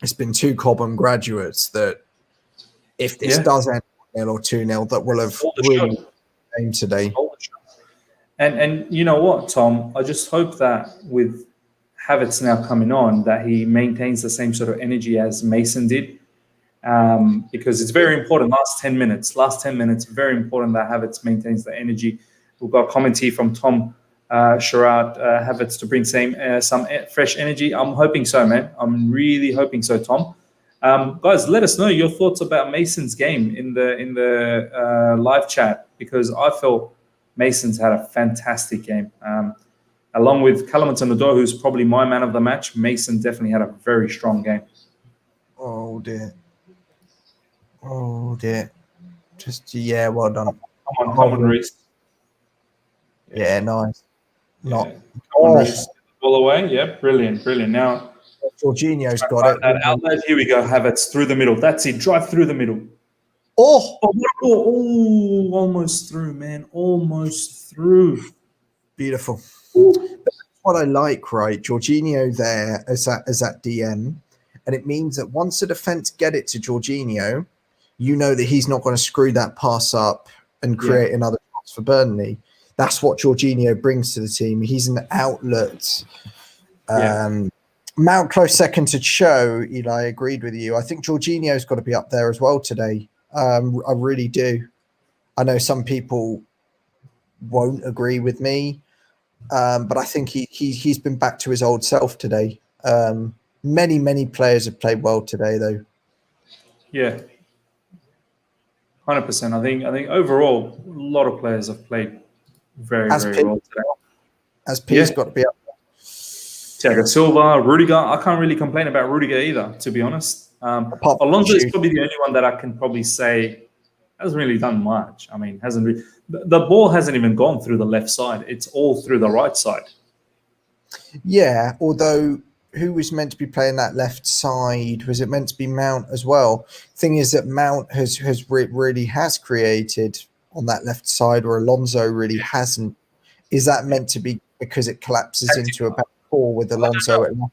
it's been 2 Cobham graduates that if this does end 1-0 or 2-0, that will have really game today. And you know what, Tom? I just hope that with Havertz now coming on, that he maintains the same sort of energy as Mason did. because it's very important. Last 10 minutes, very important that Havertz maintains the energy. We've got a comment here from Tom Sherrard, Havertz to bring some fresh energy. I'm hoping so, man. I'm really hoping so, Tom. Guys, let us know your thoughts about Mason's game in the live chat, because I felt Mason's had a fantastic game. Along with Kalamantanador, who's probably my man of the match, Mason definitely had a very strong game. Oh dear. Well done. Come on, Reece. Yeah, nice. Come on, Reece. All away. Yeah, brilliant. Now, Jorginho's got it. That outlet. Here we go. Havertz through the middle. That's it. Drive through the middle. Oh, Almost through, man. Almost through. Beautiful. That's what I like, right? Jorginho there as that DM, and it means that once the defense get it to Jorginho, you know that he's not going to screw that pass up and create another chance for Burnley. That's what Jorginho brings to the team. He's an outlet. Mount close second to Cho. Eli, agreed with you. I think Jorginho's got to be up there as well today. I really do. I know some people won't agree with me, but I think he's been back to his old self today. Many players have played well today, though. Yeah, 100%. I think overall, a lot of players have played very well today. Azpilicueta's got to be up there. Thiago Silva, Rudiger. I can't really complain about Rudiger either, to be honest. Alonso is probably the only one that I can probably say hasn't really done much. I mean, the ball hasn't even gone through the left side. It's all through the right side. Yeah, although who was meant to be playing that left side? Was it meant to be Mount as well? Thing is that Mount really has created on that left side, or Alonso really hasn't. Is that meant to be because it collapses into a back four with Alonso at left?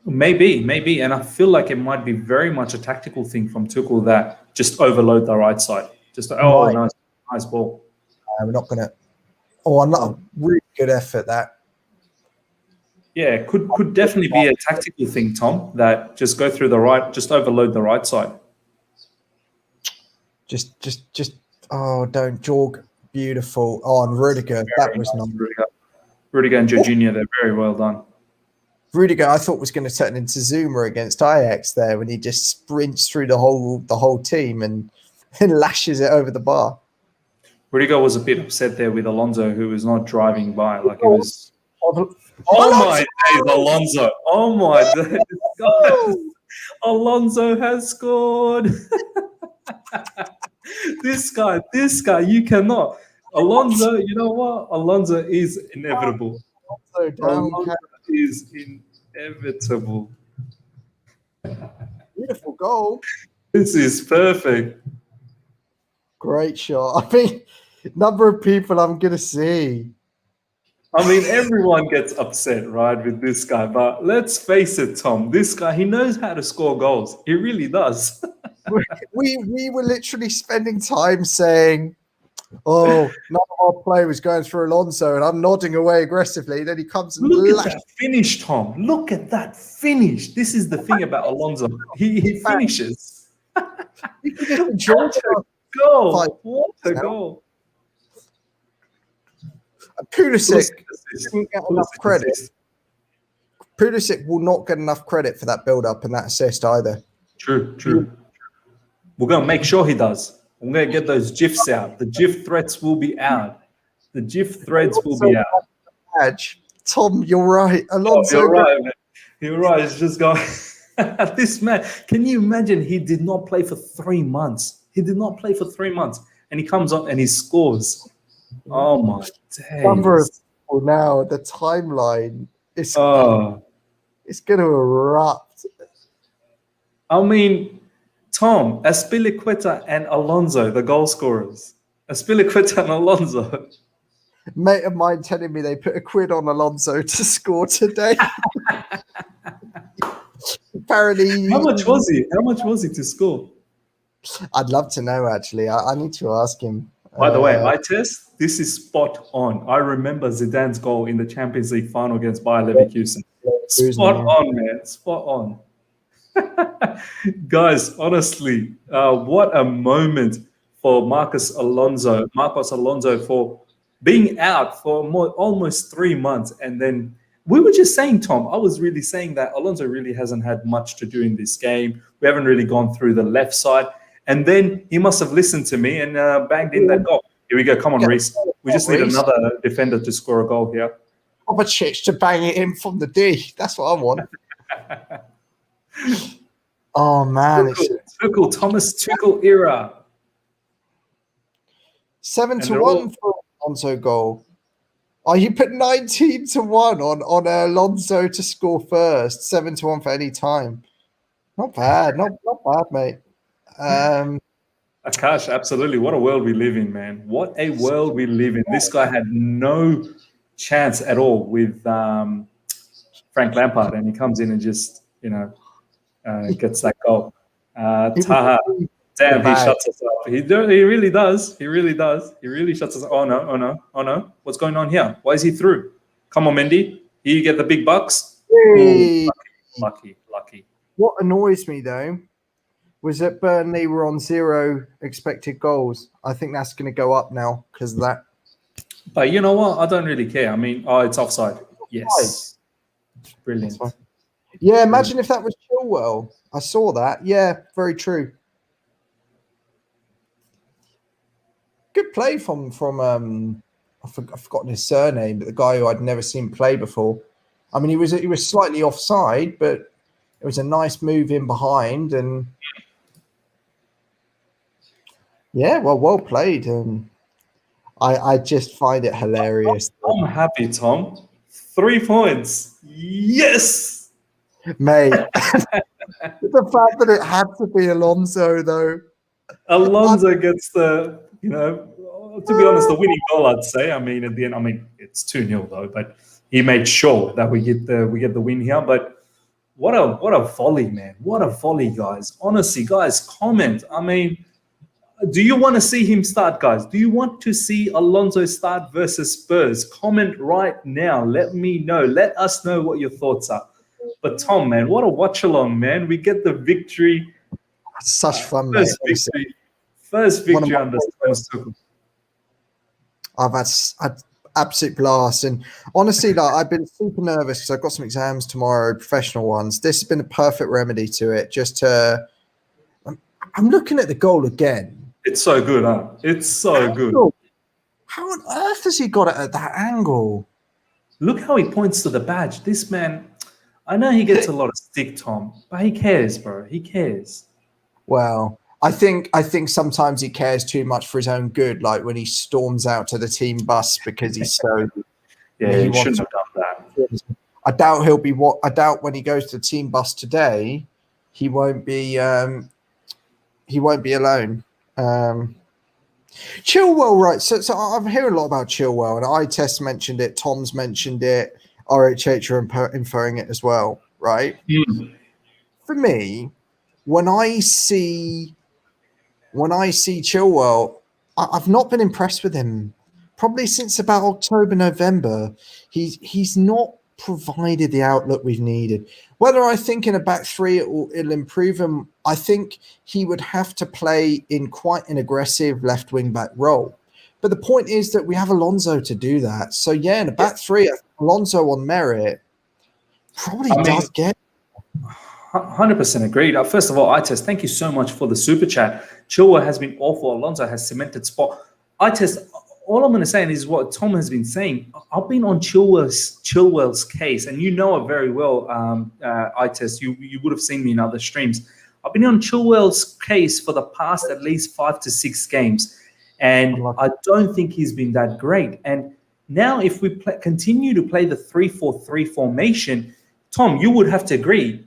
Maybe, and I feel like it might be very much a tactical thing from Tuchel that just overload the right side. Nice ball. We're not going to. Another really good effort that. Yeah, could definitely be a tactical thing, Tom. That just go through the right, just overload the right side. Just. Don't jog. Beautiful. And Rudiger, that was nice. Rudiger and Jorginho, they're very well done. Rudiger, I thought was going to turn into Zuma against Ajax there when he just sprints through the whole team and lashes it over the bar. Rudiger was a bit upset there with Alonso, who was not driving by. Like it was. Oh my days, Alonso! Oh my days, Alonso has scored. This guy, you cannot. Alonso, you know what? Alonso is inevitable. Alonso is inevitable. Beautiful goal. This is perfect. Great shot. I mean, number of people I'm going to see. I mean, everyone gets upset, right, with this guy. But let's face it, Tom, this guy, he knows how to score goals. He really does. we were literally spending time saying, none of our play was going through Alonso, and I'm nodding away aggressively. Then he comes and look at that finish, Tom. Look at that finish. This is the thing about Alonso. He finishes. You can just enjoy What a goal. Pulisic didn't get enough credit. Pulisic will not get enough credit for that build-up and that assist either. True. We're going to make sure he does. I'm going to get those GIFs out. The GIF threats will be out. The GIF threads will be out. Tom, you're right. Alonso, you're right, man. You're right. It's just going. This man, can you imagine? He did not play for 3 months. And he comes up and he scores. Oh my days. Number of people now, the timeline is it's going to erupt. I mean, Tom, Azpilicueta and Alonso, the goal scorers. Azpilicueta and Alonso. Mate of mine telling me they put £1 on Alonso to score today. Apparently. How much was he to score? I'd love to know, actually. I need to ask him. By the way, eye test, this is spot on. I remember Zidane's goal in the Champions League final against Bayer Leverkusen. Spot on, man. Spot on. Guys, honestly, what a moment for Marcos Alonso for being out for almost 3 months. And then we were just saying, Tom, I was really saying that Alonso really hasn't had much to do in this game. We haven't really gone through the left side. And then he must have listened to me and banged in that goal. Here we go. Come on, Reece. We just need another defender to score a goal here. Kovacic to bang it in from the D. That's what I want. Oh, man. Tuchel, Thomas Tuchel era. 7-1 for Alonso goal. Oh, you put 19-1 on Alonso to score first. 7-1 for any time. Not bad. Not bad, mate. Akash, absolutely. What a world we live in, man. What a world we live in. This guy had no chance at all with Frank Lampard, and he comes in and just, gets that goal. Taha, damn, he shuts us up. He really does. He really does. He really shuts us up. Oh, no. What's going on here? Why is he through? Come on, Mendy. Here you get the big bucks. Hey. Ooh, lucky. What annoys me, though, was that Burnley were on 0 expected goals. I think that's going to go up now because of that. But you know what? I don't really care. I mean, it's offside. Yes. Brilliant. Yeah, imagine if that was Chilwell. I saw that. Yeah, very true. Good play from I've forgotten his surname, but the guy who I'd never seen play before. I mean, he was slightly offside, but it was a nice move in behind, and yeah, well played. I just find it hilarious. I'm happy, Tom. 3 points. Yes, mate. The fact that it had to be Alonso, though. Alonso gets the, to be honest, the winning goal, I'd say. I mean, at the end, it's 2-0 though, but he made sure that we get the win here. But what a volley, man. What a volley, guys. Honestly, guys, comment. I mean, do you want to see him start, guys? Do you want to see Alonso start versus Spurs? Comment right now. Let me know. Let us know what your thoughts are. But Tom, man, what a watch along, man. We get the victory. Such fun, mate. First victory under Thomas Tuchel. I've had absolute blast, and honestly, I've been super nervous because I've got some exams tomorrow, professional ones. This has been a perfect remedy to it. I'm looking at the goal again. It's so good, huh? It's so good. How on earth has he got it at that angle? Look how he points to the badge. This man, I know he gets a lot of stick, Tom, but he cares, bro. He cares. Well, I think sometimes he cares too much for his own good, like when he storms out to the team bus because he's so. Yeah, he shouldn't have done that. I doubt when he goes to the team bus today, he won't be alone. Chilwell, right? So I'm hearing a lot about Chilwell, and iTest mentioned it. Tom's mentioned it. RHH are inferring it as well, right? Mm. For me, when I see Chilwell, I've not been impressed with him. Probably since about October, November, he's not provided the outlook we've needed. Whether I think in a back three it'll improve him, I think he would have to play in quite an aggressive left wing back role. But the point is that we have Alonso to do that. So yeah, in a back three, Alonso on merit probably does get. 100% agreed. First of all, iTest, thank you so much for the super chat. Chilwell has been awful. Alonso has cemented spot. iTest, all I'm going to say is what Tom has been saying. I've been on Chilwell's case, and you know it very well, iTest. You would have seen me in other streams. I've been on Chilwell's case for the past at least 5 to 6 games, and I don't think he's been that great. And now if we continue to play the 3-4-3 formation, Tom, you would have to agree,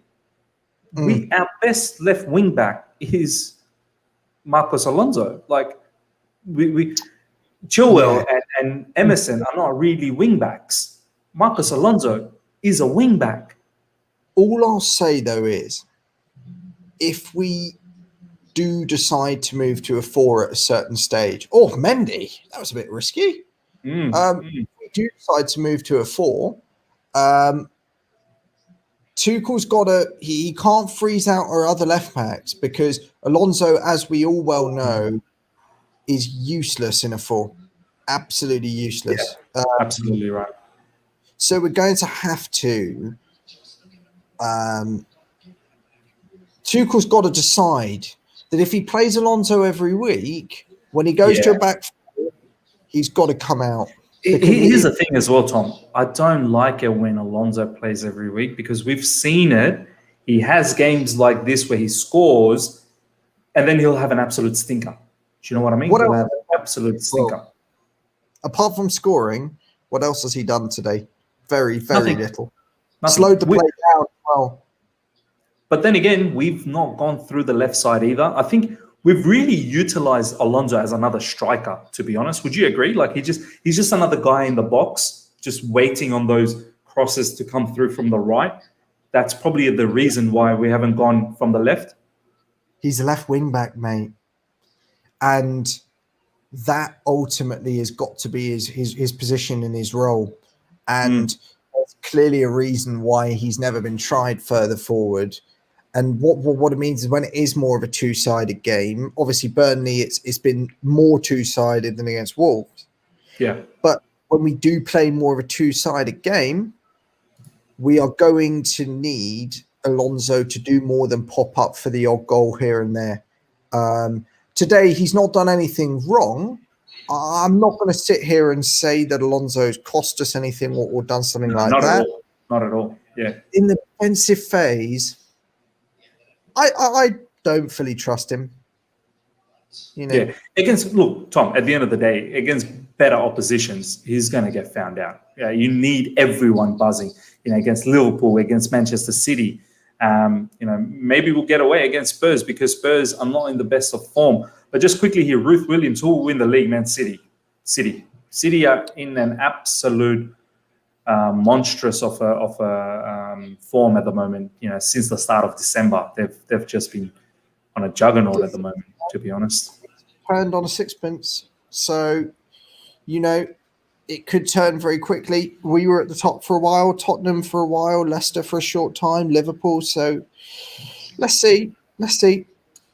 our best left wing back is Marcos Alonso. Like Chilwell and Emerson are not really wing backs. Marcos Alonso is a wing back. All I'll say though is, if we do decide to move to a 4 at a certain stage, Mendy, that was a bit risky. If we do decide to move to a 4, Tuchel's got to, he can't freeze out our other left backs because Alonso, as we all well know, is useless in a 4. Absolutely useless. Absolutely right. So we're going to have to, Tuchel's got to decide that if he plays Alonso every week, when he goes to a back four, he's got to come out. Here's the thing as well, Tom. I don't like it when Alonso plays every week because we've seen it. He has games like this where he scores and then he'll have an absolute stinker. Do you know what I mean? He'll have an absolute stinker. Well, apart from scoring, what else has he done today? Very, very little. Slowed the play down as well. But then again, we've not gone through the left side either. I think we've really utilized Alonso as another striker, to be honest. Would you agree? Like he's just another guy in the box, just waiting on those crosses to come through from the right. That's probably the reason why we haven't gone from the left. He's a left wing back, mate. And that ultimately has got to be his position and his role. And there's clearly a reason why he's never been tried further forward. And what it means is when it is more of a two-sided game, obviously Burnley, it's been more two-sided than against Wolves. Yeah. But when we do play more of a two-sided game, we are going to need Alonso to do more than pop up for the odd goal here and there. Today, he's not done anything wrong. I'm not going to sit here and say that Alonso's cost us anything or done something like that. Not at all. Yeah. In the defensive phase, I don't fully trust him. You know. Yeah. Look, Tom, at the end of the day, against better oppositions, he's going to get found out. Yeah, you need everyone buzzing. Against Liverpool, against Manchester City. Maybe we'll get away against Spurs because Spurs are not in the best of form. But just quickly here, Ruth Williams, who will win the league, man? City are in an absolute monstrous of a form at the moment. Since the start of December, they've just been on a juggernaut at the moment. To be honest, turned on a sixpence. So, it could turn very quickly. We were at the top for a while, Tottenham for a while, Leicester for a short time, Liverpool. So let's see.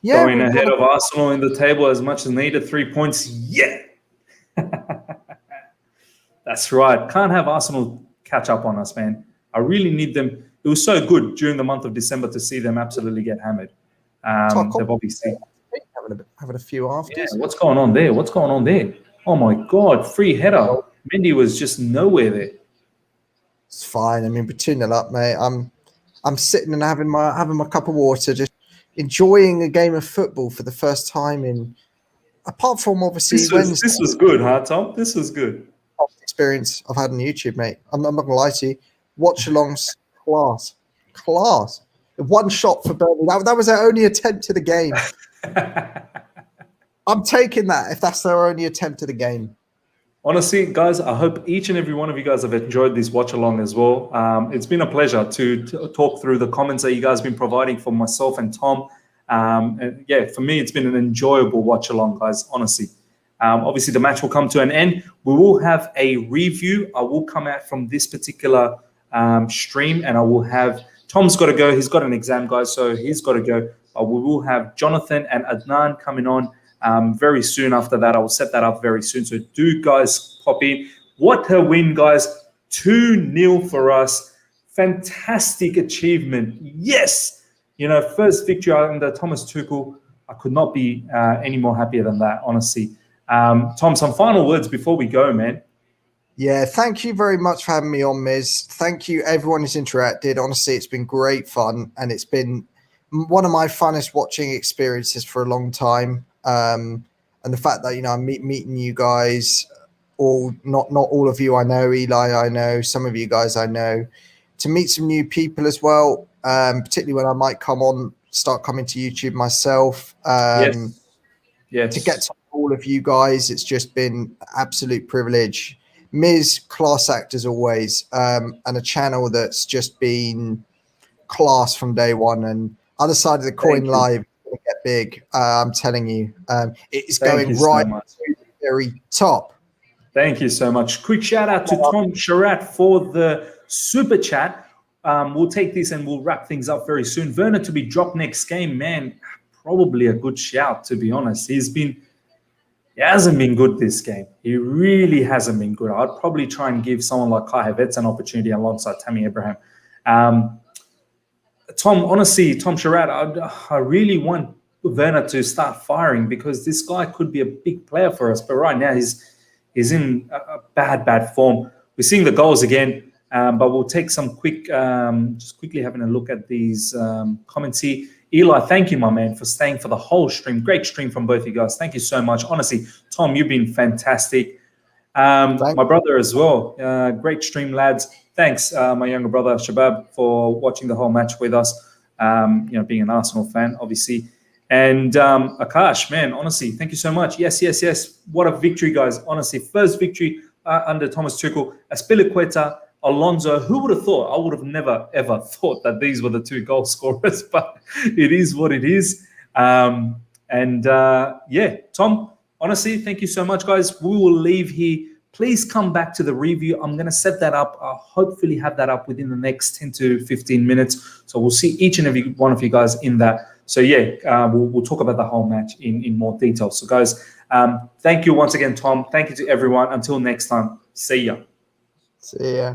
Yeah, going ahead of Arsenal in the table as much as needed. 3 points. Yeah. That's right. Can't have Arsenal catch up on us, man. I really need them. It was so good during the month of December to see them absolutely get hammered. They've obviously having a few afters. Yeah, what's going on there? Oh my God, free header. Mendy was just nowhere there. It's fine. I mean, we're 2-0 up, mate. I'm sitting and having my cup of water, just enjoying a game of football for the first time in. Apart from obviously this was good, huh, Tom? This was good. Experience I've had on YouTube, mate. I'm not gonna lie to you. Watch alongs, class. One shot for Burnley. That was their only attempt at the game. I'm taking that if that's their only attempt at the game. Honestly, guys, I hope each and every one of you guys have enjoyed this watch along as well. It's been a pleasure to talk through the comments that you guys have been providing for myself and Tom. And yeah, for me, it's been an enjoyable watch along, guys, honestly. Obviously, the match will come to an end. We will have a review. I will come out from this particular stream and I will have Tom's got to go. He's got an exam, guys, so he's got to go. We will have Jonathan and Adnan coming on very soon after that. I will set that up very soon. So do, guys, pop in. What a win, guys. 2-0 for us. Fantastic achievement. Yes. First victory under Thomas Tuchel. I could not be any more happier than that, honestly. Tom, some final words before we go, man. Yeah, thank you very much for having me on, Miz. Thank you, everyone who's interacted. Honestly, it's been great fun, and it's been one of my funnest watching experiences for a long time. And the fact that I'm meeting you guys, not all of you I know, Eli I know, some of you guys I know, to meet some new people as well. Particularly when I might start coming to YouTube myself. Yes. To get to all of you guys, it's just been an absolute privilege. Miz, class act as always, and a channel that's just been class from day one. And other side of the coin live will get big. I'm telling you, it's going right to the very top. Thank you so much. Quick shout out to Tom Sherratt for the super chat. we'll take this and we'll wrap things up very soon. Werner to be dropped next game, man, probably a good shout, to be honest. He hasn't been good this game. He really hasn't been good. I'd probably try and give someone like Kai Havertz an opportunity alongside Tammy Abraham. Tom Sherrod, I really want Werner to start firing because this guy could be a big player for us. But right now he's in a bad form. We're seeing the goals again, but we'll take some just quickly having a look at these comments here. Eli, thank you, my man, for staying for the whole stream. Great stream from both of you guys. Thank you so much. Honestly, Tom, you've been fantastic. My brother as well. Great stream, lads. Thanks, my younger brother, Shabab, for watching the whole match with us. Being an Arsenal fan, obviously. And Akash, man, honestly, thank you so much. Yes. What a victory, guys. Honestly, first victory under Thomas Tuchel. Azpilicueta, Alonso. Who would have thought? I would have never, ever thought that these were the two goal scorers, but it is what it is. Tom, honestly, thank you so much, guys. We will leave here. Please come back to the review. I'm going to set that up. I'll hopefully have that up within the next 10 to 15 minutes. So we'll see each and every one of you guys in that. So we'll talk about the whole match in more detail. So guys, thank you once again, Tom. Thank you to everyone. Until next time, see ya. See ya.